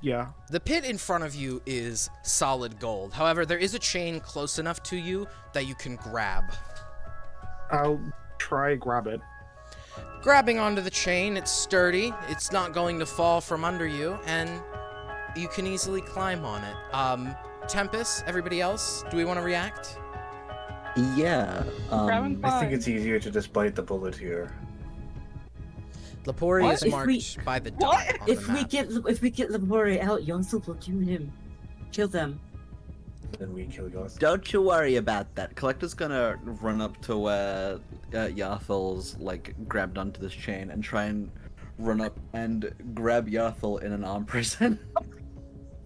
yeah. The pit in front of you is solid gold. However, there is a chain close enough to you that you can grab. I'll try grab it. Grabbing onto the chain, it's sturdy, it's not going to fall from under you, and you can easily climb on it. Tempest, everybody else, do we want to react? Yeah. Grab and I think climb. it's easier to just bite the bullet here. Lepori What? is If marked we- by the What? dot on If the we map. get Labore out, Yonsu will kill him. Kill them. Then we kill yours. Don't you worry about that. Collector's gonna run up to where Yarthel's grabbed onto this chain and try and run up and grab Yarthel in an arm prison.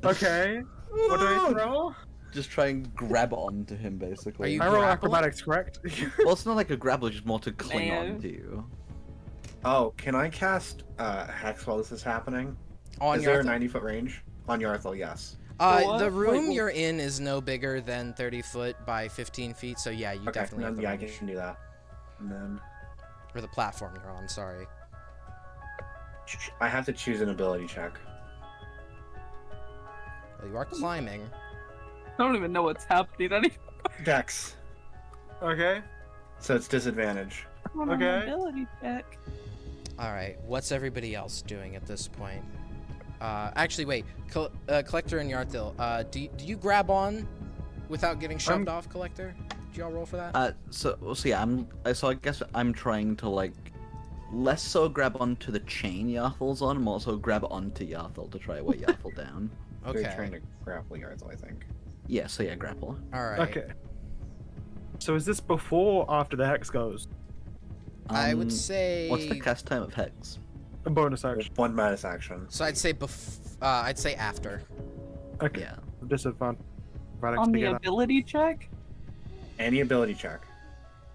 Okay. What do I throw? Just try and grab onto him, basically. Are you I roll grappling? acrobatics, correct? Well, it's not like a grapple, just more to cling Man. onto you. Oh, can I cast Hex while this is happening? On Is there a Yarthel? 90-foot range? On Yarthel, yes. What? The room Wait, you're in is no bigger than 30 foot by 15 feet, so yeah, you Okay, definitely have then, the yeah, I range. can do that. And then Or the platform you're on, sorry. I have to choose an ability check. Well, you are climbing. I don't even know what's happening anymore. Dex. Okay. So it's disadvantage. On an Okay. ability check. Alright, what's everybody else doing at this point? Actually, wait. Collector and Yarthil, do you grab on without getting shoved off, Collector? Did y'all roll for that? So yeah, so I guess I'm trying to less so grab onto the chain Yarthel's on, more so grab onto Yarthel to try to weigh Yarthel down. You're Okay. trying to grapple Yarthel, I think. Yeah, so yeah, grapple. Alright. Okay. So is this before or after the hex goes? I would say... What's the cast time of Hex? A bonus There's action. one bonus action. So I'd say I'd say after. Okay. Yeah. Disadvantage. On the ability check? Any ability check.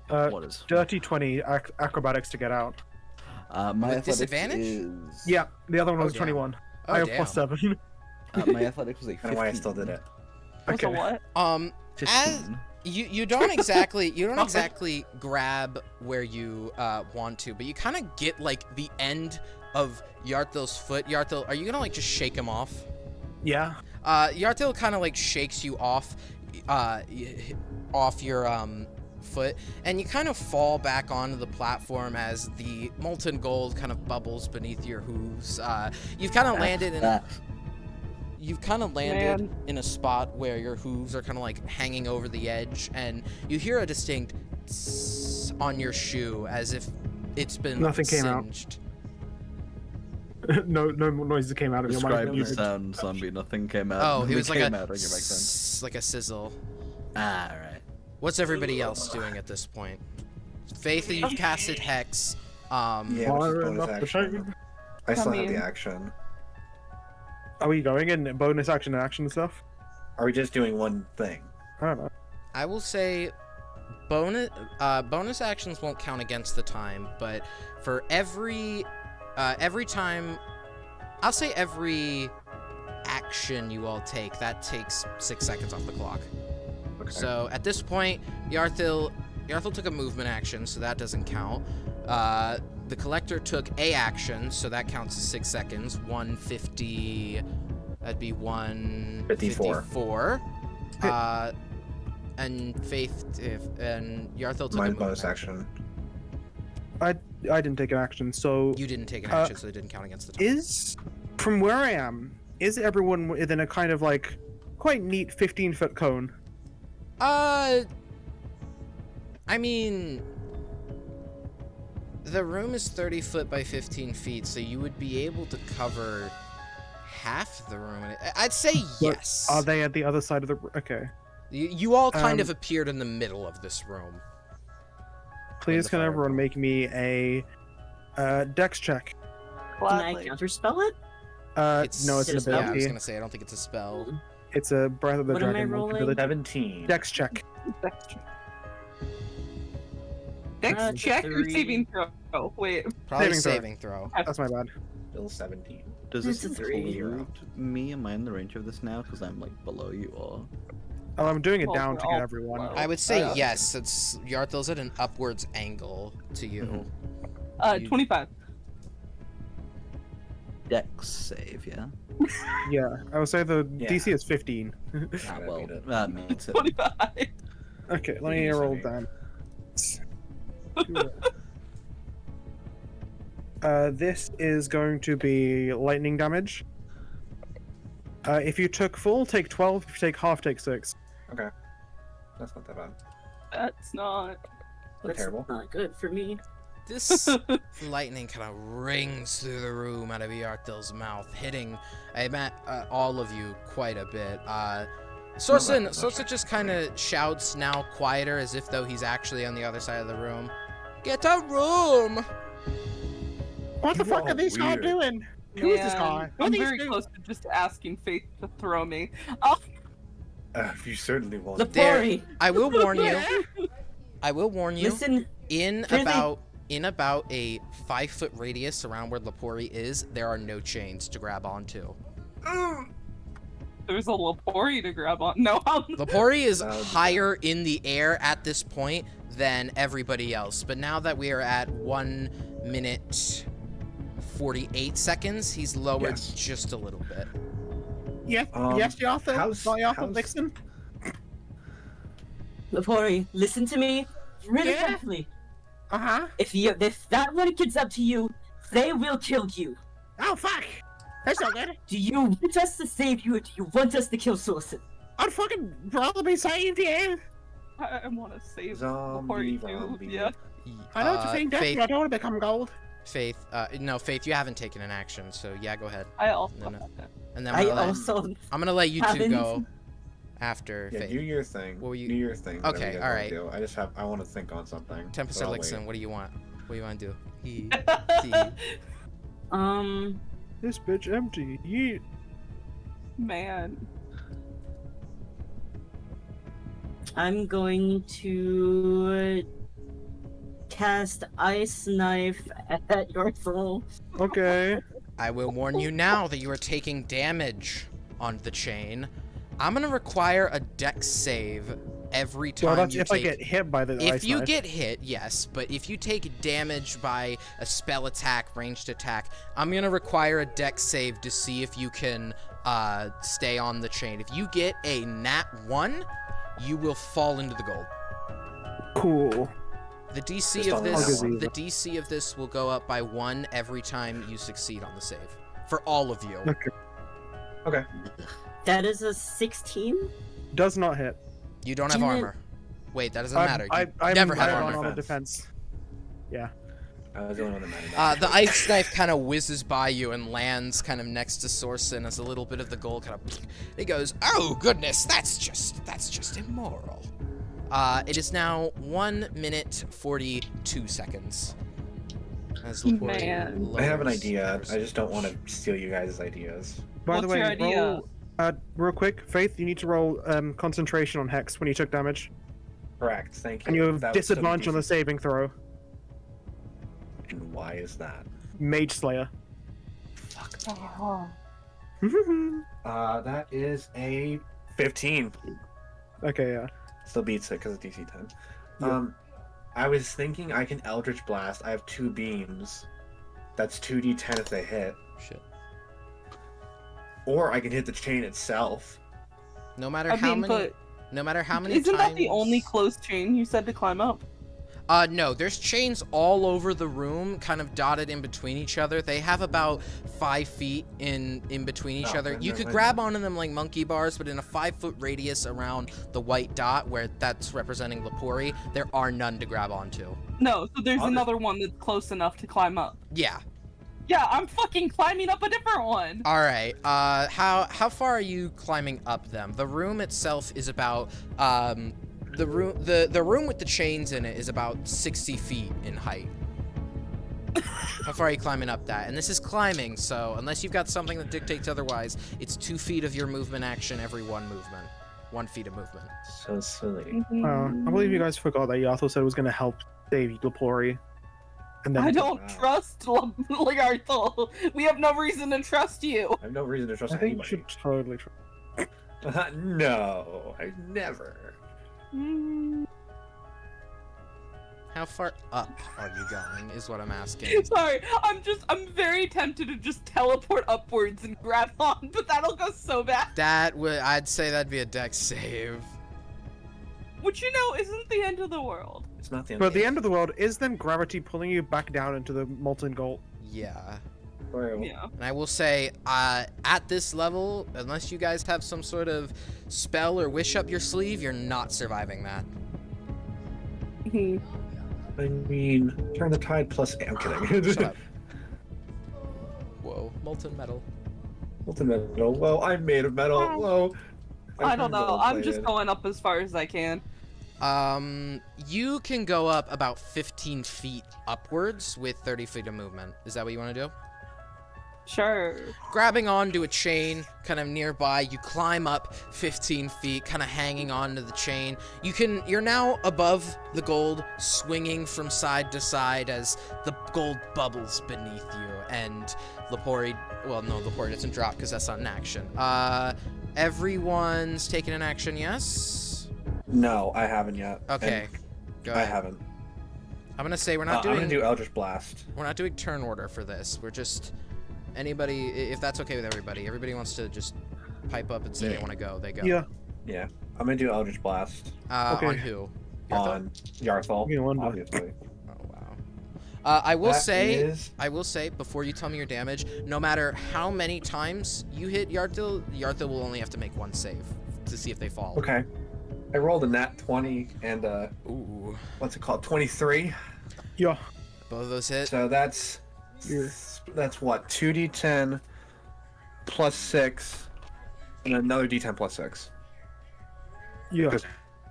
What is? Dirty 20 acrobatics to get out. My With athletics disadvantage? is... Yeah, the other one Oh, was damn. 21. Oh, I have damn. plus 7. my athletics was a 15. I don't know why I still did it. What's a Okay. what? 15. You don't exactly grab where you want to, but you kind of get the end of Yarthil's foot. Yarthil, are you gonna just shake him off? Yeah. Yarthil kind of shakes you off off your foot, and you kind of fall back onto the platform as the molten gold kind of bubbles beneath your hooves. You've kind of landed in You've kind of landed in a spot where your hooves are kind of hanging over the edge, and you hear a distinct tss on your shoe as if it's been Nothing came out. singed. no noises came out of your Describe the mouth. sound, zombie. Nothing came out. Oh, it Nothing was like came a out. Okay, makes sense. like a sizzle. Alright. What's everybody else doing at this point? Faith, you've casted Hex. Yeah, which is Firing bonus up the action. chain. I still have mean- the action. Are we going in bonus action and action stuff? Are we just doing one thing? I don't know. I will say bonus actions won't count against the time, but for every time, I'll say every action you all take, that takes 6 seconds off the clock. Okay. So at this point, Yarthil took a movement action, so that doesn't count. The Collector took a action, so that counts as 6 seconds. 150. That'd be 154. And Faith and Yarthil took a Mine's movement bonus action. I didn't take an action, so You didn't take an action, so it didn't count against the time. is from where I am, is everyone within a kind of quite neat 15-foot cone. I mean, the room is 30 foot by 15 feet, so you would be able to cover half the room. I'd say yes. Are they at the other side of the? Okay. You all kind of Um, appeared in the middle of this room. Please, the can fire everyone pole. make me a Dex check? Can I Gladly. counterspell it? No, it's an Is it a spell? Yeah, I was ability. gonna say I don't think it's a spell. It's a Breath of the What am I Dragon rolling? ability. 17. Dex check. Dex check or 3. saving throw? Oh, wait. Probably Saving throw. saving throw. That's my bad. Still 17. Does It's this a 3. include me? Am I in the range of this now? Because I'm like below you all. Oh, I'm doing it Well, down we're to all get everyone. below. I would say Yeah. yes. It's Yarthel's at an upwards angle to you. You- 25. Dex save, yeah. Yeah, I would say the Yeah. DC is 15. Gotta Well, beat it. that makes it. 25. Okay, let me Yes, roll I down. This is going to be lightning damage. If you took full, take 12. If you take half, take 6. Okay. That's not that bad. That's not. That's terrible. not good for me. This lightning kind of rings through the room out of Yarthel's mouth, hitting all of you quite a bit. Sorsa just kind of shouts now quieter, as if though he's actually on the other side of the room. Get a room! What the You fuck are are these guys weird. doing? Who is this Man, guy? Who are I'm these very dudes? close to just asking Faith to throw me. Oh, You certainly won't. Lepori, I will warn you. I will warn you. listen. In Really? about a 5-foot radius around where Lepori is, there are no chains to grab onto. there's a Lepori to grab on. No, Lepori is That would be higher in the air at this point than everybody else, but now that we are at 1 minute 48 seconds, he's lowered Yes. just a little bit. Yes, Um, yes, Arthur. how's- Not Arthur how's- Vixen. Lepori, listen to me really Yeah? carefully. Uh-huh. If that one gets up to you, they will kill you. Oh, fuck. That's not good. Do you want us to save you, or do you want us to kill Sorcerer? I'd fucking rather be saved, yeah. I want to save Zombie, Lepori too. zombie. Yeah. I know what you're saying, Death, Faith, but I don't want to become gold. Faith, no, Faith, you haven't taken an action, so yeah, go ahead. I also. No. And then I I'm gonna let you two haven't- go after Yeah, Faith. do your thing. What were you- Do your thing. Okay, whatever you guys alright. wanna do. I want to think on something. Tempest but I'll Elixir, wait. what do you want? What do you want to do? Hee. This bitch empty. Yeet. Man. I'm going to cast Ice Knife at your soul. Okay. I will warn you now that you are taking damage on the chain. I'm gonna require a dex save every time Well, that's you if take... I get hit by the If ice you knife. get hit, yes, but if you take damage by a spell attack, ranged attack, I'm gonna require a dex save to see if you can stay on the chain. If you get a nat 1, you will fall into the gold. Cool. The DC Just of on the this, nat one. the DC of this will go up by 1 every time you succeed on the save, for all of you. Okay. That is a 16. Does not hit. You don't have Damn it. armor. Wait, that doesn't matter. You I never had I'm armor. on defense. Yeah. I was the only one that mattered. The ice knife kind of whizzes by you and lands kind of next to Sorsen as a little bit of the gold kind of. He goes, "Oh goodness, that's just immoral." It is now 1 minute 42 seconds. As Lepori Man. I have an lowers idea. hers. I just don't want to steal you guys' ideas. By the What's way, your idea? roll. Real quick, Faith, you need to roll concentration on Hex when you took damage, Correct. Thank you. and you have That would still be disadvantage on the decent. saving throw. And why is that? Mage Slayer. Fuck. Oh. That is a 15. Okay, yeah. Still beats it because it's DC 10. Yeah. I was thinking I can Eldritch Blast. I have 2 beams. That's 2d10 if they hit. Shit. Or I can hit the chain itself. No matter I how mean, many. but No matter how many isn't times. that the only close chain you said to climb up? No, there's chains all over the room, kind of dotted in between each other. They have about 5 feet in between each Oh, other. then You they're could like- grab onto them like monkey bars, but in a 5-foot radius around the white dot, where that's representing Lepori, there are none to grab onto. No, so there's I'll just- another one that's close enough to climb up. Yeah. Yeah, I'm fucking climbing up a different one. All right. How far are you climbing up them? The room itself is about the room with the chains in it is about 60 feet in height. How far are you climbing up that? And this is climbing, so unless you've got something that dictates otherwise, it's 2 feet of your movement action every 1 movement. 1 feet of movement. So silly. I believe you guys forgot that Yathel said it was going to help save Lepori. And then I don't Wow. trust Ligarthel. We have no reason to trust you. I have no reason to trust I think you anybody. should totally try. No, I never. How far up are you going is what I'm asking. Sorry, I'm very tempted to just teleport upwards and grab on, but that'll go so bad. I'd say that'd be a dex save. Which, you know, isn't the end of the world. It's not the end. But the end of the world is then gravity pulling you back down into the molten gold. Yeah. Yeah. And I will say, at this level, unless you guys have some sort of spell or wish up your sleeve, you're not surviving that. I mean, turn the tide plus. I'm kidding. Shut up. Whoa, molten metal. Molten metal. Whoa, I'm made of metal. Whoa. I don't know. I'm just gold-plated. going up as far as I can. You can go up about 15 feet upwards with 30 feet of movement. Is that what you want to do? Sure. Grabbing onto a chain kind of nearby, you climb up 15 feet, kind of hanging onto the chain. You're now above the gold, swinging from side to side as the gold bubbles beneath you. And Lepori doesn't drop because that's not an action. Everyone's taking an action, yes? No, I haven't yet. Okay, go I ahead. haven't. I'm gonna say we're I'm not gonna doing do Eldritch Blast. we're not doing turn order for this. We're just anybody, if that's okay with everybody. Everybody wants to just pipe up and say they want to go, they go. Yeah. Yeah, I'm gonna do Eldritch Blast Okay. On who? Yarthel? on Yarthal, You wonder. obviously. Oh wow. I will That say, is- before you tell me your damage, no matter how many times you hit Yarthel, Yarthel will only have to make 1 save to see if they fall. Okay. I rolled a nat 20 and Ooh. what's it called? 23. Yeah. Both of those hit. So that's Yeah. what 2d10 plus 6 and another d10 plus 6. Yeah. Because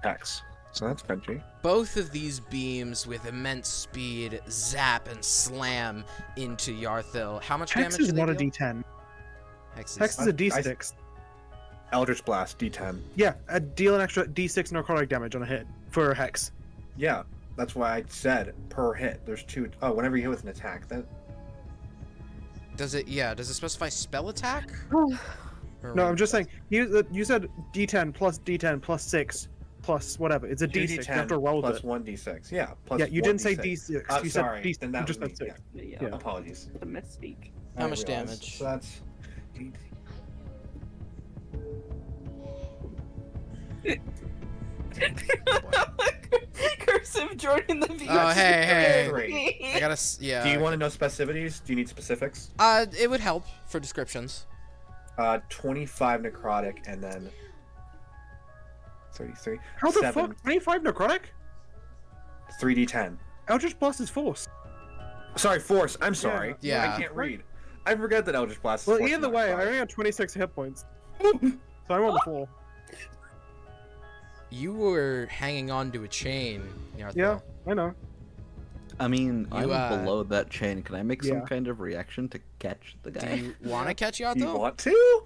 X. So that's Benji. Both of these beams with immense speed zap and slam into Yarthel. How much Hex damage is do they not a deal? D10. Hex Hex is a D6. Eldritch Blast d10. Yeah, deal an extra D6 necrotic damage on a hit for a Hex. Yeah, that's why I said per hit. There's 2. Oh, whenever you hit with an attack, that Does it specify spell attack? Or No, what? I'm just saying, you said D10 plus 6 plus whatever. It's a D6. You have to roll plus it. 1d6. Yeah, plus Yeah, you didn't say 1d6. D6. You said Sorry, D6. then You that just was said me. 6. Yeah. Yeah. Apologies. The misspeak. How I much realized. damage? So that's Cursive joining the view. Oh, hey. Three. I gotta yeah. Do you want to know specificities? Do you need specifics? It would help for descriptions. 25 necrotic and then 33. How the 7, fuck? 25 necrotic? 3d10. Eldritch Blast is force. Sorry, force. I'm sorry. Yeah. I can't read. I forget that Eldritch Blast is Well, force, either not way, I fire. only had 26 hit points. So I'm on the floor. You were hanging on to a chain, Yarthel. Yeah, I know. I mean, You, I'm below that chain. Can I make Yeah. some kind of reaction to catch the Do guy? you want to catch You Yarthel? want to?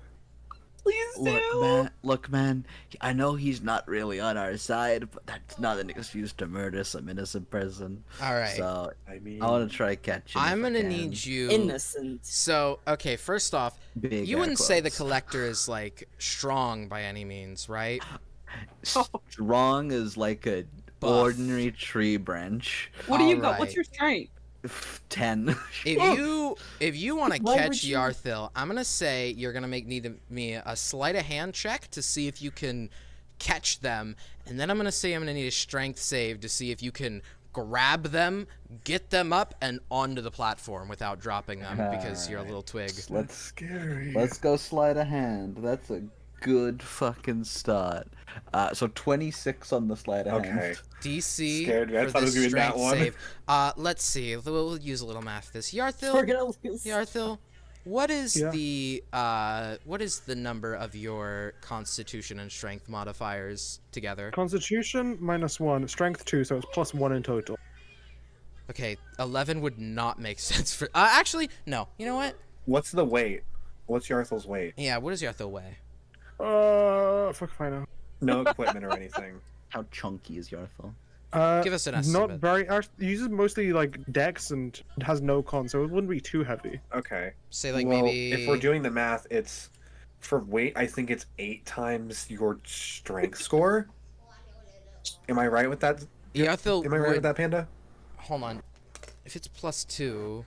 Please do. Look, man. I know he's not really on our side, but that's not an excuse to murder some innocent person. All right. So I mean, I want to try catch him. I'm if I gonna can. need you. Innocent. So, okay, first off, Big you air wouldn't say the quotes. collector is like strong by any means, right? Strong is like a Buff. ordinary tree branch. What do you All got? What's right. your strength? 10. If you want to Why catch would you- Yarthil, I'm gonna say you're gonna make me a sleight of hand check to see if you can catch them, and then I'm gonna say I'm gonna need a strength save to see if you can grab them, get them up, and onto the platform without dropping them because you're a Alright. little twig. That's scary. Let's go sleight of hand. That's a good fucking start. So 26 on the sleight of hand. Okay. DC Scared me. I for thought it this was gonna be that strength one. save. Let's see. We'll use a little math for this. We're Yarthil, gonna lose. Yarthil, what is Yeah. the number of your Constitution and Strength modifiers together? Constitution -1, Strength 2, so it's +1 in total. Okay, 11 would not make sense for. Actually, no. You know what? What's the weight? What's Yarthel's weight? Yeah. What does Yarthil weigh? Fuck if I know. No equipment or anything. How chunky is Yarthel? Give us an Not estimate. very. He uses mostly like dex and has no con, so it wouldn't be too heavy. Okay. Say like Well, maybe. if we're doing the math, it's for weight. I think it's 8 times your strength score. Am I right with that? Yarthil Am I right would. with that, Panda? Hold on. If it's +2.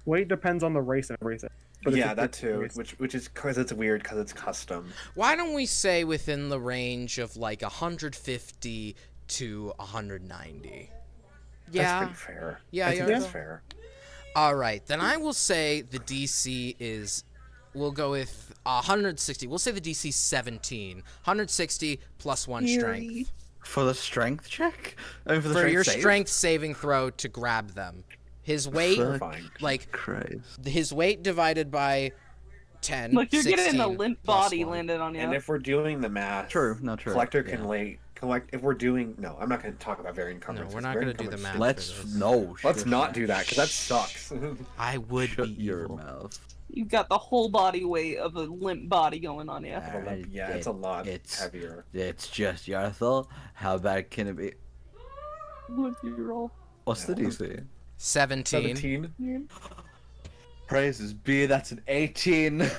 Weight depends on the race and everything. But if Yeah, it's that the too. race- Which is because it's weird because it's custom. Why don't we say within the range of like 150 to 190? That's Yeah. pretty fair. Yeah, I think yeah. that's fair. All right, then I will say the DC is. We'll go with 160. We'll say the DC 17. 160 plus 1 strength. For the strength check? I mean, for the For your save? strength saving throw to grab them. His weight, Fuck. Fine. like Christ. his weight divided by 10. Like you're getting a 16 limp plus body 1. landed on you. And if we're doing the math, True, no, true. collector can yeah. collect. If we're doing no, I'm not going to talk about variant No, encumbrances. we're not Variant gonna do the math. encumbrances- for this. Let's Shush not that. do that because that sucks. I would Shut be your evil. mouth. You've got the whole body weight of a limp body going on you. Yeah, it's a lot heavier. It's just Yarthel. How bad can it be? What's your roll? What's the DC? 17. 17. Praises be, that's an 18.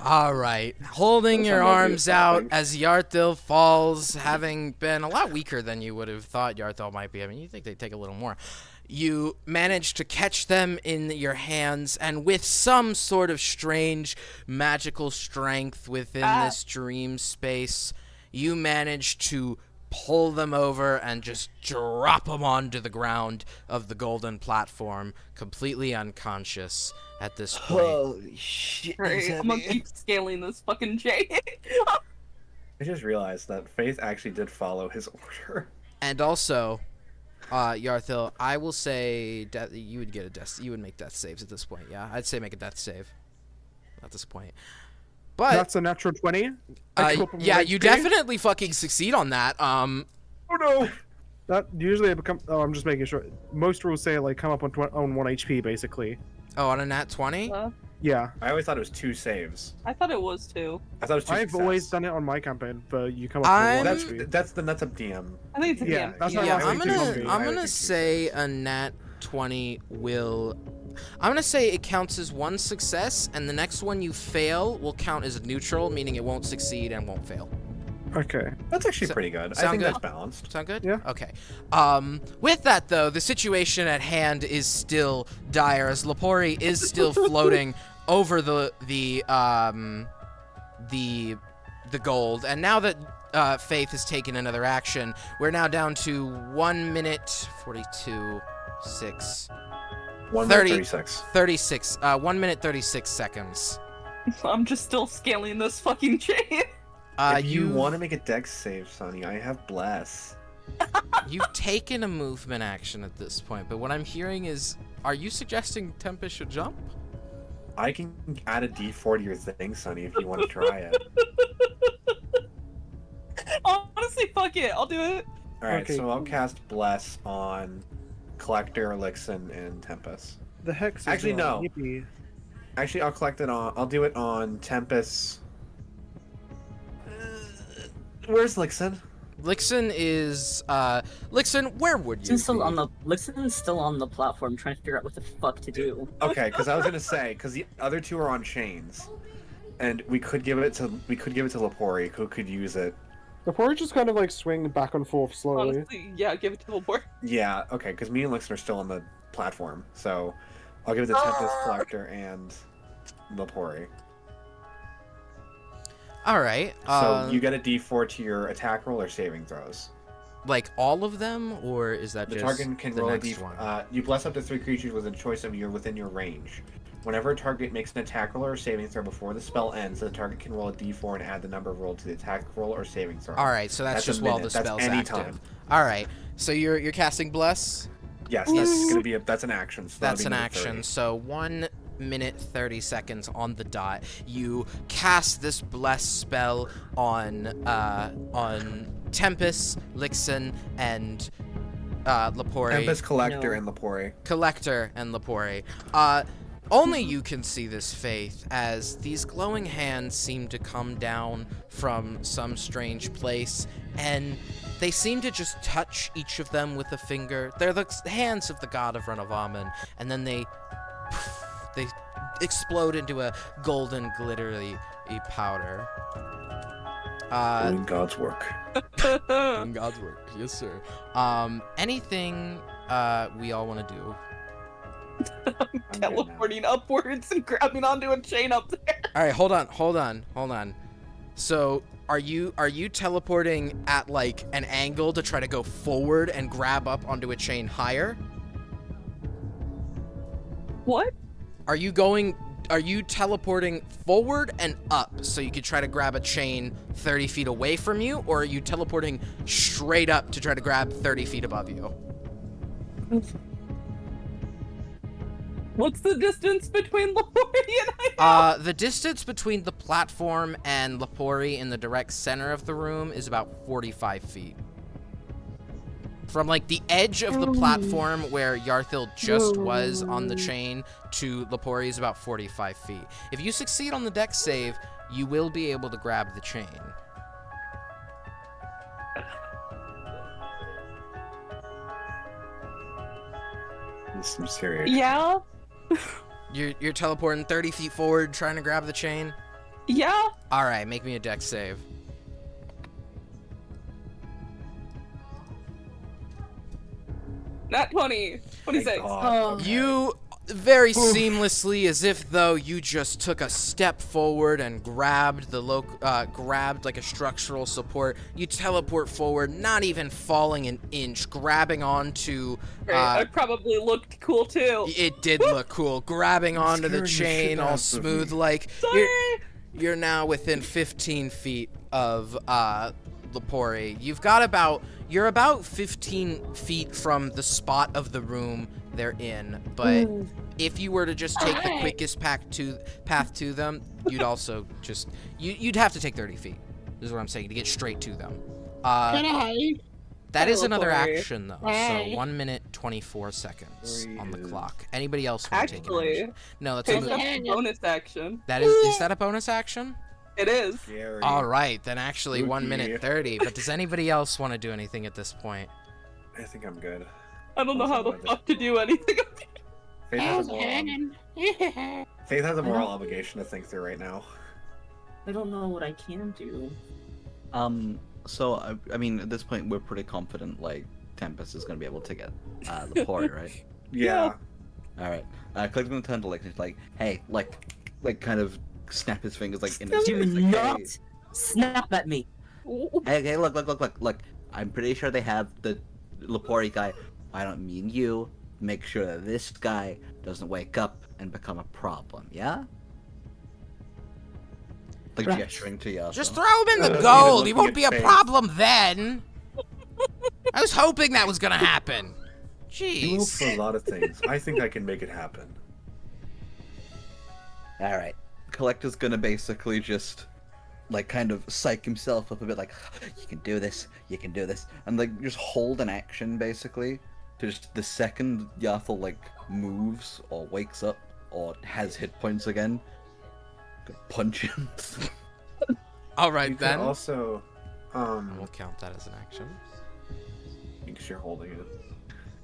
All right, holding your arms out as Yarthil falls, having been a lot weaker than you would have thought Yarthil might be. I mean, you think they'd take a little more. You manage to catch them in your hands, and with some sort of strange magical strength within this dream space, you manage to pull them over and just drop them onto the ground of the golden platform, completely unconscious at this point. Holy shit. Right, I'm gonna keep scaling this fucking chain. I just realized that Faith actually did follow his order. And also, Yarthil, I will say you would get a death. You would make death saves at this point. Yeah, I'd say make a death save at this point. But That's a natural 20. yeah, you definitely fucking succeed on that. Oh no! That usually become. Oh, I'm just making sure. Most rules say like come up on 1 HP basically. Oh, on a nat 20? Yeah. I always thought it was 2 saves. I thought it was too. I thought it was 2 I've success. always done it on my campaign, but you come up on 1 That's HP. that's a DM. I think it's a Yeah, game. that's not Yeah, what I'm I gonna do. I'm gonna say a nat 20 will. I'm gonna say it counts as 1 success, and the next one you fail will count as neutral, meaning it won't succeed and won't fail. Okay. That's actually pretty good. I sound think good? that's balanced. Sound good? Yeah. Okay. With that though, the situation at hand is still dire as Lapori is still floating over the gold, and now that Faith has taken another action, we're now down to 1 minute 42 6 1 30 minute 36. 36 1 minute 36 seconds. I'm just still scaling this fucking chain. If you want to make a dex save, Sonny, I have bless. You've taken a movement action at this point, but what I'm hearing is, are you suggesting Tempest should jump? I can add a D4 to your thing, Sonny, if you want to try it. Honestly, fuck it. I'll do it. Alright, Okay, so I'll cool. cast Bless on Collector, Elixir, and Tempest. The hex. Is Actually, no. Yippee. Actually, I'll do it on Tempest. Where's Lixin? Lixin is Lixin, where would you Lixin's still be? on the Lixin's still on the platform trying to figure out what the fuck to do. Okay, because I was gonna say, because the other two are on chains, and we could give it to Lapori, who could use it. The porridge just kind of like swing back and forth slowly. Honestly, yeah, give it to the board. Yeah, okay, because me and Lixin are still on the platform, so I'll give it to Tempest, Collector, and Lapori. All right. So you get a D4 to your attack roll or saving throws. like all of them, or is that The just target can the roll a next d. one? You bless up to 3 creatures with a choice of within your range. Whenever a target makes an attack roll or saving throw before the spell ends, the target can roll a d4 and add the number rolled to the attack roll or saving throw. All right, so that's a just while the minute. That's spell's any active. time. All right, so you're casting bless. Yes, that's gonna be that's an action. So That's that'll an be action. 30. So 1 minute 30 seconds on the dot. You cast this bless spell on Tempest, Lixen, and Lepore. Tempest, Collector, No. and Lepore. Collector and Lepore. Only you can see this, Faith, as these glowing hands seem to come down from some strange place, and they seem to just touch each of them with a finger. They're the hands of the god of Renovamen, and then they explode into a golden, glittery powder. Doing God's work. Doing God's work, yes, sir. Anything we all want to do? Teleporting upwards and grabbing onto a chain up there. All right, hold on. So, are you teleporting at like an angle to try to go forward and grab up onto a chain higher? What? Are you teleporting forward and up so you could try to grab a chain 30 feet away from you, or are you teleporting straight up to try to grab 30 feet above you? What's the distance between Lepori and I? The distance between the platform and Lepori in the direct center of the room is about 45 feet. From like the edge of the platform where Yarthil just was on the chain to Lepori is about 45 feet. If you succeed on the dex save, you will be able to grab the chain. Some serious. Yeah. You're teleporting 30 feet forward trying to grab the chain? Yeah. All right, make me a dex save. Nat 20. 26. Oh. You very seamlessly, as if though you just took a step forward and grabbed grabbed like a structural support. You teleport forward, not even falling an inch, grabbing onto. Great. I probably looked cool too. It did look cool, grabbing onto the scaring the shit chain, out all of smooth me. like. Sorry. You're now within 15 feet of Lepori. You're about 15 feet from the spot of the room they're in, but if you were to just take the quickest path to them, you'd also just you'd have to take 30 feet. Is what I'm saying to get straight to them. Can I? That is another Lepori. action though. Hey. So 1 minute 24 seconds on the Breathe. clock. Anybody else want to take Actually, advantage? No, that's a take move. that bonus action. That is that a bonus action? It is. Scary. All right, then actually 1 Spooky. minute 30. But does anybody else want to do anything at this point? I think I'm good. I don't know how the fuck to do anything. Faith I has was a moral, hanging. Faith has a moral obligation to think through right now. I don't know what I can do. So I mean, at this point, we're pretty confident. Like Tempest is gonna be able to get the port, right? Yeah. All right. Click's gonna turn to Lick and he's like, "Hey, like, kind of snap his fingers like in his Do face, like, not "Hey." snap at me. Hey, look. I'm pretty sure they have the Lepori guy. Why don't me and you make sure that this guy doesn't wake up and become a problem, yeah? Like Right. gesturing to you. Just throw him in the Even gold. He looking won't at be a Faith. problem then. I was hoping that was gonna happen. You hope for a Jeez. lot of things. I think I can make it happen. All right. Collector's gonna basically just, like, kind of psych himself up a bit, like, you can do this, and like just hold an action basically to just the second Yathel like moves or wakes up or has hit points again, punch him. All You right can then. also, We'll count that as an action. because you're holding it.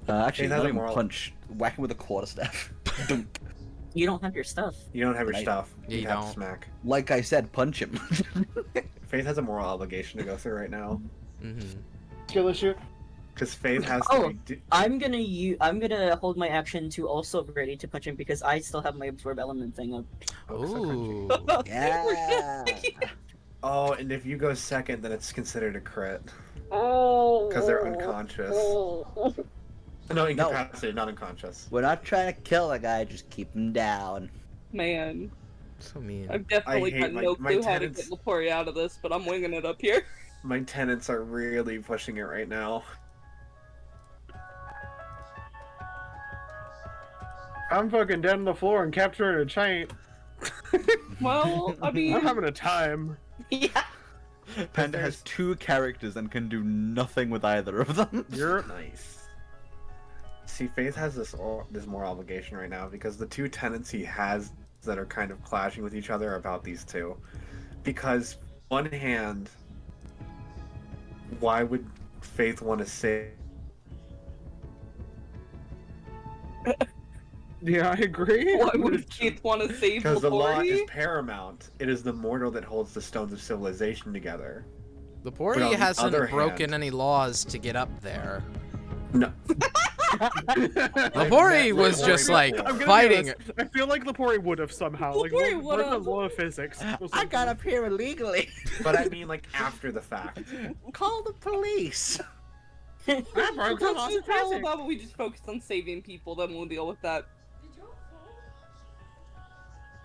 Actually, It has not a even moral- punch. Whack him with a quarterstaff. Dunk. You don't have your stuff. You don't have your Right. stuff. Yeah, you have to don't. smack. Like I said, punch him. Faith has a moral obligation to go through right now. Mm-hmm. Skill issue. Because Faith has Oh. to. I'm gonna hold my action to also ready to punch him because I still have my absorb element thing up. Ooh. Yeah. Oh, and if you go second, then it's considered a crit. Oh. Because they're unconscious. Oh. No, incapacitated, not unconscious. We're not trying to kill a guy, just keep him down. Man, So mean. I've definitely hate got my- no my clue how to tenants- get Lepori out of this, but I'm winging it up here. My tenants are really pushing it right now. I'm fucking dead on the floor and capturing a chain. Well, I mean, I'm having a time. Yeah. Panda has 2 characters and can do nothing with either of them. You're nice. See, Faith has this moral obligation right now because the 2 tenants he has that are kind of clashing with each other are about these 2. Because, one hand, why would Faith want to say? Yeah, I agree. why would Keith want to save Because the law is Lepori? paramount. It is the mortal that holds the stones of civilization together. But on Lepori the hasn't other broken hand- any laws to get up there. No. Lepori was Lepori just like before. I'm gonna be fighting. honest, I feel like Lepori would have somehow. Like, Lepori broke the would've. law of physics. or I something. got up here illegally. But I mean, like, after the fact. Call the police. I broke the law Let's of just tell physics. about we just focus on saving people, then we'll deal with that.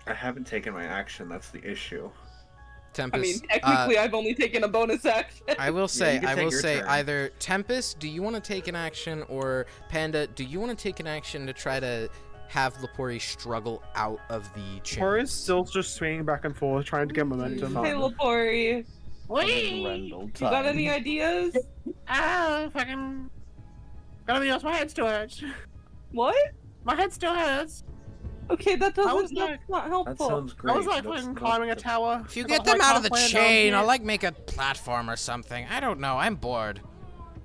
I haven't taken my action, that's the issue. I Tempest. mean, technically, I've only taken a bonus action. I will say, you can take your turn. either Tempest, do you want to take an action, or Panda, do you want to take an action to try to have Lepori struggle out of the chain? Lepori's still just swinging back and forth, trying to get momentum. Hey, Lepori, Whee! you got any ideas? Oh, fucking. Gotta be honest, my head still hurts. What? My head still hurts. Okay, that I was doesn't. That's not That helpful. sounds great. I was like That's fucking not climbing a the- tower. If you I get got, them like, out of the halfway down chain, here. or like make a platform or something. I don't know. I'm bored.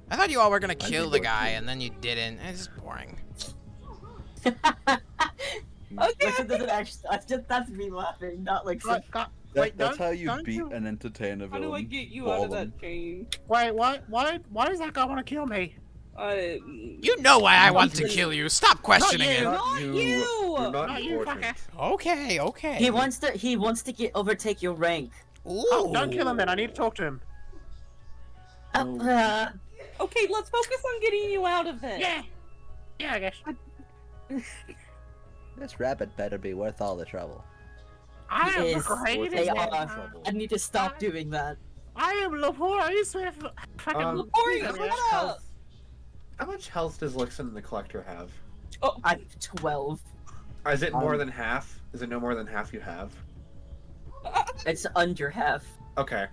I thought you all were gonna kill the guy, and then you didn't. It's boring. Listen doesn't actually. That's me laughing, not like. Wait, That's don't- how you don't beat you- an entertainer How villain. do I get you out of Ballin'. that chain? Wait, what? Why does that guy want to kill me? You know why I want to kill you. Stop questioning you. it. Not you! You're not Not you, important. fucker. Okay, okay. He wants to get overtake your rank. Ooh. Oh, don't kill him then. I need to talk to him. Okay, let's focus on getting you out of this. Yeah. Yeah, I guess. This rabbit better be worth all the trouble. I am Yes, great they at are. I need to stop doing that. I am Lepori with fucking Lepori, Yeah, shut yeah. up! How much health does Lixen the Collector have? I'm 12. Is it more than half? Is it no more than half you have? It's under half. Okay.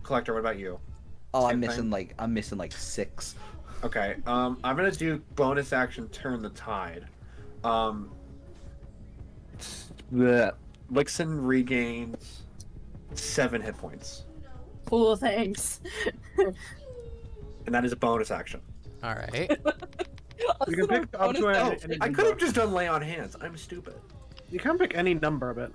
Collector, what about you? Oh, Same I'm missing like 6. Okay. I'm gonna do bonus action turn the tide. Lixen regains 7 hit points. Cool, thanks. And that is a bonus action. All right. You can pick up to any I number. could have just done lay on hands. I'm stupid. You can pick any number of it.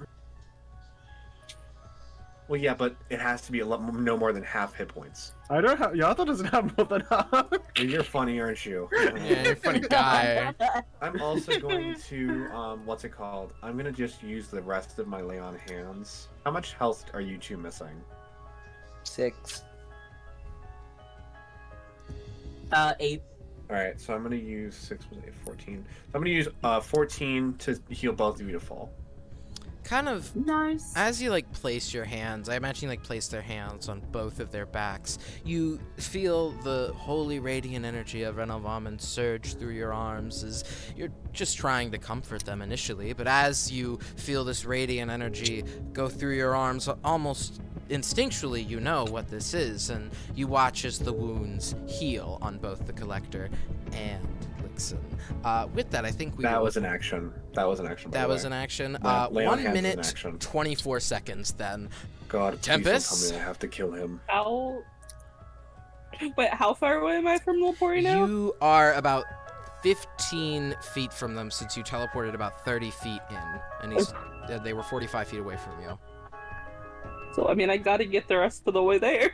Well, yeah, but it has to be no more than half hit points. I don't have. Yatha doesn't have more than half. Well, you're funny, aren't you? Yeah, you're a funny guy. I'm also going to, what's it called? I'm gonna just use the rest of my lay on hands. How much health are you 2 missing? 6. 8. Alright, so I'm gonna use 6 plus 8, 14. So I'm gonna use 14 to heal both of you to fall. Kind of Nice. as you like place your hands, I imagine you like place their hands on both of their backs. You feel the holy radiant energy of Renovamen surge through your arms as you're just trying to comfort them initially, but as you feel this radiant energy go through your arms, almost instinctually you know what this is, and you watch as the wounds heal on both the Collector and Lixen. With that, I think we That will- was an action. That was an action. by that the was way. an action. That lay on 1 hands is an minute, action. 24 seconds then. God, Tempest? please don't tell me I have to kill him. How? Wait, how far away am I from Lepori now? You are about 15 feet from them since you teleported about 30 feet in. And they were 45 feet away from you. So I mean, I gotta get the rest of the way there.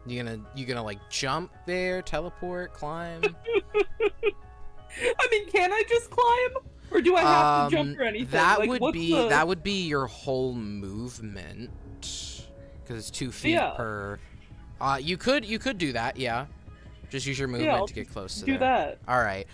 You gonna like jump there, teleport, climb? I mean, can I just climb, or do I have to jump or anything? That Like, would what's be the... that would be your whole movement, because it's 2 feet Yeah. per. You could do that, yeah. Just use your movement I'll to get close to do there. that. All right.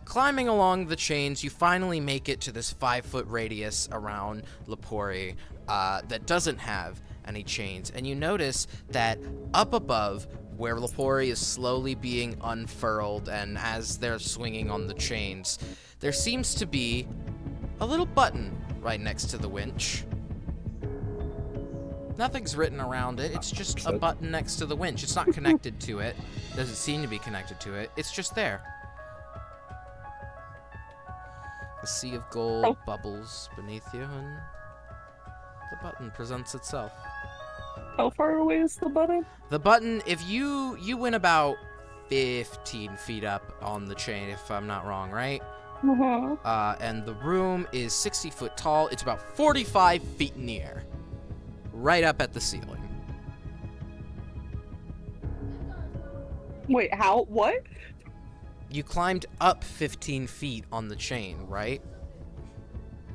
Climbing along the chains, you finally make it to this 5-foot radius around Lepori that doesn't have any chains. And you notice that up above, where Lepori is slowly being unfurled and as they're swinging on the chains, there seems to be a little button right next to the winch. Nothing's written around it. It's just a button next to the winch. It's not connected to it. Doesn't seem to be connected to it. It's just there. A sea of gold bubbles beneath you, and the button presents itself. How far away is the button? The button, if you went about 15 feet up on the chain, if I'm not wrong, right? Uh-huh. And the room is 60 foot tall. It's about 45 feet in the air. Right up at the ceiling. Wait, how? What? You climbed up 15 feet on the chain, right?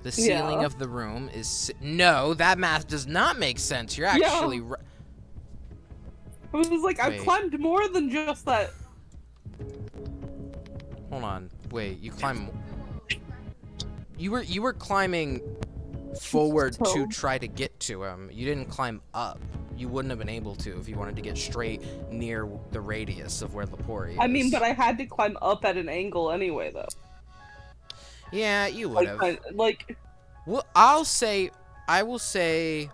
The ceiling of the room is... No, that math does not make sense. You're actually... I was like, I climbed more than just that. Hold on. Wait, you climbed... You were climbing forward to try to get to him. You didn't climb up. You wouldn't have been able to if you wanted to get straight near the radius of where Lepori is. I mean, but I had to climb up at an angle anyway, though. Yeah, you would have. Well, I will say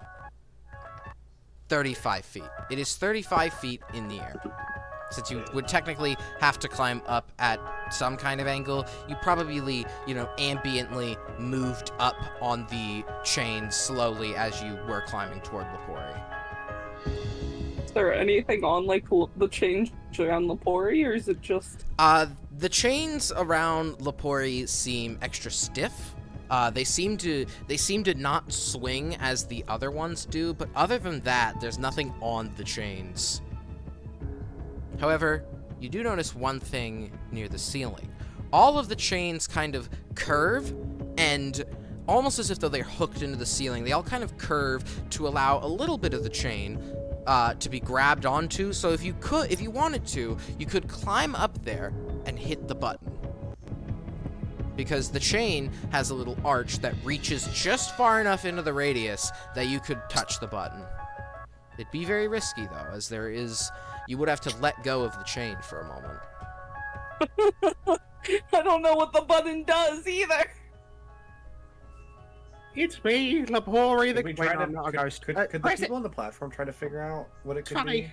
35 feet. It is 35 feet in the air. Since you would technically have to climb up at some kind of angle, you probably, ambiently moved up on the chain slowly as you were climbing toward Lepori. Is there anything on, the chain around Lepori, or is it just... The chains around Lepori seem extra stiff. They seem to not swing as the other ones do, but other than that, there's nothing on the chains. However, you do notice one thing near the ceiling. All of the chains kind of curve, and almost as if though they're hooked into the ceiling, they all kind of curve to allow a little bit of the chain to be grabbed onto. So if you wanted to, you could climb up there and hit the button. Because the chain has a little arch that reaches just far enough into the radius that you could touch the button. It'd be very risky, though, as you would have to let go of the chain for a moment. I don't know what the button does, either! It's me, Lepori, the... Could the people on the platform try to figure out what it could be?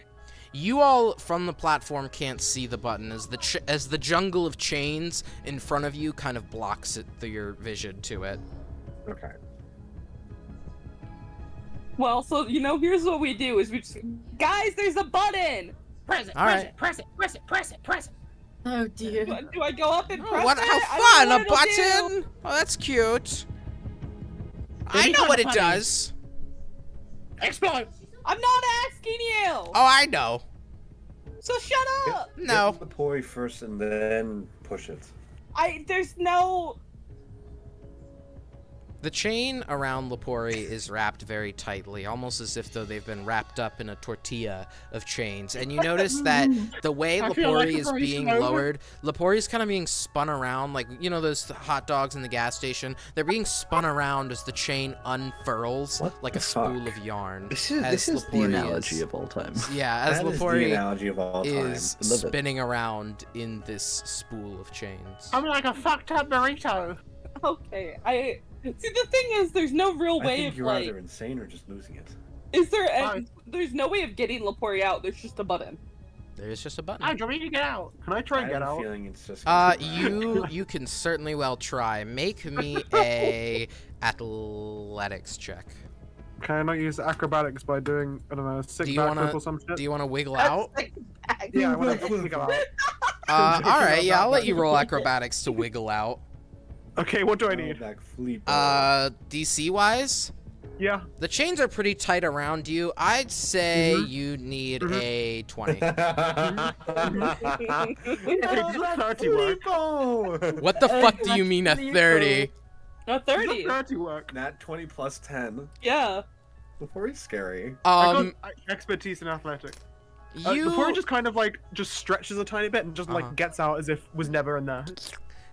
You all from the platform can't see the button as the jungle of chains in front of you kind of blocks your vision to it. Okay. Well, so, here's what we do, is we just... Guys, there's a button! Press it, all right. press it. Oh, dear. Do I go up and press what? it? How fun! A button? Oh, that's cute. I know what it does. Explode! I'm not asking you! Oh, I know. So shut up! No. Get the poi first and then push it. There's no... The chain around Lepori is wrapped very tightly, almost as if though they've been wrapped up in a tortilla of chains. And you notice that the way Lepori is being lowered, Lepori is kind of being spun around, like, those hot dogs in the gas station? They're being spun around as the chain unfurls like a spool of yarn. This is the analogy of all time. Yeah, as That is the Lepori analogy of all time. is spinning around in this spool of chains. I'm like a fucked up burrito. Okay, See, the thing is, there's no real way I think of, you're either insane or just losing it. Is there there's no way of getting Lepori out, there's just a button. There's just a button. I do me to get out. Can I try and get I have out? a feeling it's just you can certainly well try. Make me a athletics check. Can I not use acrobatics by doing, I don't know, a sick backflip or some shit? Do you want to wiggle out? Yeah, I want to wiggle out. Alright, yeah, I'll let you roll acrobatics to wiggle out. Okay, what do I need? DC wise? Yeah. The chains are pretty tight around you. I'd say you need a 20. What the fuck do you mean a 30? A 30. Nat 20 plus 10. Yeah. Before he's scary. I got expertise in athletics. You The just kind of like just stretches a tiny bit and just Uh-huh. like gets out as if was never in there.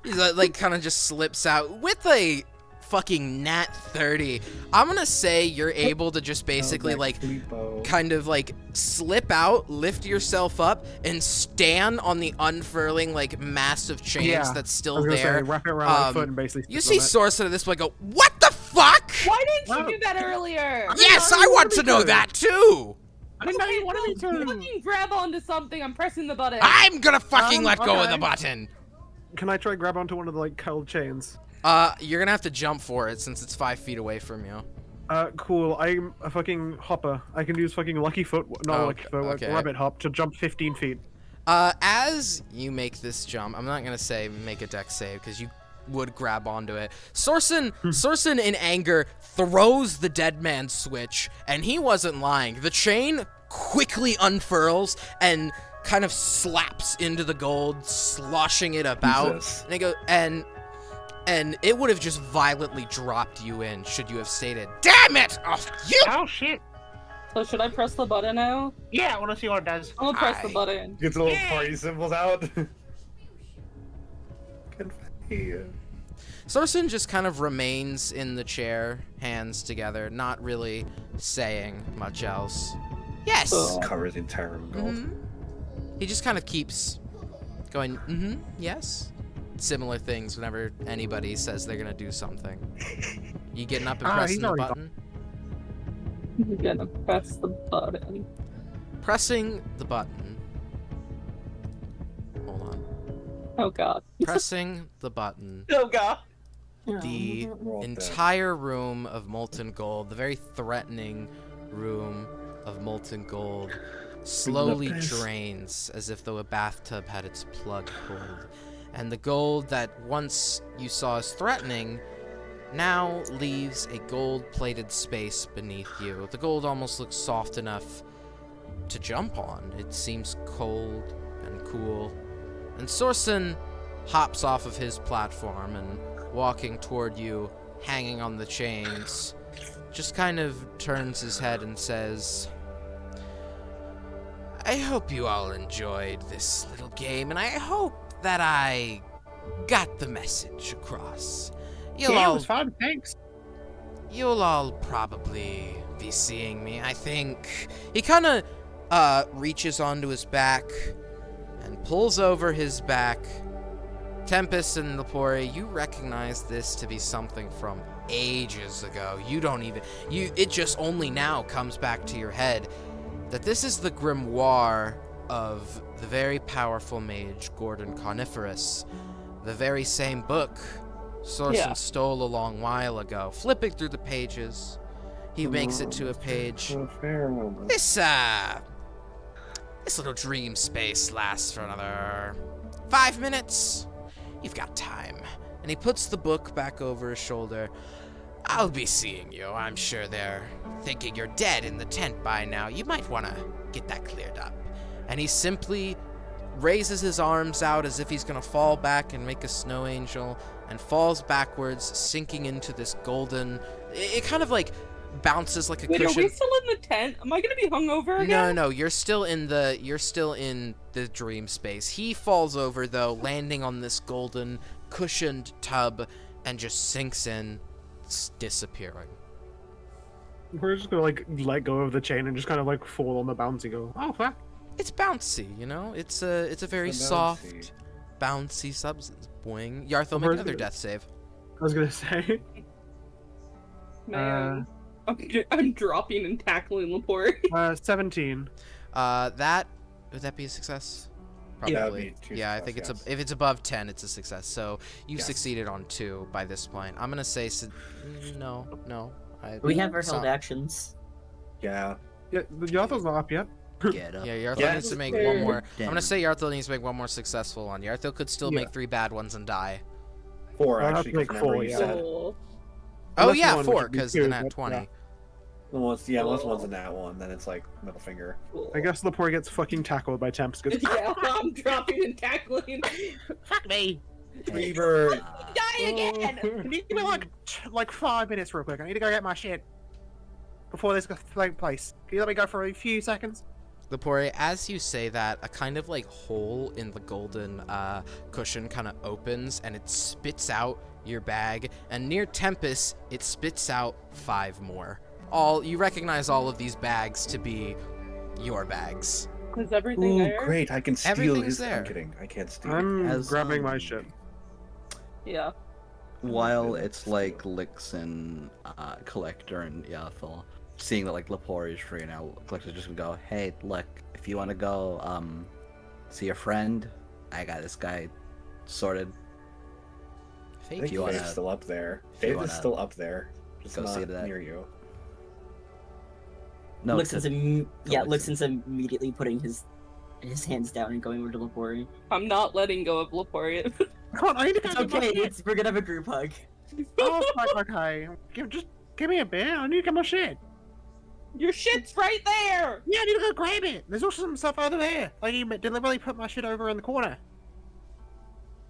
He's like kind of just slips out with a fucking nat 30. I'm gonna say you're able to just basically like kind of like slip out, lift yourself up, and stand on the unfurling like massive chains Yeah, that's I still was gonna there. say, wrap it around my foot and basically. You sit see on it. Sorcerer at this point go, what the fuck? Why didn't you do that earlier? Yes, I want to know that too. I didn't know you wanted me to. Fucking grab onto something. I'm pressing the button. I'm gonna fucking let go of the okay. button. Can I try grab onto one of the like curled chains? You're gonna have to jump for it since it's 5 feet away from you. Cool. I'm a fucking hopper. I can use fucking lucky foot, not Oh, lucky foot, like okay. rabbit hop to jump 15 feet. As you make this jump, I'm not gonna say make a dex save because you would grab onto it. Sorsen in anger throws the dead man switch, and he wasn't lying. The chain quickly unfurls and kind of slaps into the gold, sloshing it about. Jesus. And they go and it would have just violently dropped you in should you have stated, "Damn it! Oh, you!" Oh shit. So should I press the button now? Yeah, I want to see what it does. I'm gonna press the button. Get the little party symbols out. Confetti. Sorsen just kind of remains in the chair, hands together, not really saying much else. Yes. Covers the entire room in gold. He just kind of keeps going, yes. Similar things whenever anybody says they're gonna do something. You getting up and pressing he's the already button? I'm gonna press the button. Pressing the button. Hold on. Oh god. Pressing the button. Oh god. The We're all dead. entire room of molten gold, the very threatening room of molten gold, slowly drains as if though a bathtub had its plug pulled. And the gold that once you saw as threatening now leaves a gold-plated space beneath you. The gold almost looks soft enough to jump on. It seems cold and cool. And Sorsen hops off of his platform and walking toward you, hanging on the chains, just kind of turns his head and says, I hope you all enjoyed this little game, and I hope that I got the message across. You'll Yeah, it all was fun. Thanks. You'll all probably be seeing me. I think he kind of reaches onto his back and pulls over his back. Tempest and Lepore, you recognize this to be something from ages ago. It just only now comes back to your head that this is the grimoire of the very powerful mage Gordon Coniferous. The very same book Sorsen stole a long while ago. Flipping through the pages, he makes it to a page. This little dream space lasts for another 5 minutes. You've got time. And he puts the book back over his shoulder. I'll be seeing you. I'm sure they're thinking you're dead in the tent by now. You might want to get that cleared up. And he simply raises his arms out as if he's going to fall back and make a snow angel, and falls backwards, sinking into this golden... It kind of like bounces like a Wait, cushion. are we still in the tent? Am I gonna be hungover again? No, you're still in the dream space. He falls over though, landing on this golden cushioned tub, and just sinks in, disappearing. We're just gonna like let go of the chain and just kind of like fall on the bouncy go. Oh fuck. It's bouncy, you know. It's a very soft, bouncy substance. Boing. Yarthel, make another death save. I was gonna say. Man, I'm dropping and tackling Laporte. 17. Would that be a success? Yeah, Probably. Yeah, I think it's if it's above 10, it's a success. So you've succeeded on 2 by this point. I'm gonna say no. We have our held actions. Yeah. Yeah, the Yarthel's not up yet. Get up. Yeah, Yarthel needs to make one more. I'm gonna say Yarthel needs to make one more successful one. Yarthel could still make 3 bad ones and die. 4 I'll have actually. to make 'cause 4, remember you yeah. said- Oh Unless yeah, one, 4 which would be because 2, the nat but 20. yeah. Unless one's in that one, then it's like middle finger. I guess the poor gets fucking tackled by Temps. Goes, Yeah, I'm dropping and tackling. Fuck me. Reaver. Die again! Give me like 5 minutes real quick. I need to go get my shit before this takes place. Can you let me go for a few seconds? Lepore, as you say that, a kind of like hole in the golden cushion kind of opens and it spits out your bag, and near Tempest, it spits out 5 more. You recognize all of these bags to be your bags. Is everything Ooh, there? great! I can steal Everything's his. there. I'm kidding. I can't steal. I'm As, grabbing my shit. Yeah. While it's like Lix and Collector and Yathel, seeing that like Lepore is free now, Collector's just gonna go, hey, look, if you wanna go see your friend, I got this guy sorted. I think you wanna- Faith's still up there. you Faith wanna is still up there. Just go not see that. near you. No, Lixen's to Lixen. Lixen's immediately putting his hands down and going over to Lepori. I'm not letting go of Leporian. Come on, I need to It's go get my okay. shit. We're gonna have a group hug. Oh, fuck, okay. Just give me a bit. I need to get my shit. Your shit's right there! Yeah, I need to go grab it. There's also some stuff over there. Like, you deliberately put my shit over in the corner.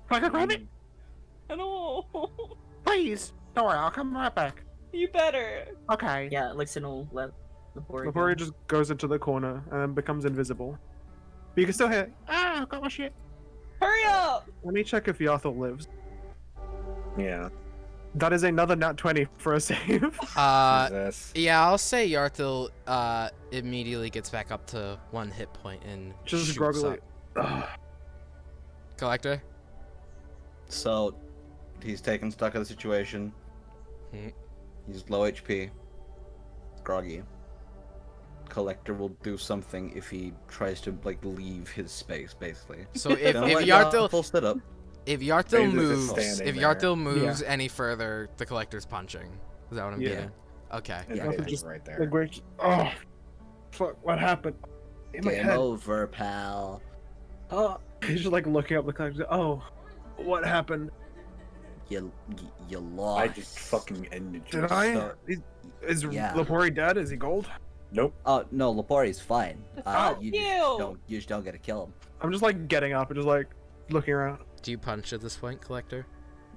Can I go grab it? I don't. Please. Don't worry, I'll come right back. You better. Okay. Yeah, Lixen will let Lepori. Lepori just goes into the corner and then becomes invisible. But you can still hear, I got my shit. Hurry up! Let me check if Yathel lives. Yeah. That is another nat 20 for a save. Jesus. Yeah, I'll say Yarthil immediately gets back up to 1 hit point and Just shoots groggily. up. Collector? So, he's taken stock of the situation. Hmm. He's low HP. Groggy. Collector will do something if he tries to like leave his space, basically. So if Gonna let Yarthil Yathel sit up. if Faith Yarthil is just moves standing there. Yarthil moves any further, the Collector's punching. Is that what I'm Yeah. getting? Okay. And Yeah, Faith just- is right The there. great. Oh, fuck! What happened? In my Game head. over, pal. Oh, he's just like looking up the collector. Oh, what happened? You lost. I just fucking ended you. Did I? So- Is Yeah. Lepori dead? Is he gold? Nope. Oh no, Lepori's fine. Fuck You you! just don't get to kill him. I'm just like getting up and just like looking around. Do you punch at this point, Collector?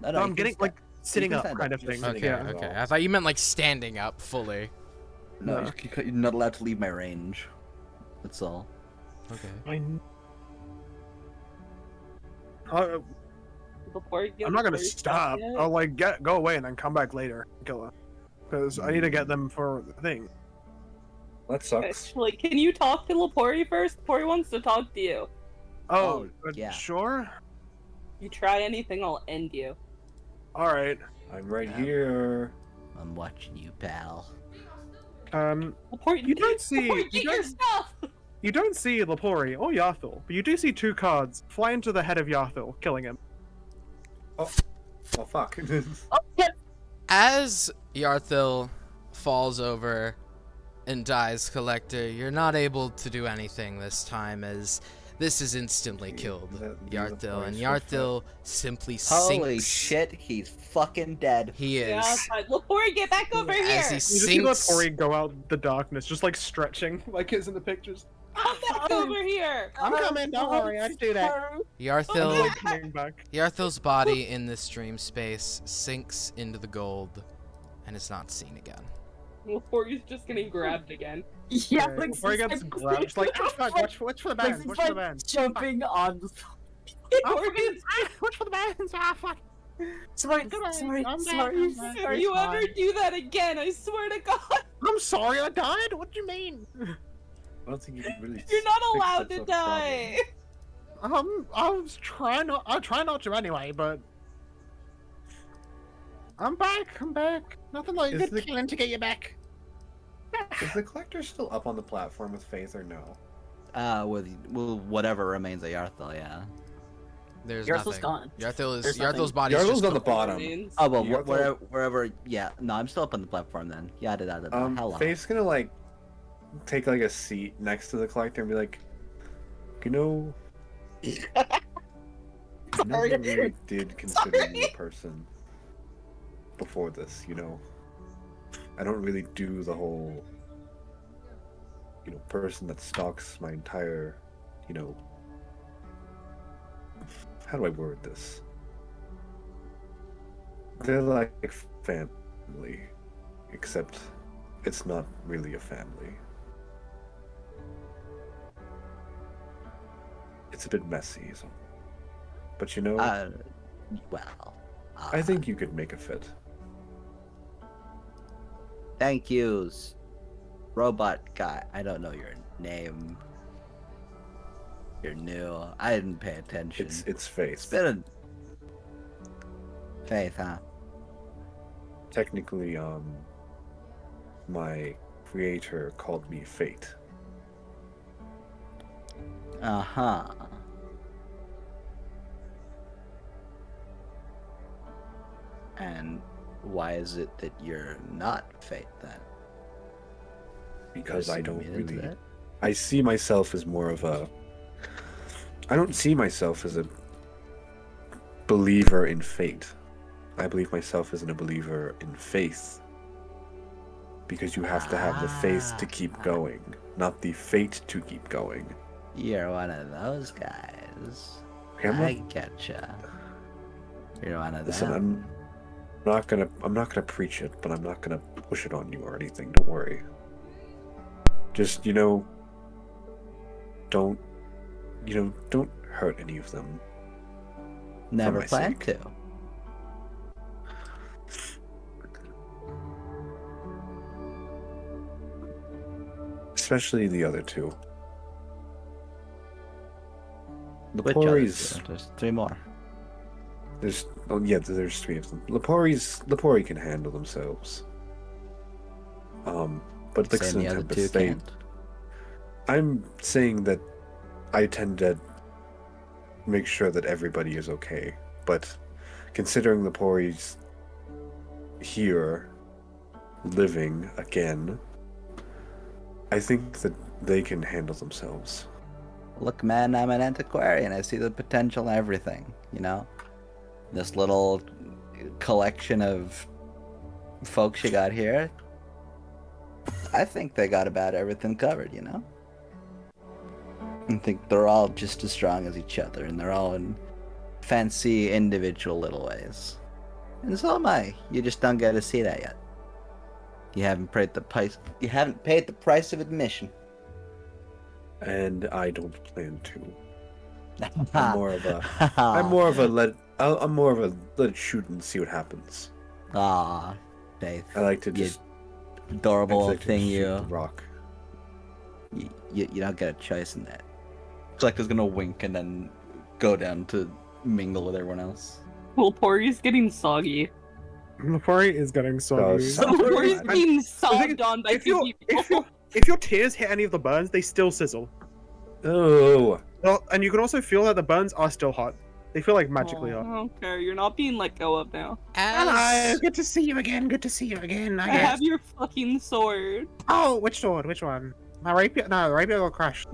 No, No, you I'm can getting sta- like sitting can up stand kind up. of thing. Sitting Okay, up Yeah. as okay. well. I thought you meant like standing up fully. No, No. you're not allowed to leave my range. That's all. Okay. I'm not gonna stop. I'll like go away and then come back later and kill her. Because I need to get them for the thing. That sucks. Like, can you talk to Lepori first? Lepori wants to talk to you. Oh, yeah. Sure. You try anything, I'll end you. Alright. I'm right here. I'm watching you, pal. Lepori, You don't see- Lepori, you get your don't- stuff! You don't see Lepori or Yathil, but you do see 2 cards fly into the head of Yathil, killing him. Oh fuck. As Yarthil falls over and dies, Collector, you're not able to do anything this time, as this is instantly killed Yarthil, and Yarthil simply sinks. Holy shit, he's fucking dead. He is. Yeah, fine. Lepori, get back over here! As he You just see sinks, Lepori go out the darkness, just like stretching, like it's in the pictures. Come back over here! I'm coming, don't worry, I do that. Yarthil, Like coming back. Yarthil's body in this dream space sinks into the gold and is not seen again. Lepori's just getting grabbed again. Yeah, Right, before he gets grabbed, just like, oh fuck, watch for the bands, watch for the bands. Jumping on. Oh, watch for the bands, ah fuck. Sorry, Good night, sorry, I'm back, sorry. I'm back. If you ever do that again, I swear to God, I'm sorry I died, what do you mean? I don't think you can really. you're not fix allowed this to problem. die! I'll try not to anyway, but I'm back. Nothing like Is good the- killing to get you back. Is the collector still up on the platform with Faith or no? With whatever remains of Yarthil, yeah. There's Yarthil's nothing. gone. Yarthil is There's nothing. Yarthil's body is Yarthil's just on the bottom. Oh well, Yarthil- wherever. Yeah, no, I'm still up on the platform then. Yeah, hello. Faith's gonna like take like a seat next to the collector and be like, you know, I never really did consider you a person before this. You know, I don't really do the whole, person that stalks my entire, how do I word this? They're like family, except it's not really a family. it's a bit messy. So. But you know, Well, I think you could make a fit. thank yous, robot guy. I don't know your name. You're new. I didn't pay attention. It's Faith. It's been a Faith, huh? Technically, my creator called me Fate. Uh-huh. And why is it that you're not Fate then? Because I don't Some meaning to really. that? I see myself as more of a. I don't see myself as a believer in fate. I believe myself as a believer in faith. Because you have to have the faith to keep going, not the fate to keep going. You're one of those guys. Camera? I getcha. You're one of Listen, them. I'm not gonna preach it, but I'm not gonna push it on you or anything. Don't worry. Just don't hurt any of them. Never my plan sake. to. Especially the other two. Which other Lepori's. two? There's 3 more. There's 3 of them. Lepori can handle themselves. But Saying Lixin the and other 2 Tempest, they. can't. I'm saying that I tend to make sure that everybody is okay, but considering Lepori's here, living again, I think that they can handle themselves. Look, man, I'm an antiquarian. I see the potential in everything, you know? This little collection of folks you got here, I think they got about everything covered, you know? I think they're all just as strong as each other, and they're all in fancy individual little ways. And so am I. You just don't get to see that yet. You haven't paid the price. You haven't paid the price of admission. And I don't plan to. I'm more of a let it shoot and see what happens. Ah, Faith. I like to just adorable like to thing shoot you. the rock. You don't get a choice in that. Collector's gonna wink and then go down to mingle with everyone else. Pori's getting soggy. Lepori is getting soggy. Pori's being sogged on by if 2 people. If your tears hit any of the burns, they still sizzle. Oh. Well, and you can also feel that the burns are still hot. They feel like magically hot. Okay, you're not being let go of now. Hello, good to see you again. Good to see you again. I have your fucking sword. Oh, which sword? Which one? My rapier? No, the rapier got crushed.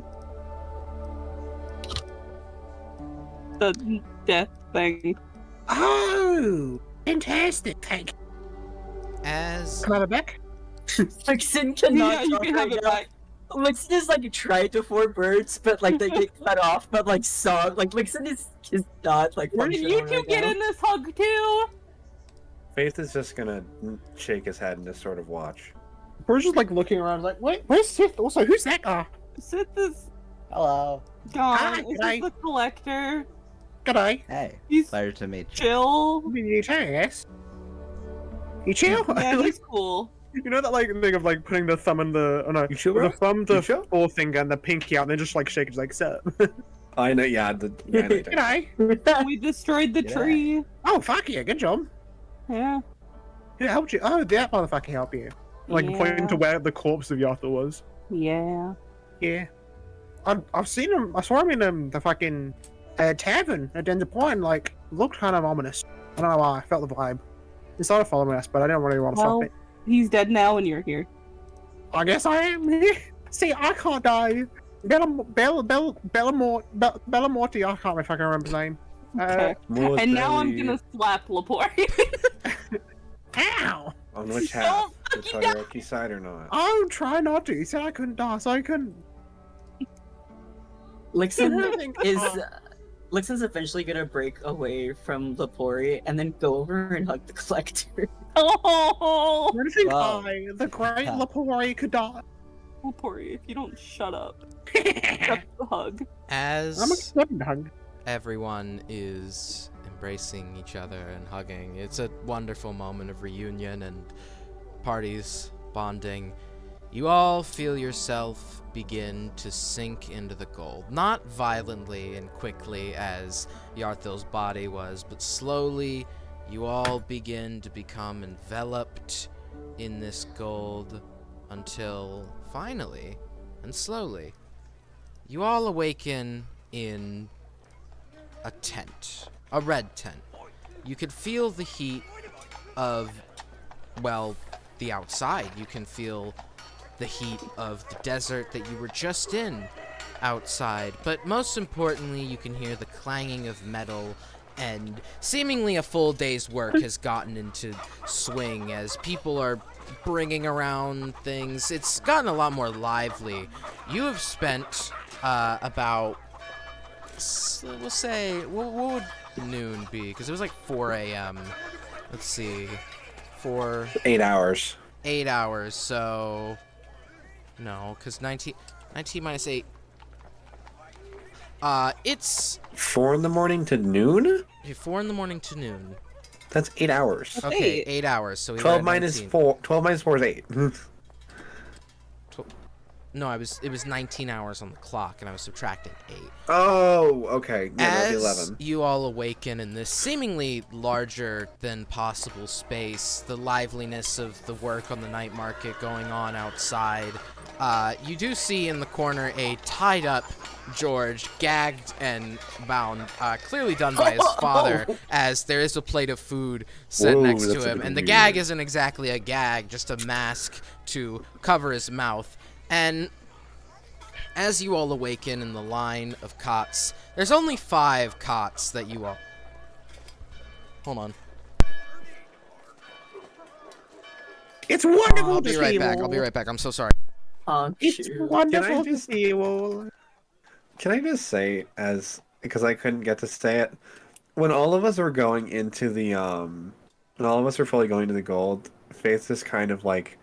The death thing. Oh, fantastic! Thank you. As Can I have it back? Lixin cannot Yeah, you talk can right have it now. back. Lixin is like tried to 4 birds, but like they get cut off. But like song, like Lixin is not like. Where did functional you two right get now. in this hug too? Faith is just gonna shake his head and just sort of watch. We're just like looking around, like, wait, where's Sith? Also, who's that guy? Sith is Hello. gone. Hi, Is g'day. this the collector? G'day. Hey. He's Pleasure to meet you. chill. I mean, you too, yes. You chill? Yeah, Like, he's cool. you know that like thing of like putting the thumb in the You chill, the bro? thumb, the You chill? forefinger, and the pinky out, and then just like shake it, like, "Sir." I know, yeah. I know you don't. G'day. We destroyed the Yeah. tree. Oh, fuck yeah, good job. Yeah. Who helped you? Oh, that motherfucker helped you. Like pointing to where the corpse of Yatha was. Yeah. Yeah. I've seen him. I saw him in the fucking tavern at Denver Point. Like, looked kind of ominous. I don't know why. I felt the vibe. He started following us, but I didn't really want to Well, stop it. he's dead now and you're here. I guess I am. See, I can't die. Bellamorti. I can't if I can remember his name. Okay. And now I'm gonna slap Lepori. Ow! On which Don't half? The fucking Todoroki side or not? Oh, try not to. He said I couldn't die, so I couldn't. Lixin Lixin's eventually gonna break away from Lepori and then go over and hug the collector. Oh! Where do you think Wow. I, the great Lepori, could die? Lepori, if you don't shut up. Accept the hug. I'm As accepting hug. everyone is embracing each other and hugging, it's a wonderful moment of reunion and parties bonding. You all feel yourself begin to sink into the gold. Not violently and quickly as Yarthil's body was, but slowly you all begin to become enveloped in this gold until finally and slowly you all awaken in a tent, a red tent. You could feel the heat of, well, the outside. You can feel the heat of the desert that you were just in outside. But most importantly, you can hear the clanging of metal, and seemingly a full day's work has gotten into swing as people are bringing around things. It's gotten a lot more lively. You have spent about, we'll say, what would noon be? Because it was like 4 a.m. Let's see. 8 hours. 8 hours, so... No, because 19 minus 8... it's... 4 in the morning to noon? 4 in the morning to noon. That's 8 hours. Okay, 8 hours, so we were 12 at minus 19. 4. 12 minus 4 is 8. No, it was 19 hours on the clock, and I was subtracting 8. Oh, okay. Yeah, As that'd be 11. you all awaken in this seemingly larger than possible space, the liveliness of the work on the night market going on outside, you do see in the corner a tied-up George, gagged and bound, clearly done by his father, as there is a plate of food set Whoa, next that's to a him. bit And the weird. gag isn't exactly a gag, just a mask to cover his mouth. And as you all awaken in the line of cots, there's only 5 cots that you all... Hold on. It's wonderful I'll to be see right you back. all. I'll be right back. I'm so sorry. Oh, It's shoot. wonderful Can I to see you all. Can I just say, as because I couldn't get to say it, when all of us were going into the when all of us were fully going to the gold, Faith just kind of like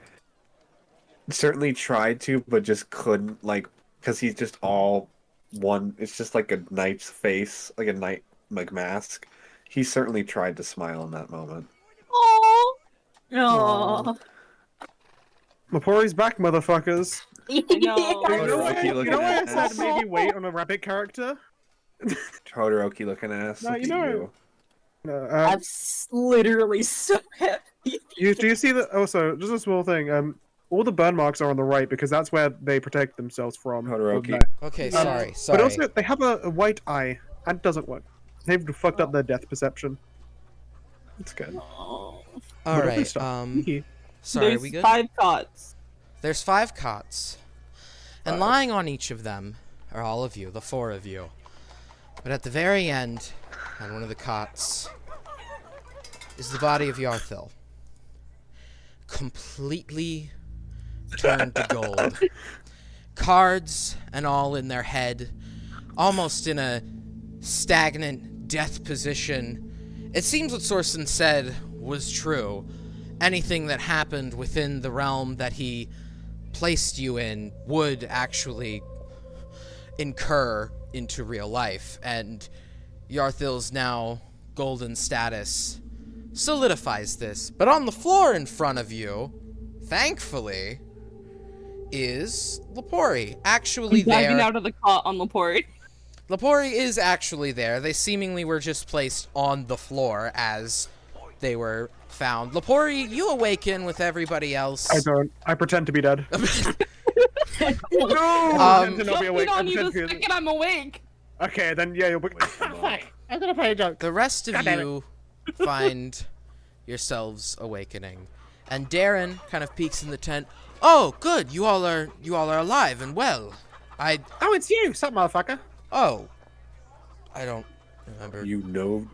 certainly tried to, but just couldn't, like, because he's just all one. It's just like a knight's face, like a knight like mask. He certainly tried to smile in that moment. Oh. Oh. Mapori's back, motherfuckers. I know. You know why, Todoroki you looking know why I ass. said maybe wait on a rabbit character? Todoroki looking ass. No, Look you at know- you. No, I'm literally so happy. do you see that? Also, just a small thing. All the burn marks are on the right because that's where they protect themselves from. Todoroki. Okay, Yeah. sorry. But also, they have a white eye, and it doesn't work. They've fucked up their death perception. That's good. Oh. All But other right. stuff- Sorry, are There's we good? 5 cots. There's 5 cots, and lying on each of them are all of you, the 4 of you. But at the very end, on one of the cots, is the body of Yarthil, completely turned to gold. Cards and all in their head, almost in a stagnant death position. It seems what Sorsen said was true. Anything that happened within the realm that he placed you in would actually incur into real life, and Yarthil's now golden status solidifies this. But on the floor in front of you, thankfully, is Lepori, actually Diving there. out of the cot on Lepori. Lepori is actually there. They seemingly were just placed on the floor as they were found. Lepori, you awaken with everybody else. I don't. I pretend to be dead. You pretend to not be awake. I don't need pretend a to be- second, I'm awake. Okay, then yeah, you'll be. Fine. I'm gonna play a joke. The rest of God damn it. you find yourselves awakening, and Darren kind of peeks in the tent. Oh, good! You all are alive and well. Oh, it's you, some motherfucker. Oh, I don't remember. You know,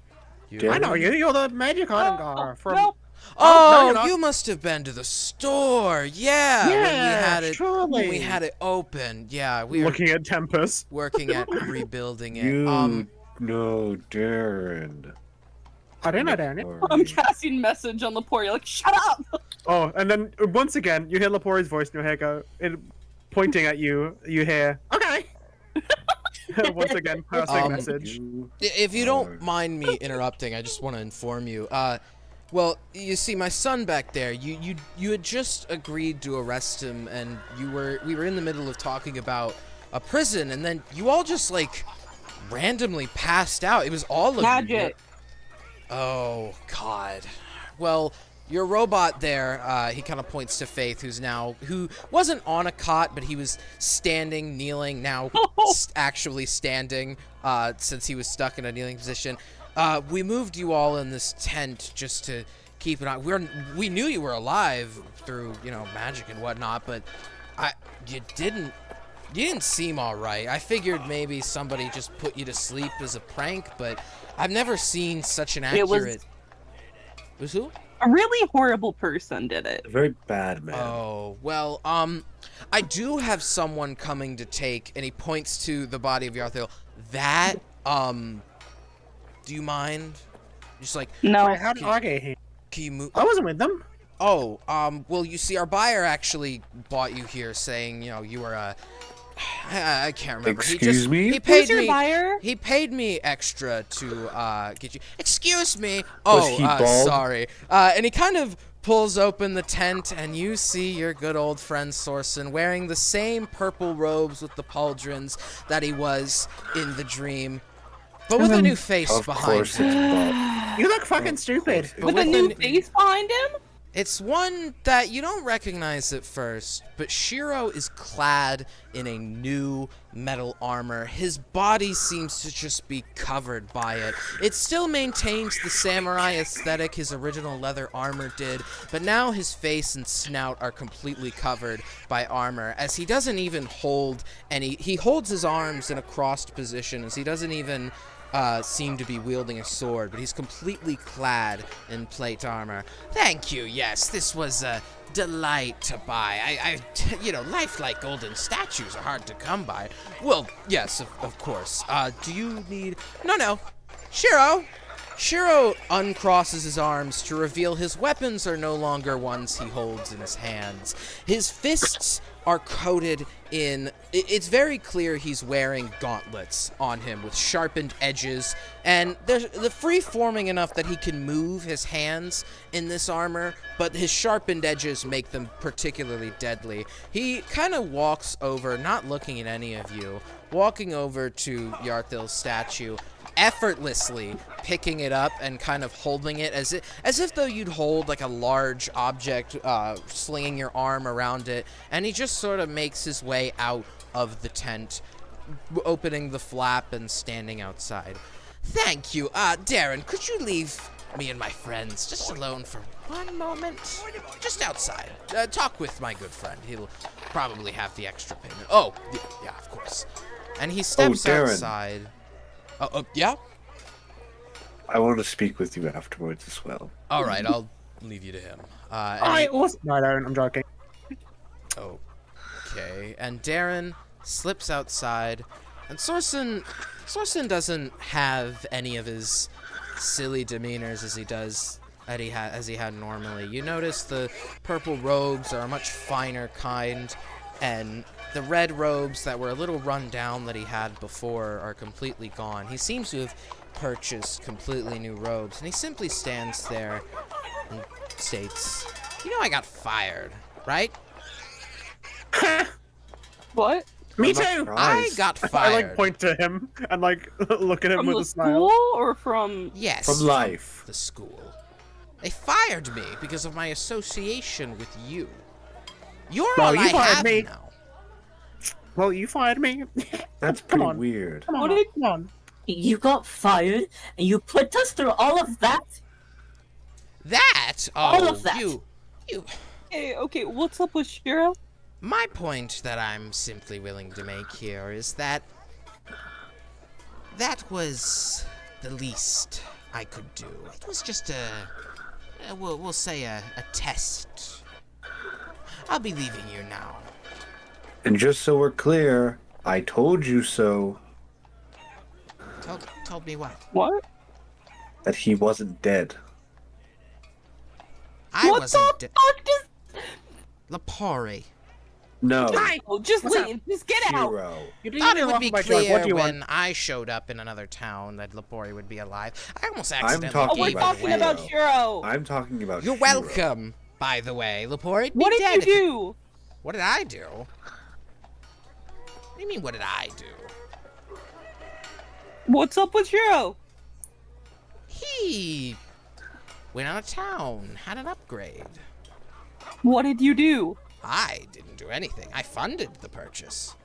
You. I know you. You're the magic item guy from. Nope. Oh, no, you're not. you must have been to the store. Yeah, when we had it. surely. When we had it open. Yeah, we were Looking at Tempest. working at rebuilding it. you know Darren. I don't know, Darren. I'm casting message on Lepori, like, shut up! Oh, and then once again, you hear Lepori's voice in your head go. pointing at you, you hear, Okay. once again, passing message. If you don't mind me interrupting, I just want to inform you. Well, you see, my son back there, you had just agreed to arrest him, and we were in the middle of talking about a prison, and then you all just like randomly passed out. It was all of you. Magic. Oh God. Well, your robot there, he kind of points to Faith, who wasn't on a cot, but he was standing, kneeling, now actually standing, since he was stuck in a kneeling position. We moved you all in this tent just to keep an eye. We knew you were alive through, magic and whatnot, but you didn't seem all right. I figured maybe somebody just put you to sleep as a prank, but I've never seen such an accurate. It was who? A really horrible person did it. A very bad man. Oh, well, I do have someone coming to take, and he points to the body of Yarthil. That, do you mind? Just like, No. Wait, how did I get here? can you move? I wasn't with them. Oh, well, you see, our buyer actually bought you here, saying, you were I can't remember. Excuse me? He paid Who's your me. buyer? He paid me extra to get you. Excuse me. Was Oh, he bald? sorry. And he kind of pulls open the tent, and you see your good old friend Sorsen wearing the same purple robes with the pauldrons that he was in the dream, but with a new face Of behind course him. it's bald. You look fucking stupid. With a new face behind him? It's one that you don't recognize at first, but Shiro is clad in a new metal armor. His body seems to just be covered by it. It still maintains the samurai aesthetic his original leather armor did, but now his face and snout are completely covered by armor, as he doesn't even hold any. He holds his arms in a crossed position, as he doesn't even seem to be wielding a sword, but he's completely clad in plate armor. Thank you, yes, this was a delight to buy. Lifelike golden statues are hard to come by. Well, yes, of course. Do you need... No. Shiro! Shiro uncrosses his arms to reveal his weapons are no longer ones he holds in his hands. His fists are coated in... It's very clear he's wearing gauntlets on him with sharpened edges, and they're free-forming enough that he can move his hands in this armor, but his sharpened edges make them particularly deadly. He kind of walks over, not looking at any of you, walking over to Yarthil's statue, effortlessly picking it up and kind of holding it as if though you'd hold like a large object, slinging your arm around it, and he just sort of makes his way out of the tent, opening the flap and standing outside. Thank you. Darren, could you leave me and my friends just alone for one moment? Just outside. Talk with my good friend. He'll probably have the extra payment. Oh, yeah, of course. And he steps outside. Yeah? I want to speak with you afterwards as well. All right, I'll leave you to him. No, I don't. I'm joking. Okay, and Darren slips outside, and Sorsen doesn't have any of his silly demeanors as he had normally. You notice the purple robes are a much finer kind, and the red robes that were a little run down that he had before are completely gone. He seems to have purchased completely new robes, and he simply stands there and states, I got fired, right? What? Me too! I got fired. I point to him and look at him From with the a smile. school or from... Yes. From life. The school. They fired me because of my association with you. You're all I have now. Well, you fired me. That's pretty weird. Come on. You got fired, and you put us through all of that? That? All of that. You. Okay, what's up with Shiro? My point that I'm simply willing to make here is that was the least I could do. It was just we'll say a test. I'll be leaving you now. And just so we're clear, I told you so. Told me what? What? That he wasn't dead. I what wasn't the fuck does... Lapari. No. Kyle, just What's up? leave. Just get out. Hero. You Thought it would be What do you clear want? when I showed up in another town that Lepori would be alive. I almost I'm accidentally talking Oh, we're gave it talking away. about Shiro. I'm talking about You're Shiro. welcome, by the way, Lepori. What did dead you if it- do? What did I do? What do you mean, what did I do? What's up with Shiro? He went out of town, had an upgrade. What did you do? I didn't do anything. I funded the purchase.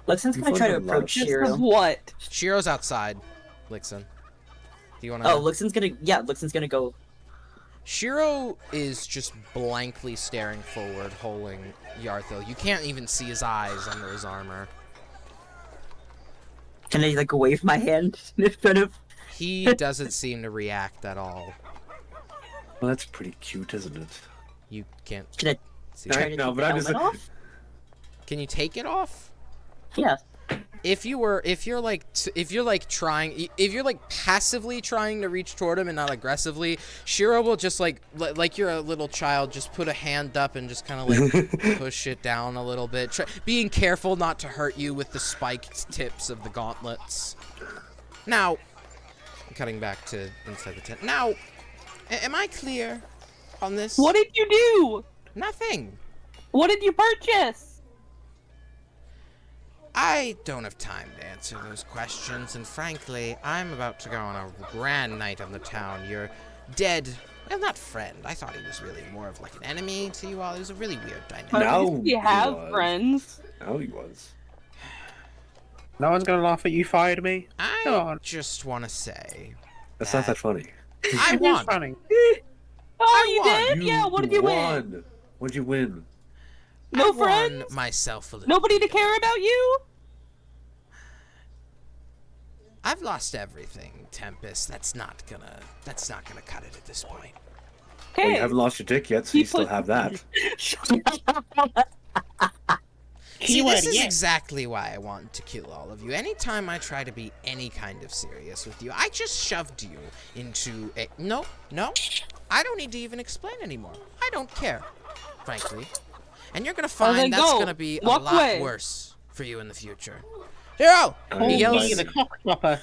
Luxon's You gonna try to funded a lot of approach shit. Shiro. What? Shiro's outside, Lixon. Do you want to? Oh, Luxon's gonna go. Shiro is just blankly staring forward, holding Yarthil. You can't even see his eyes under his armor. Can I like wave my hand in front of? He doesn't seem to react at all. Well, that's pretty cute, isn't it? You can't Can I see. try I to know, take but the I'm just- helmet off? Can you take it off? Yeah. If you're like passively trying to reach toward him and not aggressively, Shiro will just like you're a little child, just put a hand up and just kind of like push it down a little bit, being careful not to hurt you with the spiked tips of the gauntlets. Now, cutting back to inside the tent. Now, am I clear on this? What did you do? Nothing. What did you purchase? I don't have time to answer those questions, and frankly, I'm about to go on a grand night on the town. Your dead, well, not friend. I thought he was really more of like an enemy to you all. It was a really weird dynamic. At Now least we he have was. friends. No, he was. No one's gonna laugh at you fired me. Come I on. just want to say That's not that funny. I It is won. funny. Oh, you won. did? Yeah, what did you win? won. What'd you win? No I won friends? myself a little. Nobody to deal. care about you? I've lost everything, Tempest. That's not gonna cut it at this point. Well, you Okay. haven't lost your dick yet, so you still have that. See, Keyword, this is yeah. exactly why I want to kill all of you. Anytime I try to be any kind of serious with you, I just shoved you into a... No. I don't need to even explain anymore. I don't care, frankly. And you're gonna Well, then find that's go. gonna be a Walk lot away. worse for you in the future. Hero! Call He me yells, the cock chopper.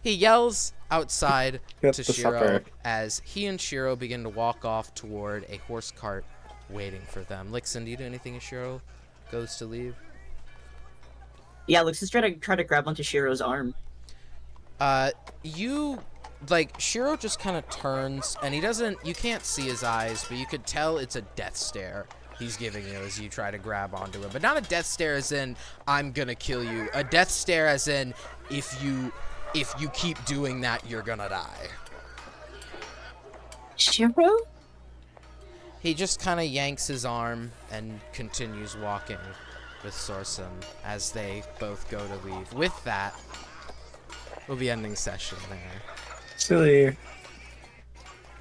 he yells outside Get to the Shiro supper. as he and Shiro begin to walk off toward a horse cart waiting for them. Lixon, do you do anything as Shiro goes to leave? Yeah, Luxon's try to grab onto Shiro's arm. Shiro just kind of turns, and you can't see his eyes, but you could tell it's a death stare he's giving you as you try to grab onto him. But not a death stare as in, I'm gonna kill you. A death stare as in, if you keep doing that, you're gonna die. Shiro? He just kind of yanks his arm and continues walking with Sorsum as they both go to leave. With that, we'll be ending session there. Silly.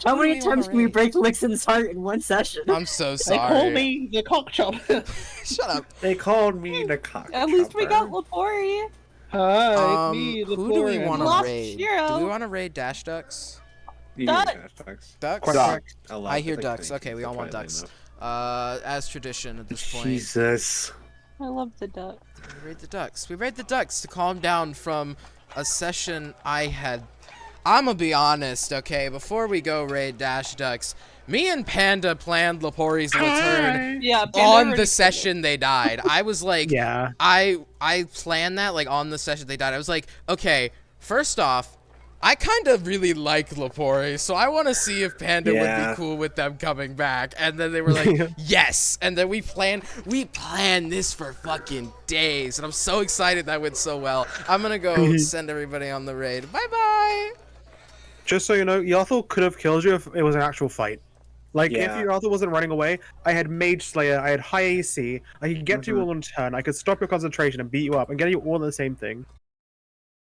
How Who do many we wanna times can we raid? break Luxon's heart in one session? I'm so They call sorry. me the cock chopper. Shut up. They called me the cock. At least we got chopper. Lepori. Hi, me, the Who do we poor want to Lost raid? Shiro. Do we want to raid Dash Ducks? You Duck. mean Ducks. Ducks? Duck. I hear ducks. Okay, we all want ducks. As tradition at this point, Jesus. I love the duck. we raid the ducks. We raid the ducks to calm down from a session I had. I'm gonna be honest, okay? Before we go raid Dash Ducks, me and Panda planned Lepori's return Yeah, Panda on already the session they died. I was like, Yeah. I planned that like on the session they died. I was like, okay, first off, I kind of really like Lepori, so I want to see if Panda would Yeah. be cool with them coming back. And then they were like, yes. And then we planned this for fucking days, and I'm so excited that went so well. I'm gonna go send everybody on the raid. Bye bye. Just so you know, Yarthel could have killed you if it was an actual fight. Like, Yeah. if Yarthel wasn't running away, I had Mage Slayer, I had high AC, I could get to you all in turn, I could stop your concentration and beat you up and get you all in the same thing.